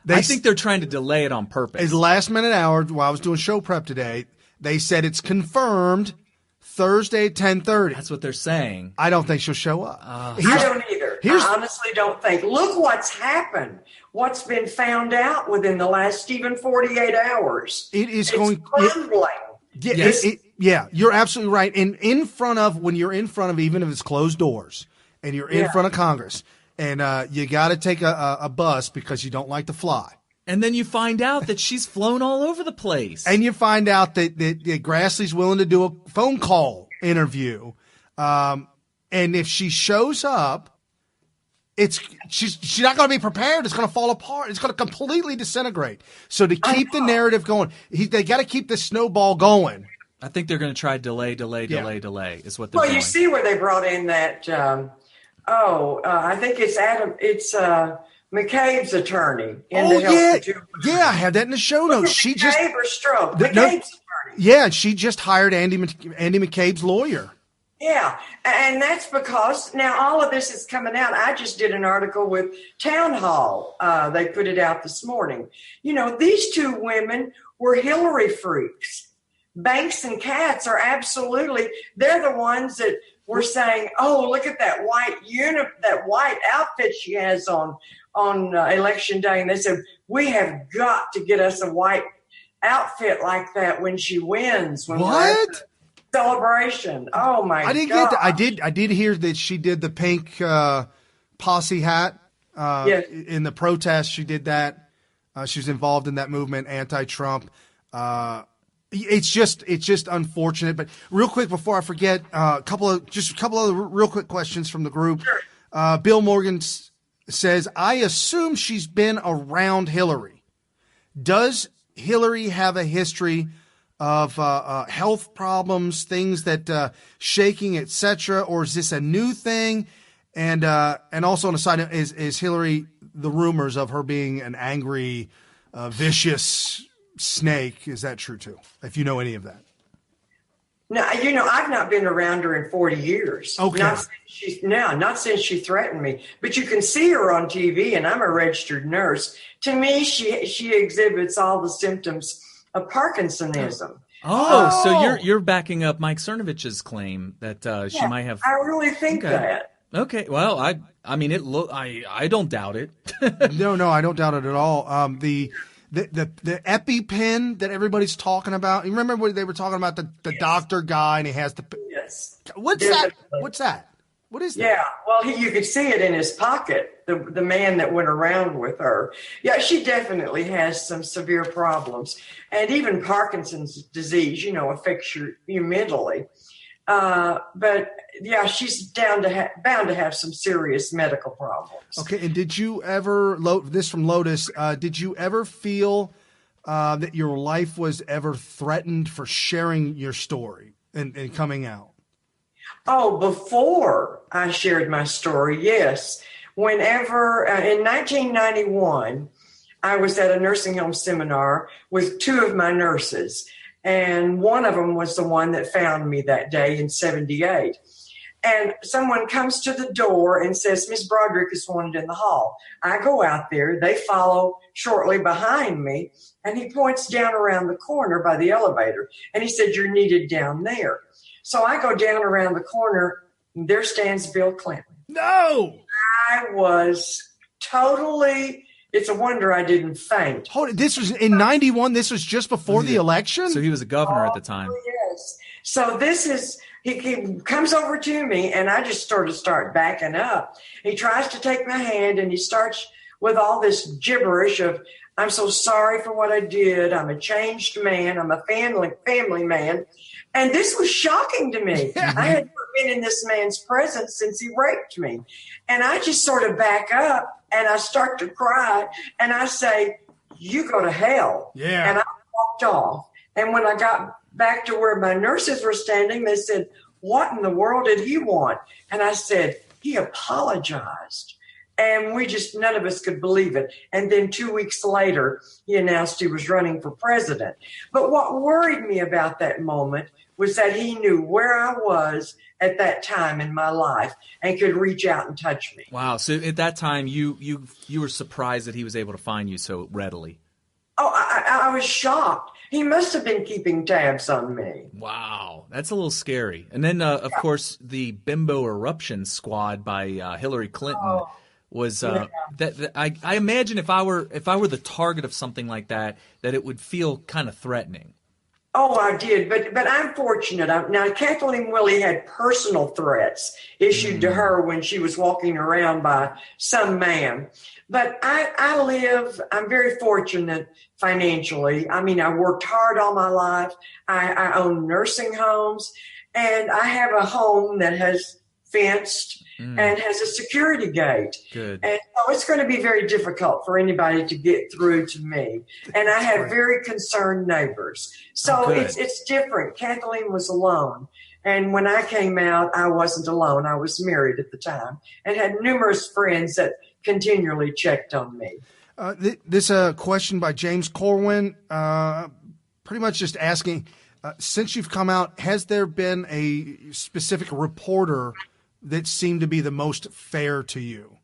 Speaker 3: I think they're trying to delay it on purpose.
Speaker 2: It's last minute hour while I was doing show prep today. They said it's confirmed Thursday at 10:30.
Speaker 3: That's what they're saying.
Speaker 2: I don't think she'll show up.
Speaker 9: I don't either. I honestly don't think. Look what's happened. What's been found out within the last even 48 hours.
Speaker 2: It's
Speaker 9: crumbling.
Speaker 2: Yeah, you're absolutely right. And when you're in front of, even if it's closed doors, and you're in front of Congress, and you got to take a bus because you don't like to fly.
Speaker 3: And then you find out that she's flown all over the place.
Speaker 2: And you find out that Grassley's willing to do a phone call interview. And if she shows up, she's not going to be prepared. It's going to fall apart. It's going to completely disintegrate. So to keep the narrative going, they got to keep the snowball going.
Speaker 3: I think they're going to try delay is what they're doing.
Speaker 9: Well, you see where they brought in that, I think it's McCabe's attorney.
Speaker 2: I had that in the show notes.
Speaker 9: McCabe or Stroke? McCabe's attorney.
Speaker 2: Yeah, she just hired Andy McCabe's lawyer.
Speaker 9: Yeah, and that's because now all of this is coming out. I just did an article with Town Hall. They put it out this morning. These two women were Hillary freaks. Banks and Katz are they're the ones that were saying, oh, look at that white outfit she has on election day. And they said, we have got to get us a white outfit like that when she wins.
Speaker 2: What?
Speaker 9: Celebration. Oh my God.
Speaker 2: I didn't get that. I did hear that she did the pink posse hat in the protest. She did that. She was involved in that movement, anti-Trump. It's just unfortunate. But real quick before I forget, a couple of other real quick questions from the group. Sure. Bill Morgan says, I assume she's been around Hillary. Does Hillary have a history of health problems, things that shaking, etc., or is this a new thing? And also on a side note, is Hillary, the rumors of her being an angry, vicious snake, is that true too? If you know any of that.
Speaker 9: No, I've not been around her in 40 years.
Speaker 2: Okay.
Speaker 9: Not since she threatened me. But you can see her on TV, and I'm a registered nurse. To me, she exhibits all the symptoms of Parkinsonism.
Speaker 3: So you're backing up Mike Cernovich's claim that she might have.
Speaker 9: I really think that.
Speaker 3: Okay. Well, I mean, I don't doubt it.
Speaker 2: No, I don't doubt it at all. The EpiPen that everybody's talking about. You remember when they were talking about the doctor guy and he has the.
Speaker 9: Yes.
Speaker 2: What's that? What's that? What is that?
Speaker 9: Yeah, well, you could see it in his pocket, the man that went around with her. Yeah, she definitely has some severe problems. And even Parkinson's disease, affects you mentally. But, yeah, she's bound to have some serious medical problems.
Speaker 2: Okay, and did you ever, this from Lotus, did you ever feel that your life was ever threatened for sharing your story and coming out?
Speaker 9: Oh, before I shared my story, yes. Whenever, in 1991, I was at a nursing home seminar with two of my nurses, and one of them was the one that found me that day in 78. And someone comes to the door and says, Miss Broaddrick is wanted in the hall. I go out there. They follow shortly behind me, and he points down around the corner by the elevator, and he said, you're needed down there. So I go down around the corner, and there stands Bill Clinton.
Speaker 2: No!
Speaker 9: I was totally, it's a wonder I didn't faint.
Speaker 2: Hold it, this was in 91? This was just before the election?
Speaker 3: So he was a governor at the time.
Speaker 9: Yes. So this is, he comes over to me, and I just start backing up. He tries to take my hand, and he starts with all this gibberish of, I'm so sorry for what I did. I'm a changed man. I'm a family man. And this was shocking to me. I had never been in this man's presence since he raped me. And I just sort of back up and I start to cry and I say, you go to hell.
Speaker 2: Yeah.
Speaker 9: And I walked off. And when I got back to where my nurses were standing, they said, what in the world did he want? And I said, he apologized. And none of us could believe it. And then 2 weeks later, he announced he was running for president. But what worried me about that moment was that he knew where I was at that time in my life and could reach out and touch me.
Speaker 3: Wow. So at that time, you were surprised that he was able to find you so readily.
Speaker 9: Oh, I was shocked. He must have been keeping tabs on me.
Speaker 3: Wow. That's a little scary. And then, of course, the bimbo eruption squad by Hillary Clinton was that I imagine if I were the target of something like that it would feel kind of threatening.
Speaker 9: Oh, I did, but I'm fortunate. Now, Kathleen Willey had personal threats issued to her when she was walking around by some man. But I'm very fortunate financially. I mean, I worked hard all my life. I own nursing homes, and I have a home that has fenced and has a security gate.
Speaker 3: Good.
Speaker 9: And so it's going to be very difficult for anybody to get through to me. And I have very concerned neighbors. So it's different. Kathleen was alone. And when I came out, I wasn't alone. I was married at the time and had numerous friends that continually checked on me.
Speaker 2: This question by James Corwin, pretty much just asking, since you've come out, has there been a specific reporter that seemed to be the most fair to you?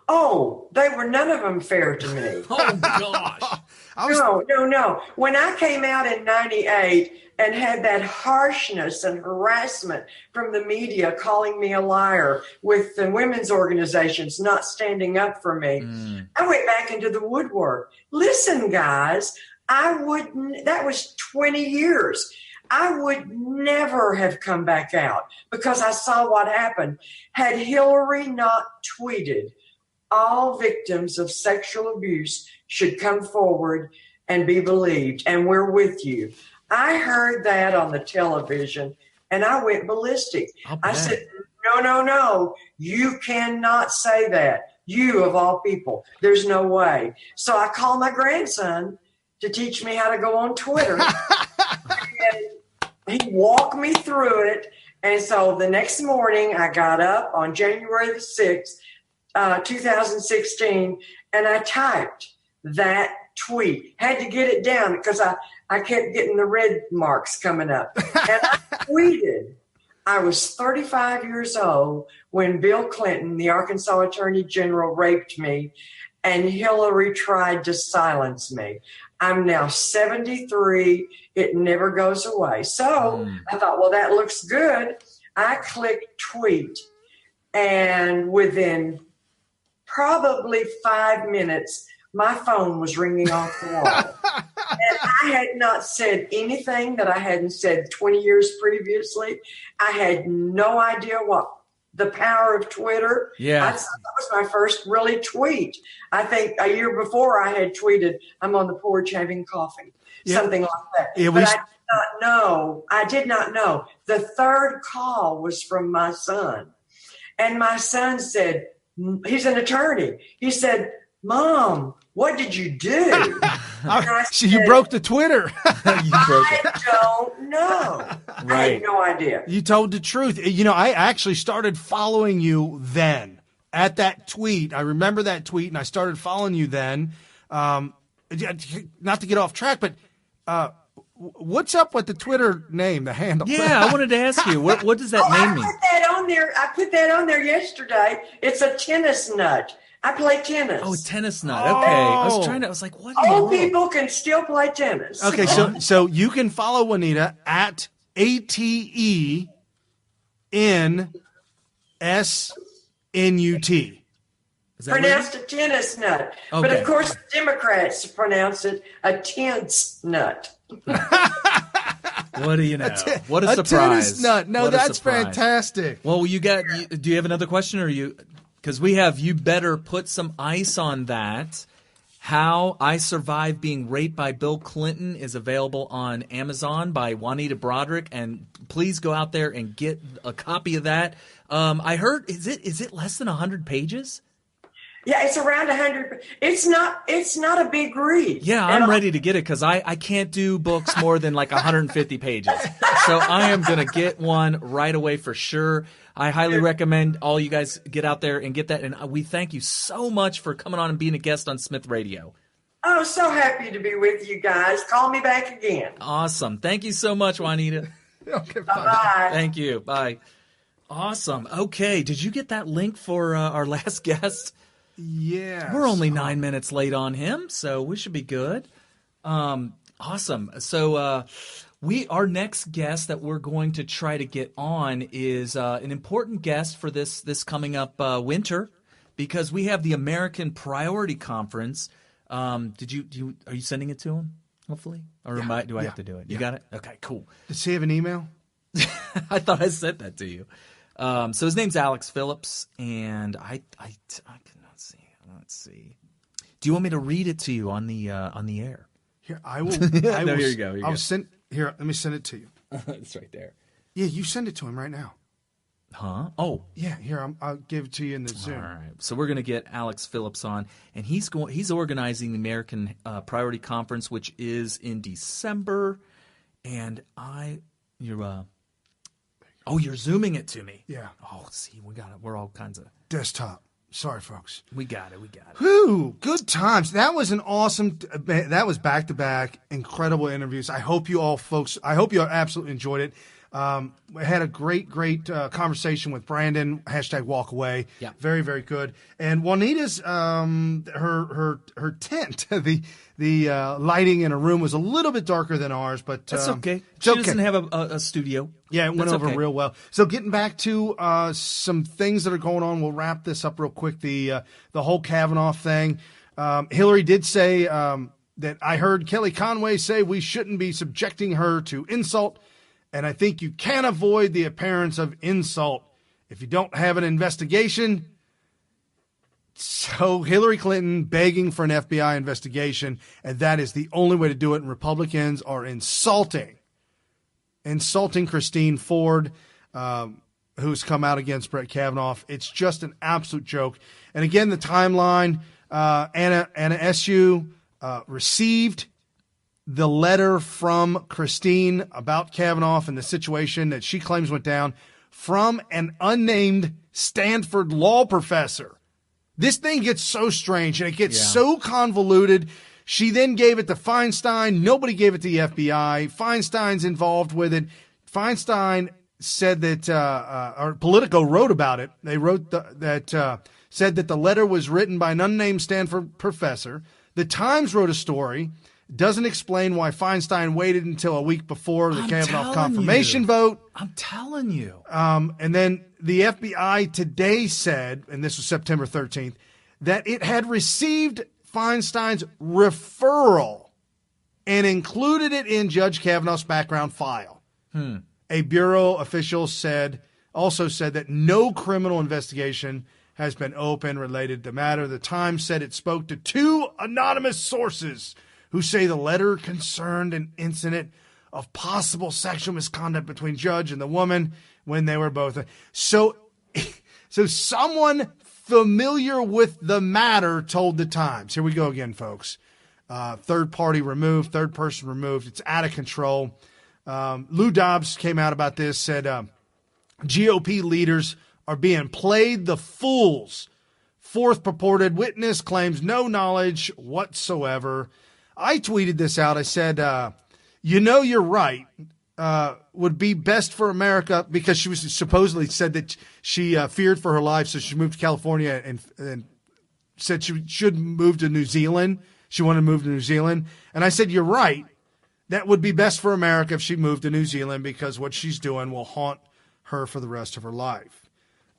Speaker 9: Oh, none of them fair to me.
Speaker 3: Oh, gosh.
Speaker 9: No. When I came out in 98 and had that harshness and harassment from the media calling me a liar with the women's organizations not standing up for me, I went back into the woodwork. Listen, guys, that was 20 years. I would never have come back out because I saw what happened. Had Hillary not tweeted, all victims of sexual abuse should come forward and be believed, and we're with you. I heard that on the television, and I went ballistic. I said, no, you cannot say that. You, of all people, there's no way. So I called my grandson to teach me how to go on Twitter. And he walked me through it. And so the next morning, I got up on January the 6th, 2016, and I typed that tweet. Had to get it down because I kept getting the red marks coming up. And I tweeted, I was 35 years old when Bill Clinton, the Arkansas Attorney General, raped me, and Hillary tried to silence me. I'm now 73. It never goes away. So I thought, well, that looks good. I clicked tweet, and within probably 5 minutes, my phone was ringing off the wall. And I had not said anything that I hadn't said 20 years previously. I had no idea what the power of Twitter.
Speaker 3: Yeah.
Speaker 9: That was my first really tweet. I think a year before I had tweeted, I'm on the porch having coffee, something like that. But I did not know. The third call was from my son. And my son said, he's an attorney. He said, Mom, what did you do?
Speaker 2: You broke the Twitter.
Speaker 9: I don't know.
Speaker 3: Right.
Speaker 9: I had no idea.
Speaker 2: You told the truth. You know, I actually started following you then at that tweet. I remember that tweet, and I started following you then. Not to get off track, but what's up with the Twitter name, the handle?
Speaker 3: Yeah, I wanted to ask you, what does that name mean?
Speaker 9: I put that on there yesterday. It's a tennis nut. I play tennis.
Speaker 3: Oh, tennis nut. Okay. I was like, what?
Speaker 9: Old people can still play tennis.
Speaker 2: Okay, so you can follow Juanita at ATENSNUT.
Speaker 9: Pronounced a tennis nut. Okay. But of course, Democrats pronounce it a tense nut.
Speaker 3: What do you know? What a surprise.
Speaker 2: A tennis nut. No, that's fantastic.
Speaker 3: Well, do you have another question, or because you better put some ice on that. How I Survived Being Raped by Bill Clinton is available on Amazon by Juanita Broaddrick, and please go out there and get a copy of that. I heard, is it less than 100 pages?
Speaker 9: Yeah, it's around 100. It's not a big read.
Speaker 3: Yeah, I'm ready to get it because I can't do books more than like 150 pages. So I am going to get one right away for sure. I highly recommend all you guys get out there and get that. And we thank you so much for coming on and being a guest on Smith Radio.
Speaker 9: Oh, so happy to be with you guys. Call me back again.
Speaker 3: Awesome. Thank you so much, Juanita.
Speaker 2: Okay,
Speaker 9: Bye-bye.
Speaker 3: Thank you. Bye. Awesome. Okay. Did you get that link for our last guest?
Speaker 2: Yeah.
Speaker 3: We're only 9 minutes late on him, so we should be good. Awesome. So our next guest that we're going to try to get on is an important guest for this coming up winter, because we have the American Priority Conference. Are you sending it to him? Hopefully, or do I have to do it? You got it? Okay, cool.
Speaker 2: Does he have an email?
Speaker 3: I thought I sent that to you. So his name's Alex Phillips, and I cannot see. Let's see. Do you want me to read it to you on the air?
Speaker 2: Here, I will.
Speaker 3: Here you go.
Speaker 2: Here, let me send it to you.
Speaker 3: It's right there.
Speaker 2: Yeah, you send it to him right now.
Speaker 3: Huh? Oh.
Speaker 2: Yeah, here, I'll give it to you in the Zoom.
Speaker 3: All right. So we're going to get Alex Phillips on, and he's organizing the American Priority Conference, which is in December. And you're Zooming it to me.
Speaker 2: Yeah.
Speaker 3: Oh, see, we got it. We're all kinds of
Speaker 2: desktop. Sorry, folks.
Speaker 3: We got it.
Speaker 2: Whew, good times. That was an awesome. That was back-to-back incredible interviews. I hope you all absolutely enjoyed it. We had a great conversation with Brandon. #walkaway.
Speaker 3: Yeah.
Speaker 2: Very, very good. And Juanita's her tent, the lighting in her room was a little bit darker than ours, but
Speaker 3: that's okay.
Speaker 2: It's
Speaker 3: She
Speaker 2: okay.
Speaker 3: doesn't have a studio.
Speaker 2: Yeah, it went
Speaker 3: That's
Speaker 2: over
Speaker 3: okay.
Speaker 2: real well. So getting back to some things that are going on, we'll wrap this up real quick. The whole Kavanaugh thing. Hillary did say that I heard Kelly Conway say we shouldn't be subjecting her to insult. And I think you can avoid the appearance of insult if you don't have an investigation. So Hillary Clinton begging for an FBI investigation, and that is the only way to do it. And Republicans are insulting Christine Ford, who's come out against Brett Kavanaugh. It's just an absolute joke. And again, the timeline, Anna Eshoo received the letter from Christine about Kavanaugh and the situation that she claims went down from an unnamed Stanford law professor. This thing gets so strange and it gets so convoluted. She then gave it to Feinstein. Nobody gave it to the FBI. Feinstein's involved with it. Feinstein said that, or Politico wrote about it. They wrote said that the letter was written by an unnamed Stanford professor. The Times wrote a story. Doesn't explain why Feinstein waited until a week before the Kavanaugh confirmation vote.
Speaker 3: I'm telling you.
Speaker 2: And then the FBI today said, and this was September 13th, that it had received Feinstein's referral and included it in Judge Kavanaugh's background file. A bureau official also said that no criminal investigation has been opened related to the matter. The Times said it spoke to 2 anonymous sources who say the letter concerned an incident of possible sexual misconduct between Judge and the woman when they were both. So someone familiar with the matter told the Times. Here we go again, folks. Third person removed. It's out of control. Lou Dobbs came out about this, said GOP leaders are being played the fools. 4th purported witness claims no knowledge whatsoever. I tweeted this out. I said, you're right. Would be best for America, because she was supposedly said that she feared for her life, so she moved to California and said she should move to New Zealand. She wanted to move to New Zealand. And I said, you're right. That would be best for America if she moved to New Zealand, because what she's doing will haunt her for the rest of her life.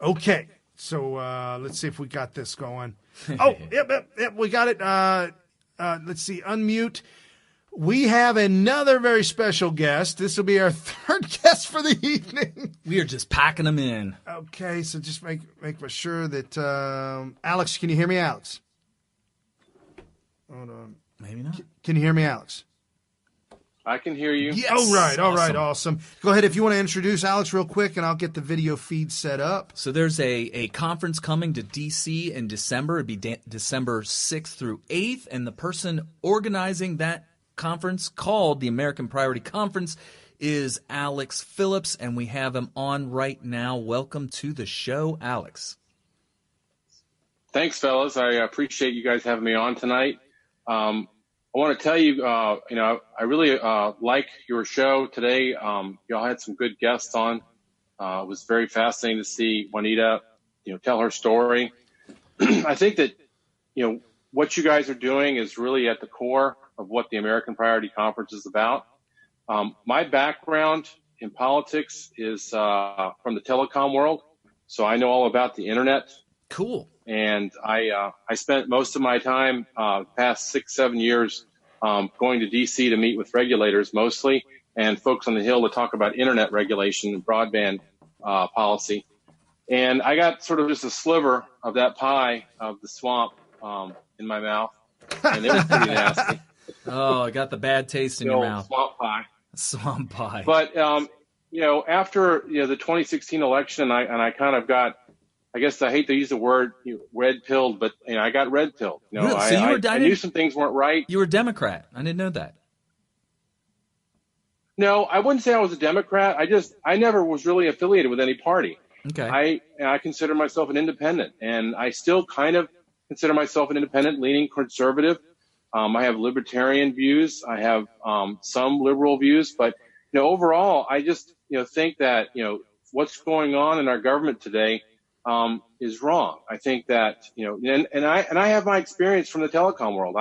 Speaker 2: Okay, so let's see if we got this going. Oh, yep, we got it. Let's see, unmute. We have another very special guest. This will be our 3rd guest for the evening.
Speaker 3: We are just packing them in.
Speaker 2: Okay, so just make sure that Alex, can you hear me, Alex? Hold on.
Speaker 3: Maybe not.
Speaker 2: Can you hear me, Alex?
Speaker 10: I can hear you.
Speaker 3: Yes.
Speaker 2: All right, awesome. Go ahead if you want to introduce Alex real quick, and I'll get the video feed set up.
Speaker 3: So there's a conference coming to D.C. in December. It'd be December 6th through 8th, and the person organizing that conference, called the American Priority Conference, is Alex Phillips, and we have him on right now. Welcome to the show, Alex.
Speaker 10: Thanks, fellas. I appreciate you guys having me on tonight. I want to tell you, I really like your show today. Y'all had some good guests on. It was very fascinating to see Juanita, tell her story. I think that, what you guys are doing is really at the core of what the American Priority Conference is about. My background in politics is from the telecom world, so I know all about the internet.
Speaker 3: Cool.
Speaker 10: And I spent most of my time, past 6-7 years, going to D.C. to meet with regulators mostly, and folks on the Hill to talk about internet regulation and broadband policy. And I got sort of just a sliver of that pie of the swamp in my mouth, and it was pretty nasty.
Speaker 3: Oh, I got the bad taste in your mouth.
Speaker 10: Swamp pie.
Speaker 3: Swamp pie.
Speaker 10: But after the 2016 election, I kind of got, I guess I hate to use the word red-pilled, but I got red-pilled.
Speaker 3: Really? So
Speaker 10: I knew some things weren't right.
Speaker 3: You were a Democrat. I didn't know that.
Speaker 10: No, I wouldn't say I was a Democrat. I never was really affiliated with any party.
Speaker 3: Okay.
Speaker 10: I consider myself an independent, and I still kind of consider myself an independent, leaning conservative. I have libertarian views. I have some liberal views, but overall, I just think that what's going on in our government today is wrong. I think that and I have my experience from the telecom world.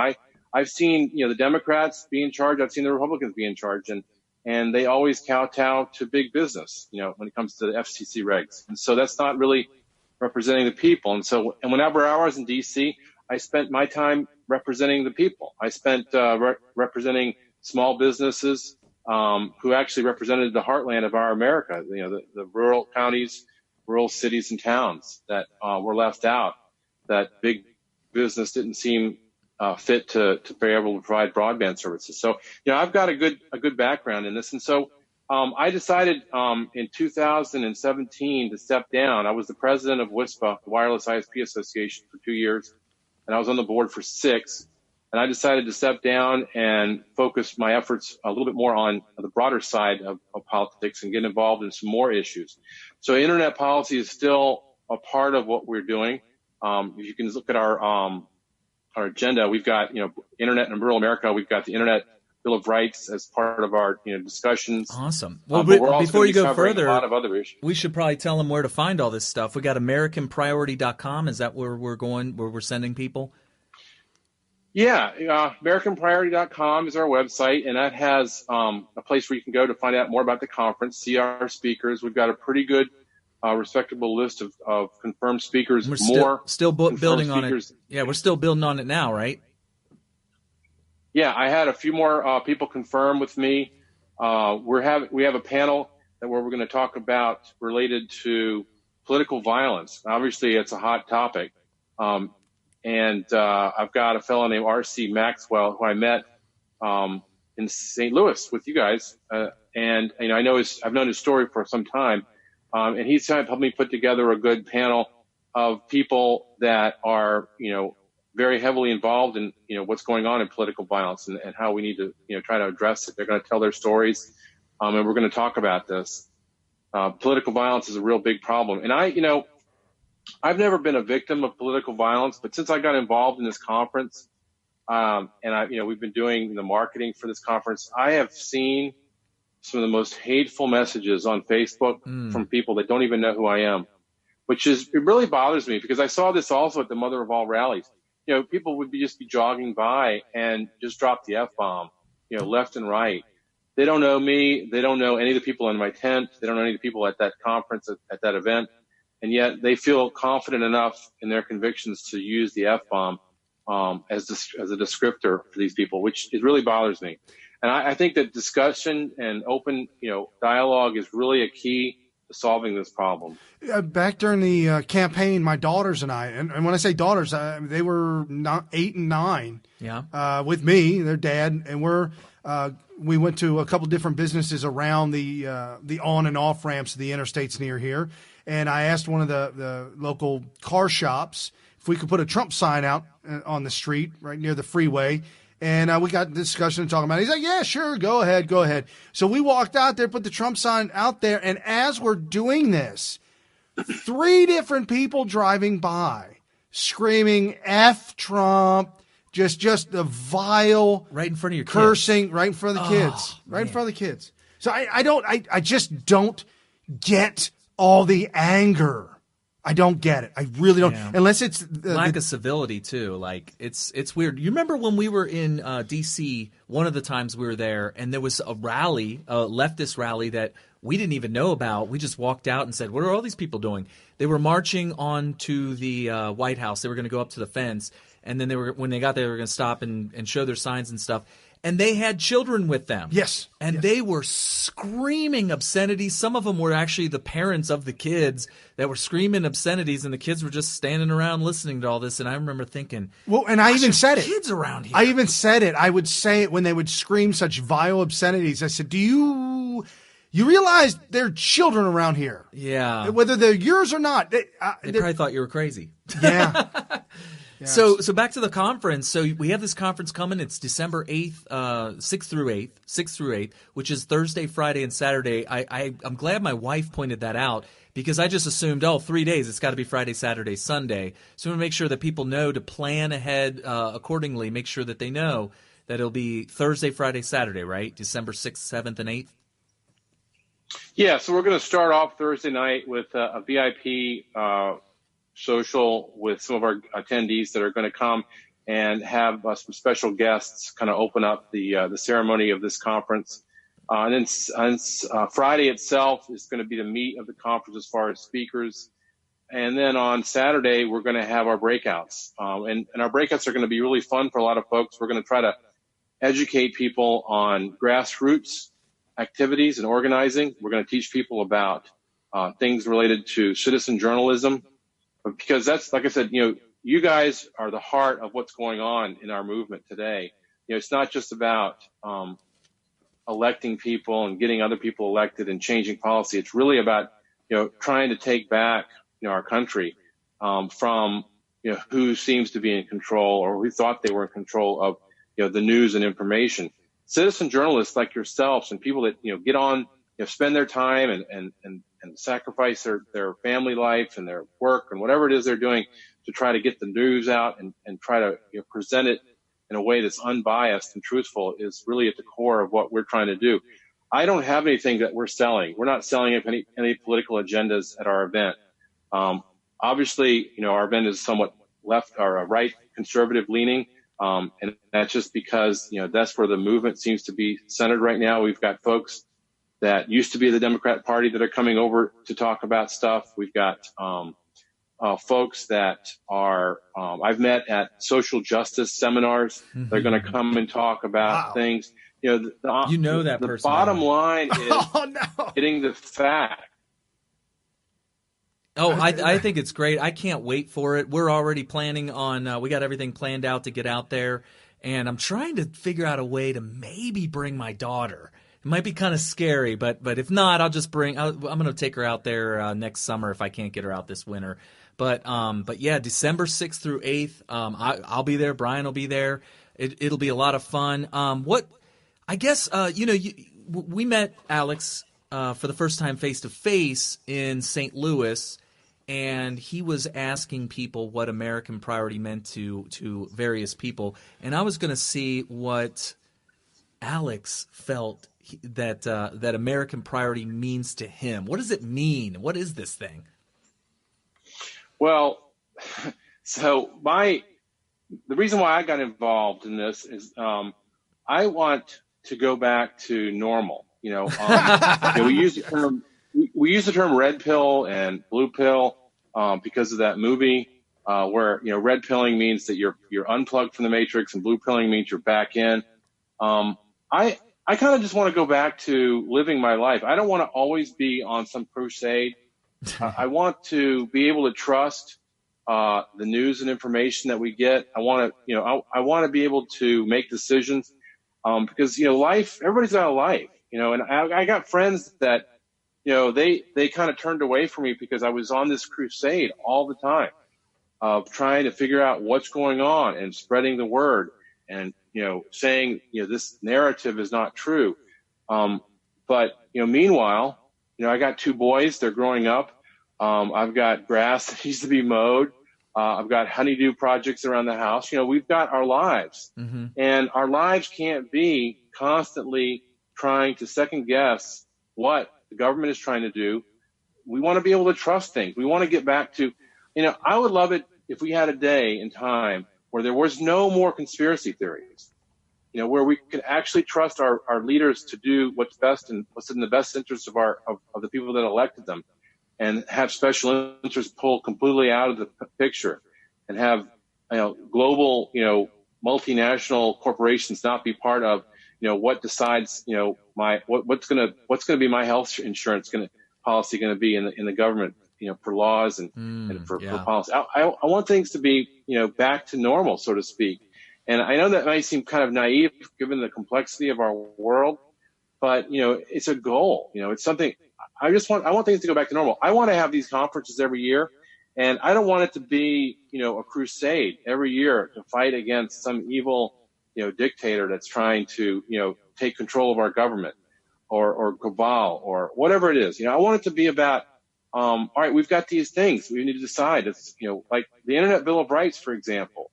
Speaker 10: I've seen the Democrats be in charge. I've seen the Republicans be in charge, and they always kowtow to big business. When it comes to the FCC regs, and so that's not really representing the people. And whenever I was in D.C., I spent my time representing the people. I spent representing small businesses who actually represented the heartland of our America. The rural counties, rural cities and towns that were left out, that big business didn't seem fit to be able to provide broadband services. So, I've got a good background in this. And so I decided in 2017 to step down. I was the president of WISPA, the Wireless ISP Association, for 2 years, and I was on the board for 6. And I decided to step down and focus my efforts a little bit more on the broader side of politics and get involved in some more issues. So internet policy is still a part of what we're doing. If you can look at our agenda, we've got, internet in rural America. We've got the Internet Bill of Rights as part of our, discussions.
Speaker 3: Awesome. Well,
Speaker 10: before you go further, a lot of other issues.
Speaker 3: We should probably tell them where to find all this stuff. We got AmericanPriority.com. Is that where we're going, where we're sending people?
Speaker 10: Yeah, AmericanPriority.com is our website, and that has a place where you can go to find out more about the conference, see our speakers. We've got a pretty good, respectable list of confirmed speakers.
Speaker 3: We're still building on it. Yeah, we're still building on it now, right?
Speaker 10: Yeah, I had a few more people confirm with me. We have a panel where we're going to talk about related to political violence. Obviously, it's a hot topic. And I've got a fellow named R.C. Maxwell who I met in St. Louis with you guys, and I've known his story for some time, and he's trying to help me put together a good panel of people that are very heavily involved in what's going on in political violence and how we need to try to address it. They're going to tell their stories, and we're going to talk about this. Political violence is a real big problem, and I've never been a victim of political violence, but since I got involved in this conference, and we've been doing the marketing for this conference, I have seen some of the most hateful messages on Facebook from people that don't even know who I am, it really bothers me because I saw this also at the Mother of All rallies. People would just be jogging by and just drop the F-bomb, left and right. They don't know me. They don't know any of the people in my tent. They don't know any of the people at that conference, at that event. And yet they feel confident enough in their convictions to use the F-bomb as a descriptor for these people, which it really bothers me. And I think that discussion and open dialogue is really a key to solving this problem.
Speaker 2: Back during the campaign, my daughters and I, and when I say daughters, they were 8 and 9 with me, their dad, and we went to a couple different businesses around the on and off ramps of the interstates near here, and I asked one of the local car shops if we could put a Trump sign out on the street right near the freeway. And we got discussion and talking about it. He's like, yeah, sure, go ahead. So we walked out there, put the Trump sign out there, and as we're doing this, 3 different people driving by screaming F Trump, just the vile
Speaker 3: right in front of your
Speaker 2: cursing
Speaker 3: kids.
Speaker 2: Right in front of the kids. Right in front of the kids. So I just don't get all the anger. I don't get it. I really don't.
Speaker 3: Yeah.
Speaker 2: Unless it's
Speaker 3: lack of civility too. Like it's weird. You remember when we were in D.C. one of the times we were there, and there was a rally, a leftist rally that we didn't even know about. We just walked out and said, "What are all these people doing?" They were marching on to the White House. They were going to go up to the fence, and then when they got there, they were going to stop and show their signs and stuff. And they had children with them.
Speaker 2: Yes.
Speaker 3: And they were screaming obscenities. Some of them were actually the parents of the kids that were screaming obscenities, and the kids were just standing around listening to all this. And I remember thinking,
Speaker 2: well, and I even said it.
Speaker 3: Kids around here.
Speaker 2: I even said it. I would say it when they would scream such vile obscenities. I said, do you realize there are children around here?
Speaker 3: Yeah.
Speaker 2: Whether they're yours or not. They
Speaker 3: probably thought you were crazy.
Speaker 2: Yeah.
Speaker 3: Yes. So back to the conference. So we have this conference coming. It's December 8th, 6th through 8th, which is Thursday, Friday, and Saturday. I'm glad my wife pointed that out because I just assumed, 3 days. It's got to be Friday, Saturday, Sunday. So we want to make sure that people know to plan ahead accordingly, make sure that they know that it'll be Thursday, Friday, Saturday, right? December 6th, 7th, and 8th?
Speaker 10: Yeah, so we're going to start off Thursday night with a VIP social with some of our attendees that are going to come and have some special guests kind of open up the ceremony of this conference. And then Friday itself is going to be the meat of the conference as far as speakers. And then on Saturday, we're going to have our breakouts. And our breakouts are going to be really fun for a lot of folks. We're going to try to educate people on grassroots activities and organizing. We're going to teach people about things related to citizen journalism. Because that's, like I said, you guys are the heart of what's going on in our movement today. It's not just about electing people and getting other people elected and changing policy. It's really about, trying to take back, our country from, who seems to be in control or who thought they were in control of, the news and information. Citizen journalists like yourselves and people that, get on, spend their time and sacrifice their family life and their work and whatever it is they're doing to try to get the news out and try to present it in a way that's unbiased and truthful is really at the core of what we're trying to do. I don't have anything that we're selling. We're not selling any political agendas at our event. Obviously, our event is somewhat left or right conservative leaning. And that's just because, that's where the movement seems to be centered right now. We've got folks that used to be the Democrat Party that are coming over to talk about stuff. We've got folks that are I've met at social justice seminars. Mm-hmm. They're going to come and talk about things. The bottom line is getting the fact.
Speaker 3: Oh, I think it's great. I can't wait for it. We're already planning on we got everything planned out to get out there, and I'm trying to figure out a way to maybe bring my daughter. It might be kind of scary, but if not, I'm going to take her out there next summer if I can't get her out this winter. But yeah, December 6th through 8th, I'll be there. Brian will be there. It'll be a lot of fun. We met Alex for the first time face to face in St. Louis, and he was asking people what American Priority meant to various people, and I was going to see what Alex felt that American Priority means to him. What does it mean? What is this thing?
Speaker 10: Well, so the reason why I got involved in this is I want to go back to normal. We use the term red pill and blue pill because of that movie where red pilling means that you're unplugged from the matrix and blue pilling means you're back in. I kind of just want to go back to living my life. I don't want to always be on some crusade. I want to be able to trust the news and information that we get. I want to be able to make decisions. because, life, everybody's got a life, and I got friends that, they kind of turned away from me because I was on this crusade all the time of trying to figure out what's going on and spreading the word and, saying, this narrative is not true. But, meanwhile, I got 2 boys, they're growing up. I've got grass that needs to be mowed. I've got honeydew projects around the house. We've got our lives, and our lives can't be constantly trying to second guess what the government is trying to do. We want to be able to trust things. We want to get back to, I would love it if we had a day in time where there was no more conspiracy theories, where we could actually trust our leaders to do what's best and what's in the best interest of the people that elected them, and have special interests pulled completely out of the picture, and have, global, multinational corporations not be part of, what decides, what's going to be my health insurance policy going to be in the government, for laws and for policy. I want things to be, back to normal, so to speak. And I know that might seem kind of naive given the complexity of our world, but, it's a goal, it's something I want things to go back to normal. I want to have these conferences every year, and I don't want it to be, a crusade every year to fight against some evil, dictator that's trying to, take control of our government or cabal or whatever it is. I want it to be about, all right, we've got these things we need to decide. It's, like the Internet Bill of Rights, for example.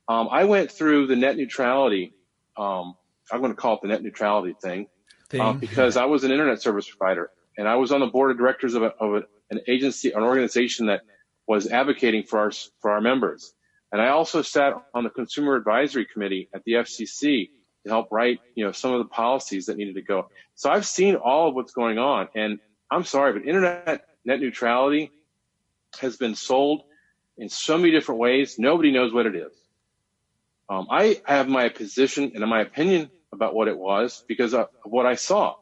Speaker 10: I went through the net neutrality. I'm going to call it the net neutrality thing. Because I was an internet service provider, and I was on the board of directors of an agency, an organization that was advocating for our members. And I also sat on the Consumer Advisory Committee at the FCC to help write, some of the policies that needed to go. So I've seen all of what's going on, and I'm sorry, but internet net neutrality has been sold in so many different ways. Nobody knows what it is. I have my position and my opinion about what it was because of what I saw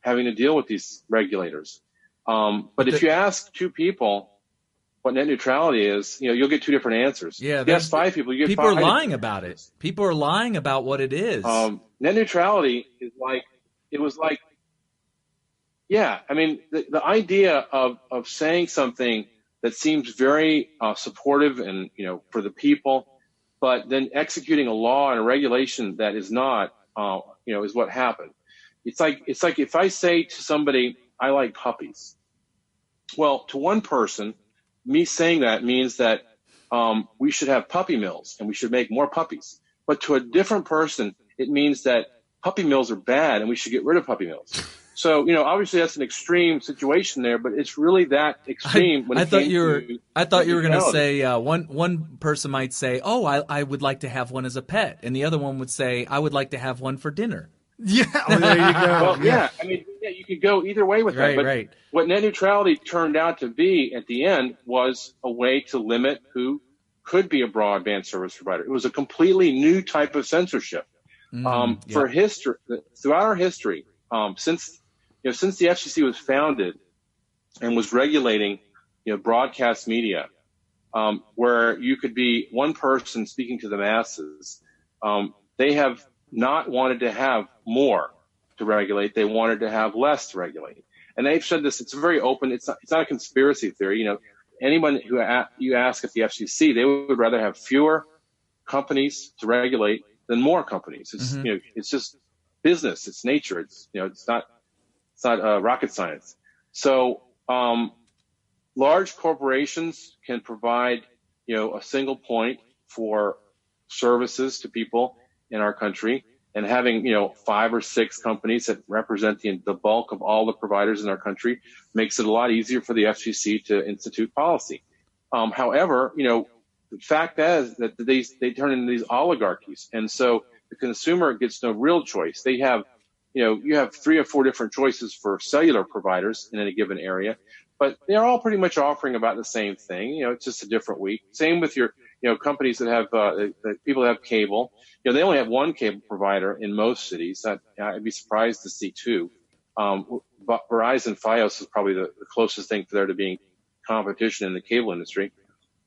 Speaker 10: having to deal with these regulators. But if you ask 2 people what net neutrality is, you'll get 2 different answers.
Speaker 3: Yeah,
Speaker 10: if you ask 5 people, you get 5
Speaker 3: people are lying about it. People are lying about what it is.
Speaker 10: Net neutrality is the idea of saying something that seems very supportive and, for the people, but then executing a law and a regulation that is not, is what happened. It's like if I say to somebody, I like puppies. Well, to one person, me saying that means that we should have puppy mills and we should make more puppies. But to a different person, it means that puppy mills are bad and we should get rid of puppy mills. So, obviously that's an extreme situation there, but it's really that extreme.
Speaker 3: I thought you were going to say one person might say, "Oh, I would like to have one as a pet," and the other one would say, "I would like to have one for dinner."
Speaker 2: Yeah, well, there you go.
Speaker 10: Well, yeah, you could go either way with that. But
Speaker 3: right.
Speaker 10: What net neutrality turned out to be at the end was a way to limit who could be a broadband service provider. It was a completely new type of censorship. For history, throughout our history, since the FCC was founded and was regulating, broadcast media, where you could be one person speaking to the masses, they have not wanted to have more to regulate. They wanted to have less to regulate. And they've said this, it's very open. It's not a conspiracy theory. Anyone who you ask at the FCC, they would rather have fewer companies to regulate than more companies. It's, it's just business. It's nature. It's, it's not rocket science. So, large corporations can provide, a single point for services to people in our country, and having, 5 or 6 companies that represent the bulk of all the providers in our country makes it a lot easier for the FCC to institute policy. However, the fact is that they turn into these oligarchies. And so the consumer gets no real choice. They have, you have 3 or 4 different choices for cellular providers in any given area, but they're all pretty much offering about the same thing. It's just a different week. Same with your, companies that have, people that have cable. They only have one cable provider in most cities. I'd be surprised to see 2. But Verizon Fios is probably the closest thing for there to being competition in the cable industry.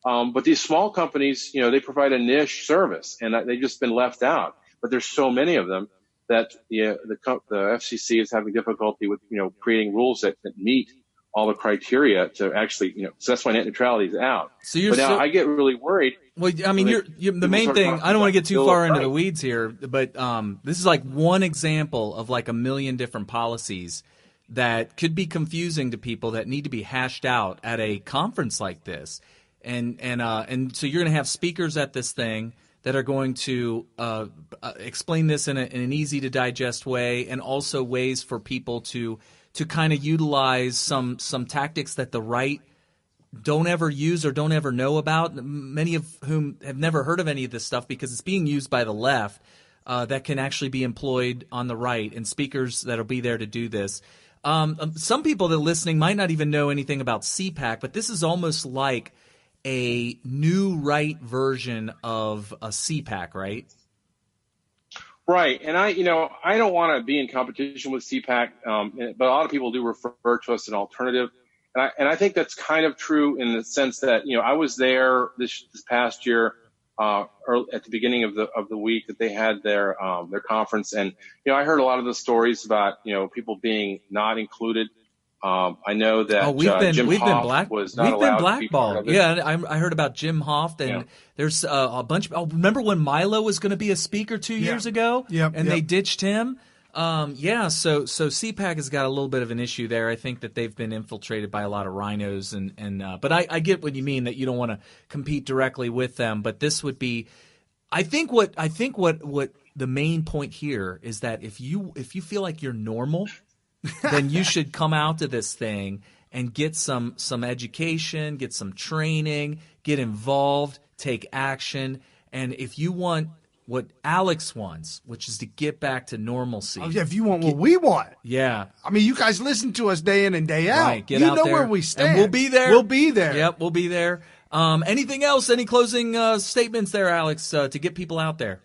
Speaker 10: But these small companies, they provide a niche service, and they've just been left out. But there's so many of them that the FCC is having difficulty with, creating rules that meet all the criteria to actually, so that's why net neutrality is out. But now I get really worried.
Speaker 3: Well, I mean, the main thing, I don't want to get too far into the weeds here, but this is like one example of like a million different policies that could be confusing to people that need to be hashed out at a conference like this. And so you're going to have speakers at this thing that are going to explain this in an easy to digest way, and also ways for people to kind of utilize some tactics that the right don't ever use or don't ever know about, many of whom have never heard of any of this stuff because it's being used by the left, that can actually be employed on the right, and speakers that'll be there to do this. Some people that are listening might not even know anything about CPAC, but this is almost like a new right version of a CPAC, right?
Speaker 10: Right, and I don't want to be in competition with CPAC, but a lot of people do refer to us as an alternative, and I think that's kind of true in the sense that I was there this past year, at the beginning of the week that they had their conference, and I heard a lot of the stories about people being not included. I know that Jim Hoft was not allowed to be part of it.
Speaker 3: Yeah, I heard about Jim Hoft, and there's a bunch of. Remember when Milo was going to be a speaker 2 years ago? They ditched him. So CPAC has got a little bit of an issue there. I think that they've been infiltrated by a lot of rhinos, but I get what you mean, that you don't want to compete directly with them. But this would be, I think what the main point here is that if you feel like you're normal, then you should come out to this thing and get some education, get some training, get involved, take action. And if you want what Alex wants, which is to get back to normalcy.
Speaker 2: If you want what we want.
Speaker 3: Yeah.
Speaker 2: I mean, you guys listen to us day in and day out.
Speaker 3: Right, get out there.
Speaker 2: You know where we stand.
Speaker 3: And we'll be there.
Speaker 2: We'll be there.
Speaker 3: Yep, we'll be there. Anything else? Any closing statements there, Alex, to get people out there?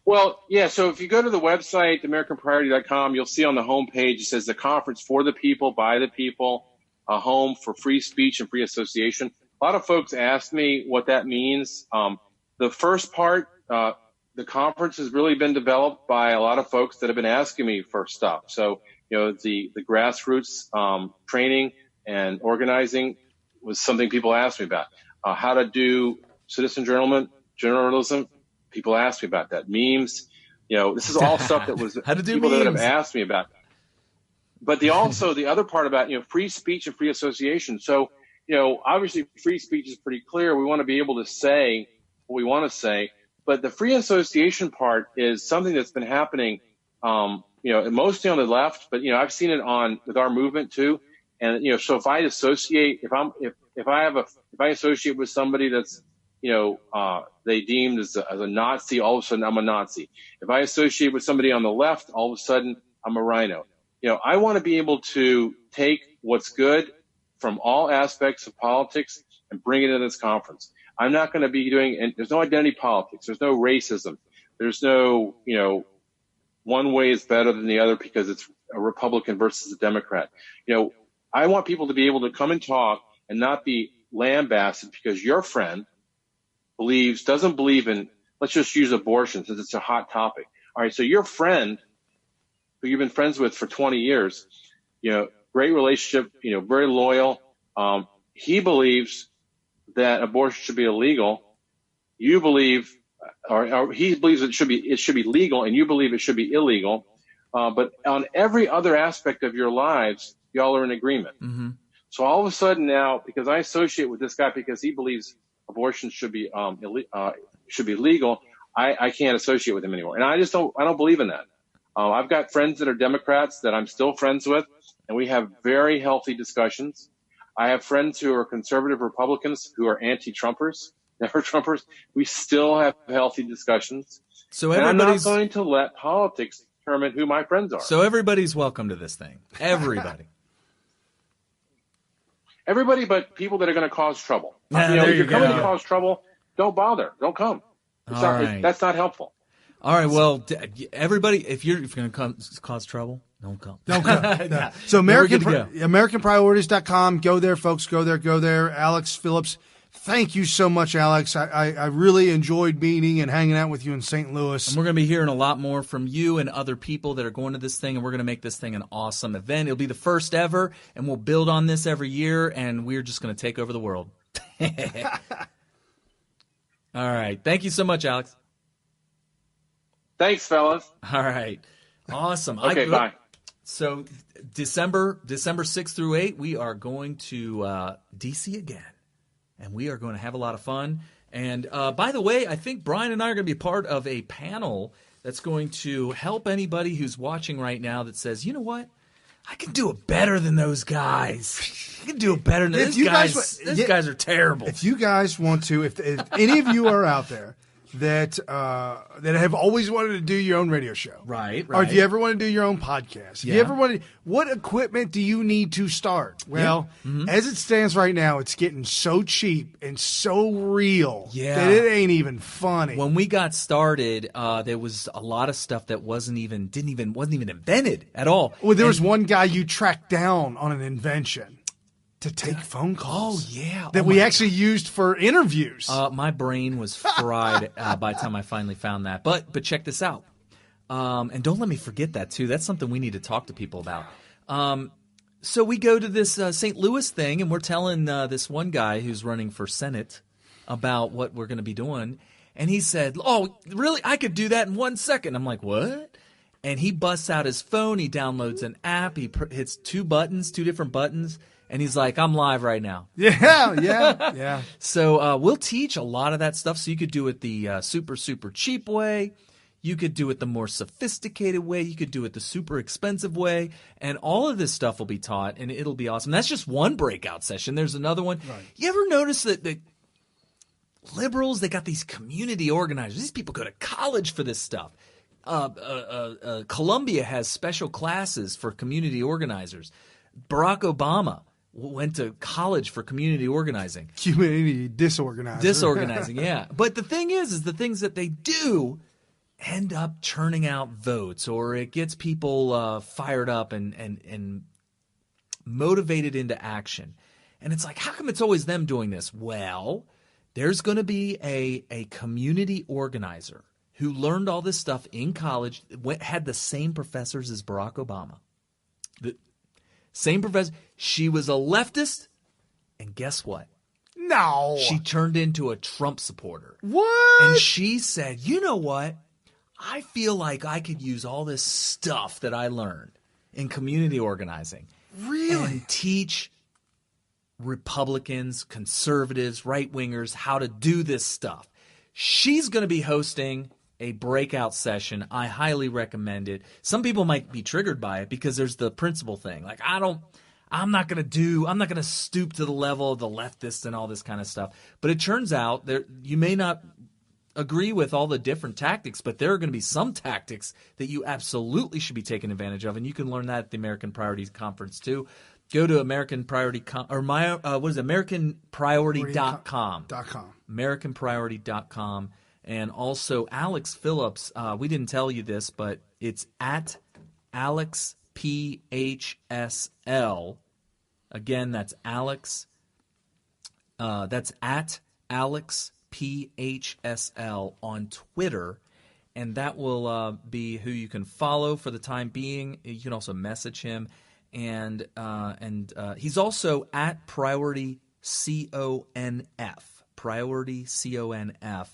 Speaker 10: Well, yeah, so if you go to the website, AmericanPriority.com, you'll see on the homepage, it says the conference for the people, by the people, a home for free speech and free association. A lot of folks ask me what that means. The first part, the conference has really been developed by a lot of folks that have been asking me for stuff. So, the grassroots training and organizing was something people asked me about. How to do citizen journalism. People asked me about that. Memes, this is all stuff that was
Speaker 3: How to do
Speaker 10: people
Speaker 3: memes.
Speaker 10: That have asked me about. But the other part about, free speech and free association. So, obviously free speech is pretty clear. We want to be able to say what we want to say. But the free association part is something that's been happening, mostly on the left. But, I've seen it with our movement too. And, so if I associate, if I associate with somebody that's, they deemed as a Nazi, all of a sudden I'm a Nazi. If I associate with somebody on the left, all of a sudden I'm a rhino. I want to be able to take what's good from all aspects of politics and bring it into this conference. I'm not going to be and there's no identity politics. There's no racism. There's no, one way is better than the other because it's a Republican versus a Democrat. I want people to be able to come and talk and not be lambasted because your friend doesn't believe in, let's just use abortion since it's a hot topic. All right, so your friend who you've been friends with for 20 years, great relationship, very loyal. He believes that abortion should be illegal. You believe, or he believes it should be legal, and you believe it should be illegal. But on every other aspect of your lives, y'all are in agreement.
Speaker 3: Mm-hmm.
Speaker 10: So all of a sudden now, because I associate with this guy because he believes abortion should be legal, I can't associate with him anymore. And I don't believe in that. I've got friends that are Democrats that I'm still friends with, and we have very healthy discussions. I have friends who are conservative Republicans who are anti-Trumpers, never Trumpers. We still have healthy discussions.
Speaker 3: So
Speaker 10: I'm not going to let politics determine who my friends are.
Speaker 3: So everybody's welcome to this thing. Everybody.
Speaker 10: Everybody but people that are going to cause trouble.
Speaker 3: If
Speaker 10: you're coming to cause trouble, don't bother. Don't come. That's not helpful.
Speaker 3: All right. Well, everybody, if you're going to cause trouble, don't come.
Speaker 2: Don't come. No. So AmericanPriorities.com. Go there, folks. Go there. Alex Phillips, Thank you so much, Alex. I really enjoyed meeting and hanging out with you in St. Louis.
Speaker 3: And we're going to be hearing a lot more from you and other people that are going to this thing, and we're going to make this thing an awesome event. It'll be the first ever, and we'll build on this every year, and we're just going to take over the world. All right. Thank you so much, Alex.
Speaker 10: Thanks, fellas.
Speaker 3: All right. Awesome.
Speaker 10: Okay, bye.
Speaker 3: So December 6th through 8, we are going to D.C. again. And we are going to have a lot of fun. And by the way, I think Brian and I are going to be part of a panel that's going to help anybody who's watching right now that says, you know what? I can do it better than those guys. I can do it better than those guys. Those guys are terrible.
Speaker 2: If you guys want to, if any of you are out there that have always wanted to do your own radio show,
Speaker 3: right?
Speaker 2: Or if you ever want to do your own podcast, if you ever want to, what equipment do you need to start? Well, as it stands right now, it's getting so cheap and so real that it ain't even funny.
Speaker 3: When we got started, there was a lot of stuff that wasn't even invented at all.
Speaker 2: Well, there was one guy you tracked down on an invention to take phone calls.
Speaker 3: Oh, yeah.
Speaker 2: That we actually used for interviews.
Speaker 3: My brain was fried by the time I finally found that. But check this out. And don't let me forget that, too. That's something we need to talk to people about. So we go to this St. Louis thing, and we're telling this one guy who's running for Senate about what we're going to be doing. And he said, oh, really? I could do that in 1 second. I'm like, what? And he busts out his phone. He downloads an app. He hits two different buttons. And he's like, I'm live right now.
Speaker 2: Yeah.
Speaker 3: So we'll teach a lot of that stuff. So you could do it the super, super cheap way. You could do it the more sophisticated way. You could do it the super expensive way. And all of this stuff will be taught, and it'll be awesome. That's just one breakout session. There's another one. Right. You ever notice that the liberals, they got these community organizers. These people go to college for this stuff. Columbia has special classes for community organizers. Barack Obama went to college for community organizing.
Speaker 2: Community disorganizing,
Speaker 3: yeah. But the thing is the things that they do end up churning out votes, or it gets people fired up and motivated into action. And it's like, how come it's always them doing this? Well, there's going to be a community organizer who learned all this stuff in college, had the same professors as Barack Obama. Same professor. She was a leftist, and guess what?
Speaker 2: No.
Speaker 3: She turned into a Trump supporter.
Speaker 2: What?
Speaker 3: And she said, you know what? I feel like I could use all this stuff that I learned in community organizing.
Speaker 2: Really?
Speaker 3: And teach Republicans, conservatives, right-wingers how to do this stuff. She's going to be hosting a breakout session. I highly recommend it. Some people might be triggered by it because there's the principle thing. Like, I'm not going to stoop to the level of the leftists and all this kind of stuff. But it turns out you may not agree with all the different tactics, but there are going to be some tactics that you absolutely should be taking advantage of, and you can learn that at the American Priorities Conference too. Go to AmericanPriority.com. AmericanPriority.com. And also Alex Phillips, we didn't tell you this, but it's at Alex PHSL. Again, that's Alex. That's at Alex PHSL on Twitter. And that will be who you can follow for the time being. You can also message him. And he's also at Priority CONF. Priority CONF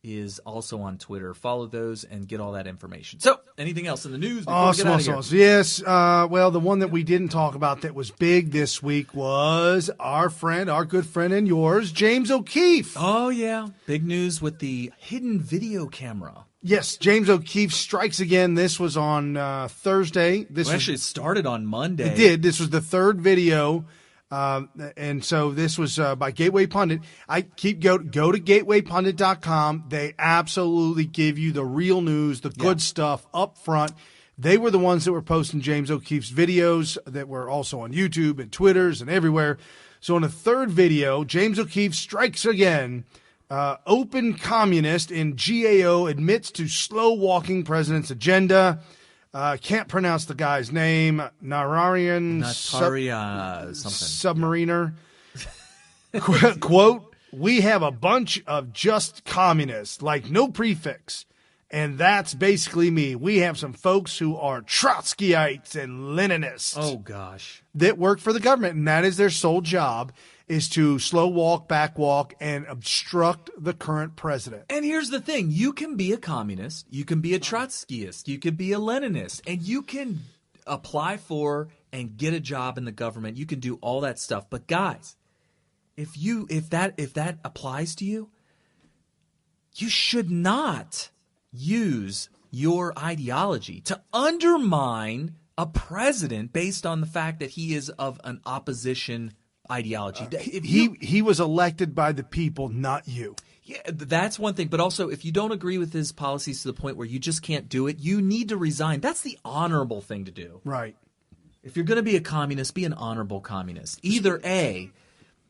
Speaker 3: is also on Twitter. Follow those and get all that information. So, anything else in the news before we get out of here?
Speaker 2: Yes. Well, the one that we didn't talk about that was big this week was our good friend and yours, James O'Keefe.
Speaker 3: Oh, yeah. Big news with the hidden video camera.
Speaker 2: Yes, James O'Keefe strikes again. This was on Thursday.
Speaker 3: Actually, it started on Monday.
Speaker 2: It did. This was the third video. And so this was by Gateway Pundit. Go to gatewaypundit.com. They absolutely give you the real news, the good stuff up front. They were the ones that were posting James O'Keefe's videos that were also on YouTube and Twitters and everywhere. So in the third video, James O'Keefe strikes again. Open communist in GAO admits to slow walking president's agenda. Can't pronounce the guy's name. Nataria something. Submariner. Quote, we have a bunch of just communists, like no prefix. And that's basically me. We have some folks who are Trotskyites and Leninists.
Speaker 3: Oh, gosh.
Speaker 2: That work for the government, and that is their sole job, is to slow walk, back walk, and obstruct the current president.
Speaker 3: And here's the thing. You can be a communist. You can be a Trotskyist. You can be a Leninist. And you can apply for and get a job in the government. You can do all that stuff. But, guys, if that applies to you, you should not use your ideology to undermine a president based on the fact that he is of an opposition ideology.
Speaker 2: He was elected by the people, not you.
Speaker 3: Yeah, that's one thing. But also, if you don't agree with his policies to the point where you just can't do it, you need to resign. That's the honorable thing to do.
Speaker 2: Right.
Speaker 3: If you're going to be a communist, be an honorable communist. Either A,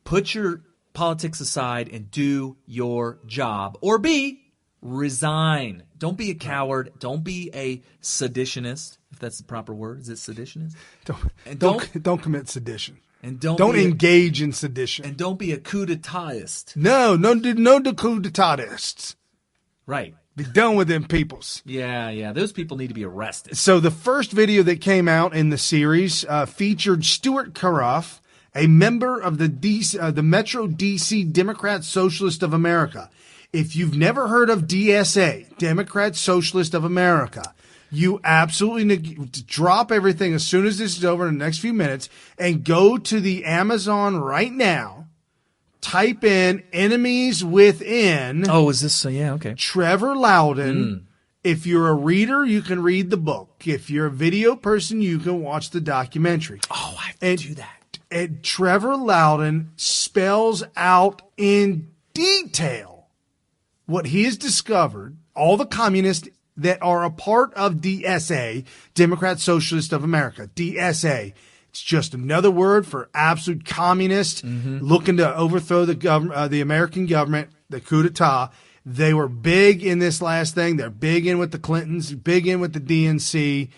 Speaker 3: put your politics aside and do your job, or B, resign. Don't be a coward. Don't be a seditionist, if that's the proper word. Is it seditionist?
Speaker 2: Don't commit sedition.
Speaker 3: And don't
Speaker 2: engage in sedition.
Speaker 3: And don't be a coup d'etatist.
Speaker 2: No coup d'etatists.
Speaker 3: Right.
Speaker 2: Be done with them peoples.
Speaker 3: Yeah. Those people need to be arrested.
Speaker 2: So the first video that came out in the series featured Stuart Karoff, a member of the Metro DC Democrat Socialist of America. If you've never heard of DSA, Democrat Socialist of America, you absolutely drop everything as soon as this is over in the next few minutes and go to the Amazon right now. Type in Enemies Within.
Speaker 3: Oh, is this? Yeah, okay.
Speaker 2: Trevor Loudon. If you're a reader, you can read the book. If you're a video person, you can watch the documentary.
Speaker 3: Oh, I have to do that.
Speaker 2: And Trevor Loudon spells out in detail what he has discovered, all the communists that are a part of DSA, Democrat Socialist of America, DSA. It's just another word for absolute communist looking to overthrow the government, the American government, the coup d'etat. They were big in this last thing. They're big in with the Clintons, big in with the DNC.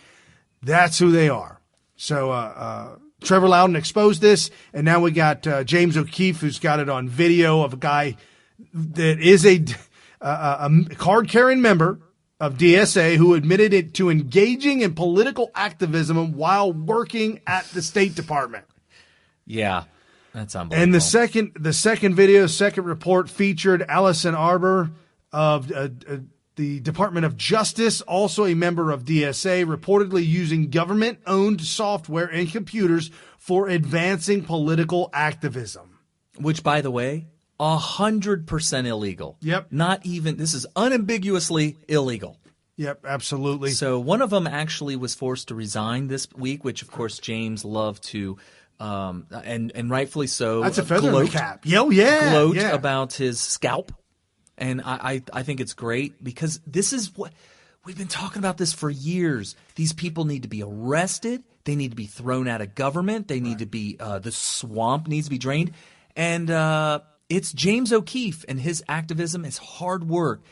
Speaker 2: That's who they are. So Trevor Loudon exposed this, and now we got James O'Keefe, who's got it on video of a guy that is a card-carrying member of DSA who admitted it to engaging in political activism while working at the State Department.
Speaker 3: Yeah, that's unbelievable.
Speaker 2: And the second report featured Allison Arbor of the Department of Justice, also a member of DSA, reportedly using government-owned software and computers for advancing political activism.
Speaker 3: Which, by the way, 100% illegal.
Speaker 2: Yep.
Speaker 3: This is unambiguously illegal.
Speaker 2: Yep, absolutely.
Speaker 3: So one of them actually was forced to resign this week, which of course James loved to, and rightfully so.
Speaker 2: That's a feather in the cap. Gloat
Speaker 3: about his scalp. And I think it's great because this is what we've been talking about this for years. These people need to be arrested. They need to be thrown out of government. They need to be, the swamp needs to be drained. And, it's James O'Keefe and his activism, his hard work,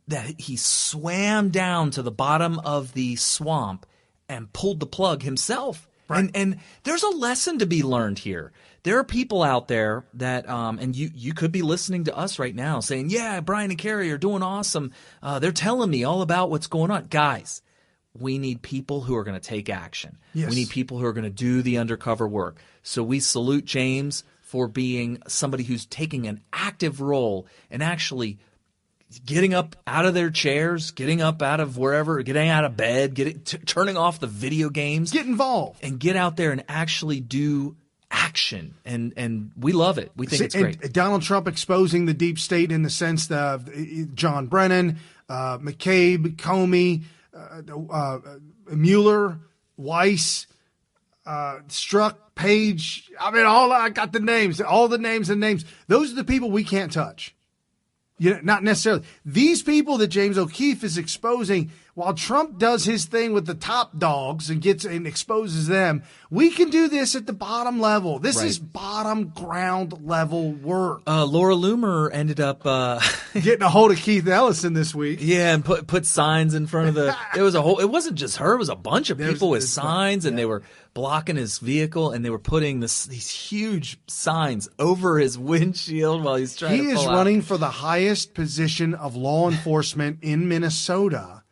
Speaker 3: that he swam down to the bottom of the swamp and pulled the plug himself. Right. And there's a lesson to be learned here. There are people out there that, and you could be listening to us right now saying, yeah, Brian and Carrie are doing awesome. They're telling me all about what's going on. Guys, we need people who are going to take action.
Speaker 2: Yes.
Speaker 3: We need people who are going to do the undercover work. So we salute James for being somebody who's taking an active role and actually getting up out of their chairs, getting up out of wherever, getting out of bed, turning off the video games.
Speaker 2: Get involved.
Speaker 3: And get out there and actually do action. And we love it. We think it's great.
Speaker 2: And Donald Trump exposing the deep state in the sense of John Brennan, McCabe, Comey, Mueller, Weiss, Strzok, Page. I mean, I got the names, all the names and names. Those are the people we can't touch. Not necessarily. These people that James O'Keefe is exposing, while Trump does his thing with the top dogs and gets and exposes them, we can do this at the bottom level. This is bottom ground level work.
Speaker 3: Laura Loomer ended up
Speaker 2: getting a hold of Keith Ellison this week.
Speaker 3: Yeah, and put signs in front of the. It was it wasn't just her. It was a bunch of people with signs, and they were blocking his vehicle, and they were putting these huge signs over his windshield while he's trying to pull out.
Speaker 2: He is running for the highest position of law enforcement in Minnesota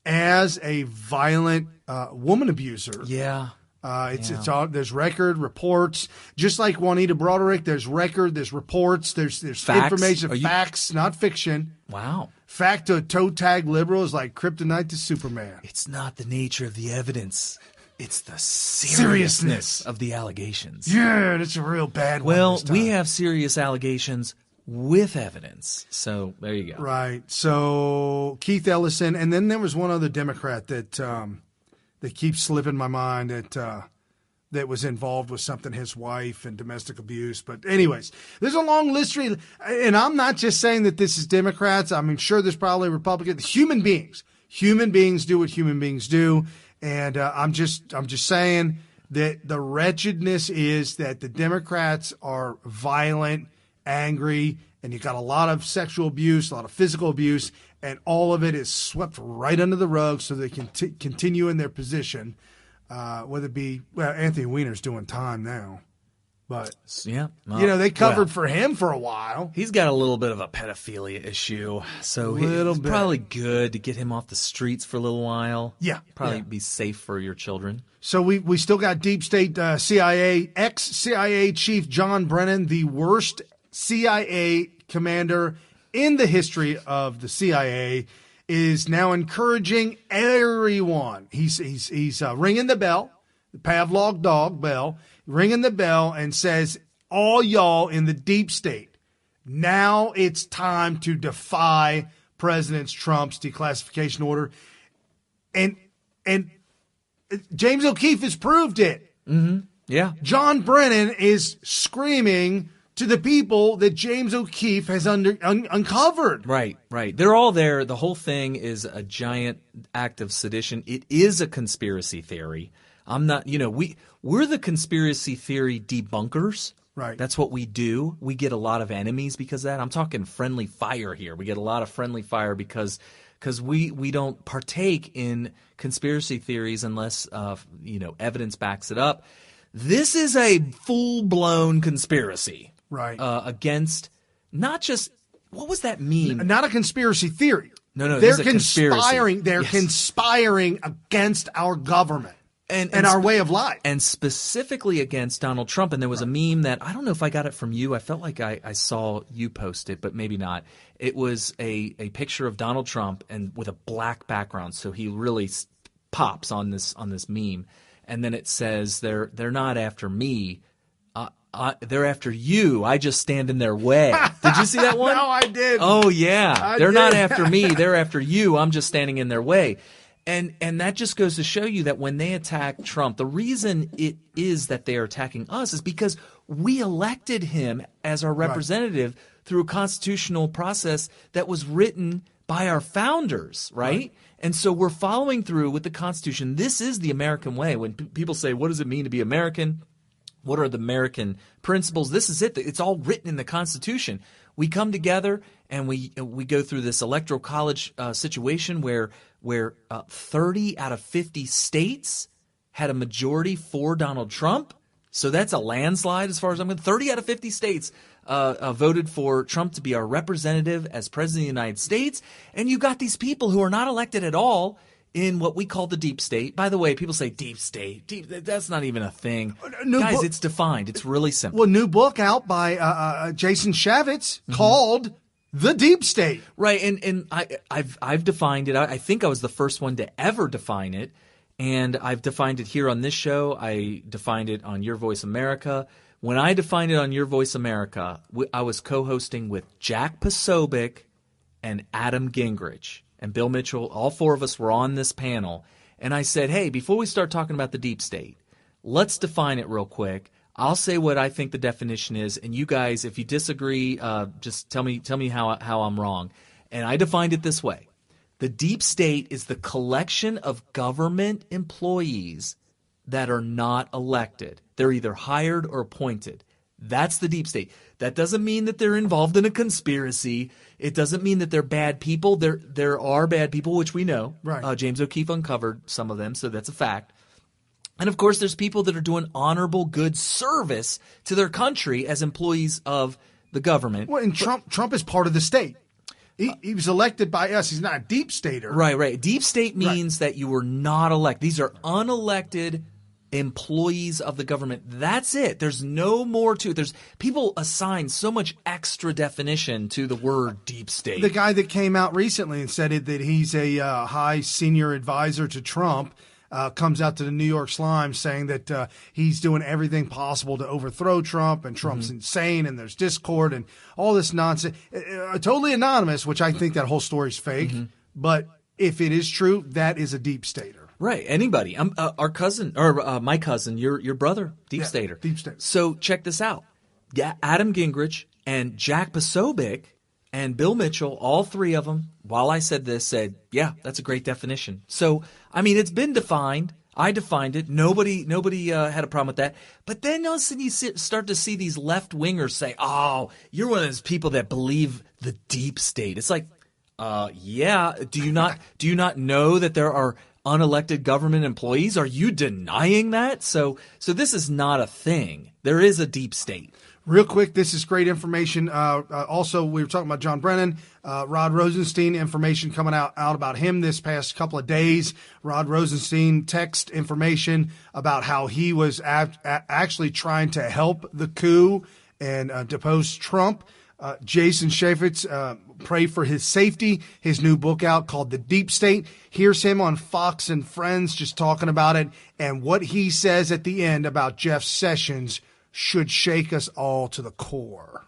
Speaker 2: as a violent woman abuser.
Speaker 3: Yeah.
Speaker 2: It's all, there's record reports, just like Juanita Broaddrick. There's record, there's reports, there's
Speaker 3: facts?
Speaker 2: information, facts, not fiction.
Speaker 3: Wow.
Speaker 2: Fact to a toe tag liberal is like kryptonite to Superman.
Speaker 3: It's not the nature of the evidence. It's the seriousness of the allegations.
Speaker 2: Yeah, that's a real bad one.
Speaker 3: Well, we have serious allegations with evidence. So there you go.
Speaker 2: Right. So Keith Ellison, and then there was one other Democrat that keeps slipping my mind that was involved with something, his wife and domestic abuse. But anyways, there's a long list, and I'm not just saying that this is Democrats. I'm sure there's probably Republicans. Human beings do what human beings do. And I'm just saying that the wretchedness is that the Democrats are violent, angry, and you've got a lot of sexual abuse, a lot of physical abuse, and all of it is swept right under the rug so they can continue in their position, whether it be, well, Anthony Weiner's doing time now. But, they covered for him for a while.
Speaker 3: He's got a little bit of a pedophilia issue, so it's probably good to get him off the streets for a little while.
Speaker 2: Yeah.
Speaker 3: Probably be safe for your children.
Speaker 2: So we still got deep state CIA, ex-CIA chief John Brennan, the worst CIA commander in the history of the CIA, is now encouraging everyone. He's ringing the bell, the Pavlov dog bell, ringing the bell and says, all y'all in the deep state, now it's time to defy President Trump's declassification order. And James O'Keefe has proved it.
Speaker 3: Mm-hmm. Yeah.
Speaker 2: John Brennan is screaming to the people that James O'Keefe has uncovered.
Speaker 3: Right. They're all there. The whole thing is a giant act of sedition. It is a conspiracy theory. I'm not, we're the conspiracy theory debunkers.
Speaker 2: Right.
Speaker 3: That's what we do. We get a lot of enemies because of that. I'm talking friendly fire here. We get a lot of friendly fire because we don't partake in conspiracy theories unless evidence backs it up. This is a full-blown conspiracy.
Speaker 2: Right.
Speaker 3: Against not just – what was that mean?
Speaker 2: Not a conspiracy theory.
Speaker 3: No,
Speaker 2: they're
Speaker 3: conspiring.
Speaker 2: They're conspiring against our government and our way of life.
Speaker 3: And specifically against Donald Trump. And there was a meme that – I don't know if I got it from you. I felt like I saw you post it, but maybe not. It was a picture of Donald Trump and with a black background, so he really pops on this meme. And then it says they're not after me. They're after you. I just stand in their way. Did you see that one?
Speaker 2: No, I did.
Speaker 3: Oh, yeah. They're not after me. They're after you. I'm just standing in their way. And that just goes to show you that when they attack Trump, the reason it is that they are attacking us is because we elected him as our representative through a constitutional process that was written by our founders, right? And so we're following through with the Constitution. This is the American way. When people say, what does it mean to be American? What are the American principles? This is it. It's all written in the Constitution. We come together and we go through this electoral college situation where 30 out of 50 states had a majority for Donald Trump. So that's a landslide as far as I'm concerned. 30 out of 50 states voted for Trump to be our representative as president of the United States. And you got these people who are not elected at all in what we call the deep state. By the way, people say deep state. That's not even a thing. Guys, it's defined. It's really simple.
Speaker 2: Well, new book out by Jason Shavitz called The Deep State.
Speaker 3: Right, and I've defined it. I think I was the first one to ever define it, and I've defined it here on this show. I defined it on Your Voice America. When I defined it on Your Voice America, I was co-hosting with Jack Posobiec and Adam Gingrich. And Bill Mitchell, all four of us were on this panel. And I said, hey, before we start talking about the deep state, let's define it real quick. I'll say what I think the definition is. And you guys, if you disagree, just tell me how I'm wrong. And I defined it this way. The deep state is the collection of government employees that are not elected. They're either hired or appointed. That's the deep state. That doesn't mean that they're involved in a conspiracy. It doesn't mean that they're bad people. There are bad people, which we know.
Speaker 2: Right.
Speaker 3: James O'Keefe uncovered some of them, so that's a fact. And, of course, there's people that are doing honorable, good service to their country as employees of the government.
Speaker 2: Well, and Trump is part of the state. He was elected by us. He's not a deep stater.
Speaker 3: Right. Deep state means that you were not elected. These are unelected employees of the government. That's it. There's no more to it. There's people assign so much extra definition to the word deep state.
Speaker 2: The guy that came out recently and said that he's a high senior advisor to Trump comes out to the New York Slime saying that he's doing everything possible to overthrow Trump, and Trump's insane, and there's discord and all this nonsense. Totally anonymous, which I think that whole story's fake. But if it is true, that is a deep stater.
Speaker 3: Right. Anybody. Our cousin, or my cousin, your brother, deep stater.
Speaker 2: Deep stater.
Speaker 3: So check this out. Adam Gingrich and Jack Posobiec and Bill Mitchell, all three of them, while I said this, said, yeah, that's a great definition. So, I mean, it's been defined. I defined it. Nobody had a problem with that. But then all of a sudden you start to see these left-wingers say, oh, you're one of those people that believe the deep state. It's like, yeah, do you not know that there are unelected government employees? Are you denying that? So this is not a thing. There is a deep state.
Speaker 2: Real quick, this is great information. Also, we were talking about John Brennan, Rod Rosenstein, information coming out about him this past couple of days. Rod Rosenstein text information about how he was actually trying to help the coup and depose Trump. Jason Chaffetz, pray for his safety. His new book out called The Deep State. Here's him on Fox and Friends just talking about it, and what he says at the end about Jeff Sessions should shake us all to the core.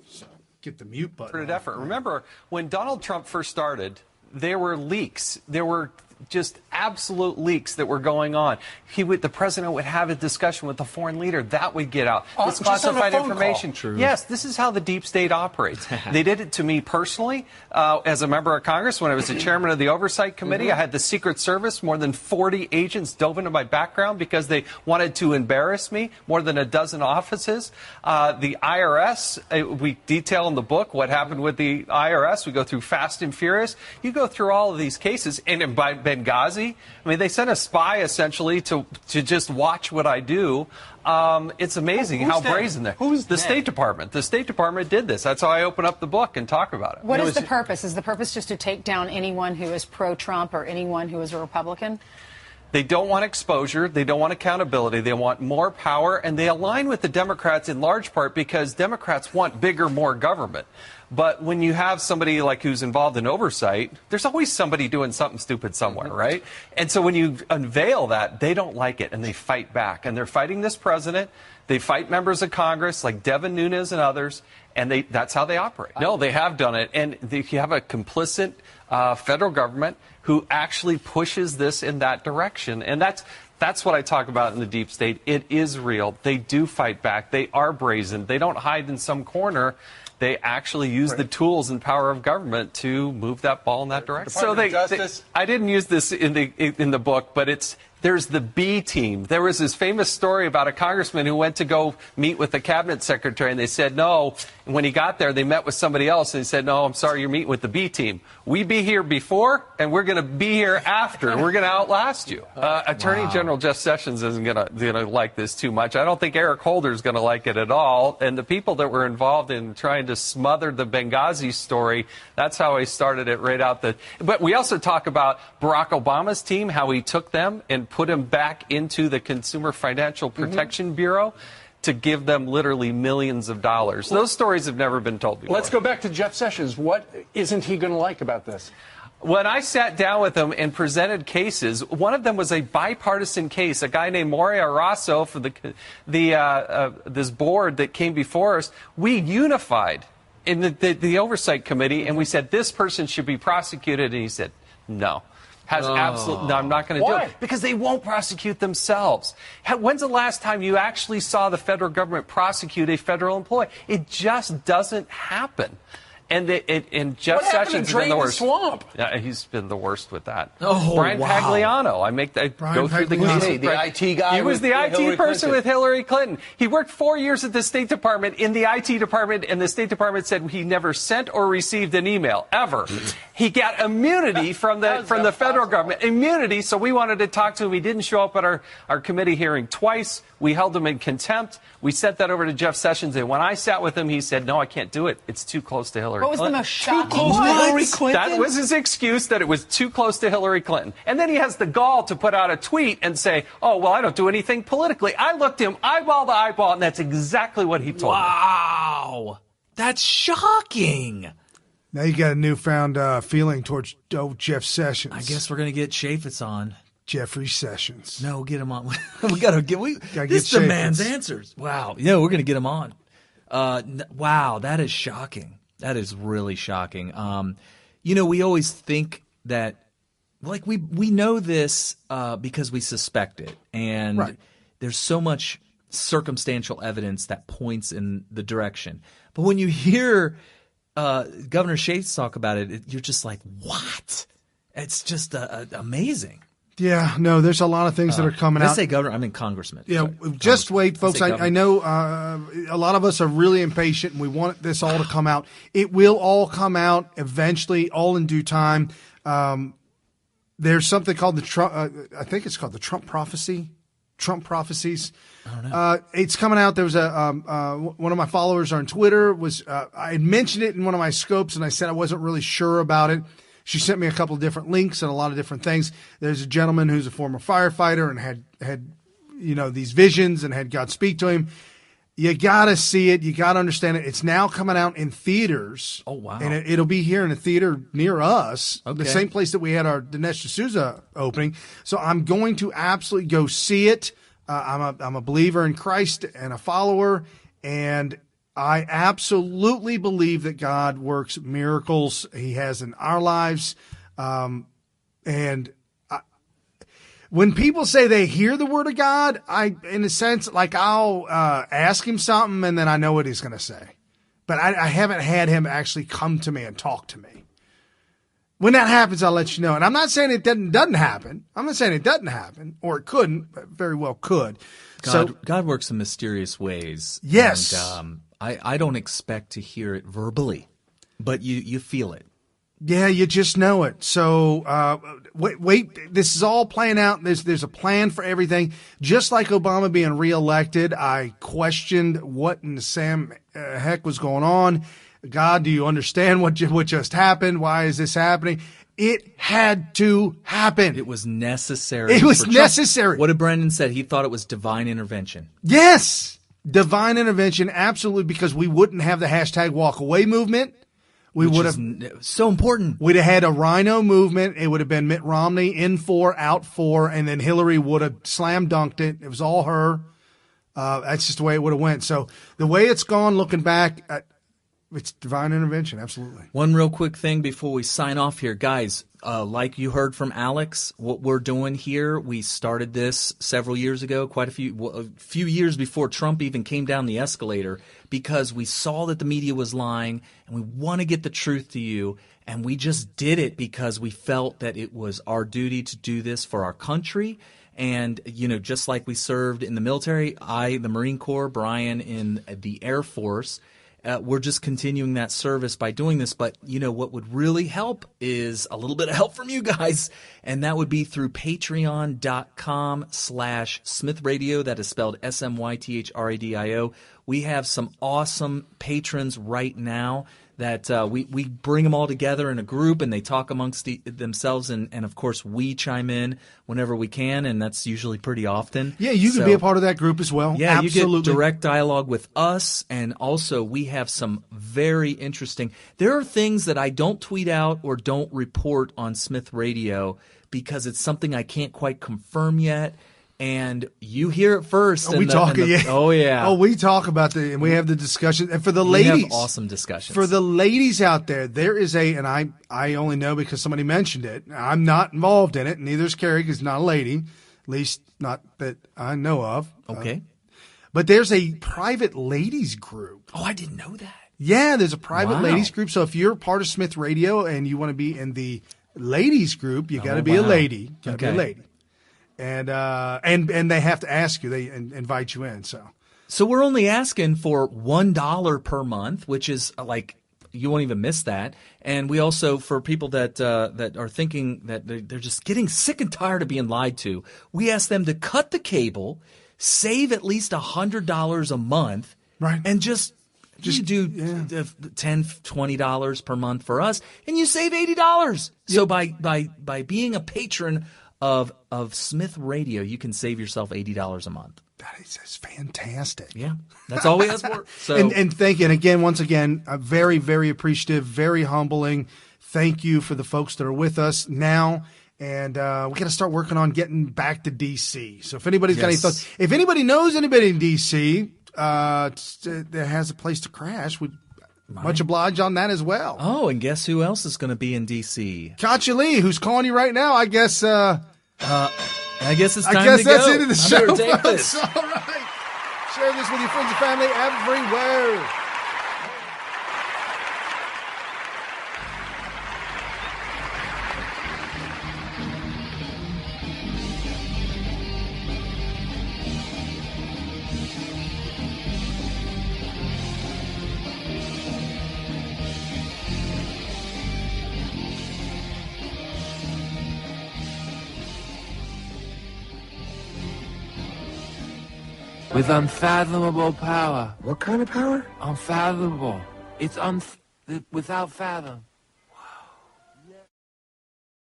Speaker 2: So get the mute button.
Speaker 11: Effort. Remember, when Donald Trump first started, there were leaks. There were just absolute leaks that were going on. The president would have a discussion with the foreign leader. That would get out. This classified information.
Speaker 3: True.
Speaker 11: Yes, this is how the deep state operates. They did it to me personally as a member of Congress when I was the chairman of the Oversight Committee. I had the Secret Service, more than 40 agents dove into my background because they wanted to embarrass me, more than a dozen offices. The IRS, we detail in the book what happened with the IRS. We go through fast and furious. You go through all of these cases, and by Benghazi, I mean, they sent a spy essentially to just watch what I do. It's amazing how brazen they're. Who's the State Department? The State Department did this. That's how I open up the book and talk about it.
Speaker 12: What is the purpose? Is the purpose just to take down anyone who is pro-Trump or anyone who is a Republican?
Speaker 11: They don't want exposure. They don't want accountability. They want more power. And they align with the Democrats in large part because Democrats want bigger, more government. But when you have somebody like who's involved in oversight, there's always somebody doing something stupid somewhere, right? And so when you unveil that, they don't like it and they fight back. And they're fighting this president. They fight members of Congress like Devin Nunes and others. And that's how they operate. No, they have done it. And you have a complicit federal government who actually pushes this in that direction. And that's what I talk about in the deep state. It is real. They do fight back. They are brazen. They don't hide in some corner. They actually use the tools and power of government to move that ball in that direction. So I didn't use this in the book, but there's the B team. There was this famous story about a congressman who went to go meet with the cabinet secretary, and they said no. And when he got there, they met with somebody else, and he said, no, I'm sorry, you're meeting with the B team. We be here before, and we're going to be here after. We're going to outlast you. Attorney General Jeff Sessions isn't going to like this too much. I don't think Eric Holder's going to like it at all. And the people that were involved in trying to smother the Benghazi story, that's how I started it right out the. But we also talk about Barack Obama's team, how he took them and put them back into the Consumer Financial Protection Bureau to give them literally millions of dollars. Those stories have never been told before.
Speaker 13: Let's go back to Jeff Sessions. What isn't he going to like about this?
Speaker 11: When I sat down with him and presented cases, one of them was a bipartisan case. A guy named Mario Arasso for this board that came before us, we unified in the Oversight Committee, and we said this person should be prosecuted, and he said no. No, I'm not going to do it. Because they won't prosecute themselves. When's the last time you actually saw the federal government prosecute a federal employee? It just doesn't happen. And Jeff
Speaker 13: What happened to
Speaker 11: Sessions has been
Speaker 13: drain
Speaker 11: the
Speaker 13: the
Speaker 11: worst.
Speaker 13: swamp?
Speaker 11: Yeah, he's been the worst with that.
Speaker 3: Oh,
Speaker 11: Brian
Speaker 3: wow.
Speaker 11: Pagliano. I go through the
Speaker 2: Pagliano.
Speaker 11: case.
Speaker 13: Hey, the IT guy.
Speaker 11: He was
Speaker 13: with
Speaker 11: the IT
Speaker 13: Hillary
Speaker 11: person
Speaker 13: Clinton.
Speaker 11: with Hillary Clinton. He worked 4 years at the State Department in the IT department, and the State Department said he never sent or received an email ever. He got immunity from the federal government. Immunity. So we wanted to talk to him. He didn't show up at our committee hearing twice. We held him in contempt. We sent that over to Jeff Sessions, and when I sat with him, he said, "No, I can't do it. It's too close to Hillary."
Speaker 12: What was the
Speaker 11: Clinton.
Speaker 12: most shocking?
Speaker 13: close to Hillary Clinton?
Speaker 11: That was his excuse, that it was too close to Hillary Clinton. And then he has the gall to put out a tweet and say, "Oh, well, I don't do anything politically." I looked him eyeball to eyeball, and that's exactly what he told me.
Speaker 3: Wow. That's shocking.
Speaker 2: Now you got a newfound feeling towards Jeff Sessions.
Speaker 3: I guess we're going to get Chaffetz on.
Speaker 2: Jeffrey Sessions.
Speaker 3: No, get him on. We got to get this
Speaker 2: get
Speaker 3: demands
Speaker 2: Chaffetz.
Speaker 3: answers. Wow. Yeah, we're going to get him on. Wow, that is shocking. That is really shocking. We always think that, like, we know this because we suspect it. And
Speaker 2: Right.
Speaker 3: there's so much circumstantial evidence that points in the direction. But when you hear Governor Chaffetz talk about it, you're just like, what? It's just amazing.
Speaker 2: Yeah, no, there's a lot of things that are coming out.
Speaker 3: I say governor, I mean congressman.
Speaker 2: Yeah,
Speaker 3: Sorry.
Speaker 2: just wait, folks.
Speaker 3: I say
Speaker 2: I know a lot of us are really impatient, and we want this all to come out. It will all come out eventually, all in due time. There's something called the Trump. I think it's called the Trump prophecy. Trump prophecies.
Speaker 3: I don't know.
Speaker 2: It's coming out. There was one of my followers on Twitter I had mentioned it in one of my scopes, and I said I wasn't really sure about it. She sent me a couple of different links and a lot of different things. There's a gentleman who's a former firefighter and had these visions and had God speak to him. You got to see it. You got to understand it. It's now coming out in theaters.
Speaker 3: Oh, wow.
Speaker 2: And it'll be here in a theater near us,
Speaker 3: Okay.
Speaker 2: the same place that we had our Dinesh D'Souza opening. So I'm going to absolutely go see it. I'm a believer in Christ and a follower, and I absolutely believe that God works miracles. He has in our lives. When people say they hear the word of God, in a sense, like I'll ask him something and then I know what he's going to say. But I haven't had him actually come to me and talk to me. When that happens, I'll let you know. And I'm not saying it doesn't happen. I'm not saying it doesn't happen, or it couldn't, but very well could.
Speaker 3: God works in mysterious ways.
Speaker 2: Yes.
Speaker 3: And, I don't expect to hear it verbally, but you feel it.
Speaker 2: Yeah, you just know it. So wait, this is all playing out. There's a plan for everything. Just like Obama being reelected, I questioned what in the heck was going on. God, do you understand what just happened? Why is this happening? It had to happen.
Speaker 3: It was necessary.
Speaker 2: It was
Speaker 3: for Trump.
Speaker 2: necessary.
Speaker 3: What did Brendan said? He thought it was divine intervention.
Speaker 2: Yes, divine intervention, absolutely, because we wouldn't have the hashtag walk away movement. We would have
Speaker 3: so important.
Speaker 2: We'd have had a rhino movement. It would have been Mitt Romney in 4, out 4, and then Hillary would have slam dunked it. It was all her. That's just the way it would have went. So the way it's gone, looking back, it's divine intervention. Absolutely.
Speaker 3: One real quick thing before we sign off here, guys. Like you heard from Alex, what we're doing here, we started this several years ago, a few years before Trump even came down the escalator, because we saw that the media was lying and we want to get the truth to you. And we just did it because we felt that it was our duty to do this for our country. And, just like we served in the military, the Marine Corps, Brian in the Air Force, we're just continuing that service by doing this. But, what would really help is a little bit of help from you guys. And that would be through patreon.com/Smith Radio. That is spelled SMYTHRADIO. We have some awesome patrons right now that we bring them all together in a group and they talk amongst themselves. And of course, we chime in whenever we can. And that's usually pretty often.
Speaker 2: Yeah, you can be a part of that group as well.
Speaker 3: Yeah,
Speaker 2: absolutely.
Speaker 3: You get direct dialogue with us. And also, we have some very interesting – there are things that I don't tweet out or don't report on Smith Radio because it's something I can't quite confirm yet. And you hear it first.
Speaker 2: We talk about and we have the discussion. And for the ladies,
Speaker 3: we have awesome discussions.
Speaker 2: For the ladies out there, there is and I only know because somebody mentioned it. I'm not involved in it. Neither is Carrie because not a lady, at least not that I know of.
Speaker 3: Okay.
Speaker 2: But there's a private ladies group.
Speaker 3: Oh, I didn't know that.
Speaker 2: Yeah, there's a private
Speaker 3: Wow.
Speaker 2: ladies group. So if you're part of Smith Radio and you want to be in the ladies group, you got to be a lady. Got to be a lady. And they have to ask you. They invite you in.
Speaker 3: So we're only asking for $1 per month, which is like you won't even miss that. And we also, for people that are thinking that they're just getting sick and tired of being lied to, we ask them to cut the cable, save at least $100 a month,
Speaker 2: right?
Speaker 3: And just you do $10, $20 per month for us, and you save $80. So by being a patron of Smith Radio, you can save yourself $80 a month.
Speaker 2: That is fantastic.
Speaker 3: Yeah, that's all we ask for. So
Speaker 2: and thank you. And again, once again, very, very appreciative, very humbling. Thank you for the folks that are with us now. And we got to start working on getting back to D.C. So if anybody's got any thoughts, if anybody knows anybody in D.C. That has a place to crash, we'd much obliged on that as well.
Speaker 3: Oh, and guess who else is going to be in D.C.?
Speaker 2: Katya Lee, who's calling you right now. I guess
Speaker 3: it's time to go.
Speaker 2: I guess that's the end of the show.
Speaker 3: I'm gonna take this.
Speaker 2: All right. Share this with your friends and family everywhere.
Speaker 14: With unfathomable power. What kind of power? Unfathomable. It's without fathom.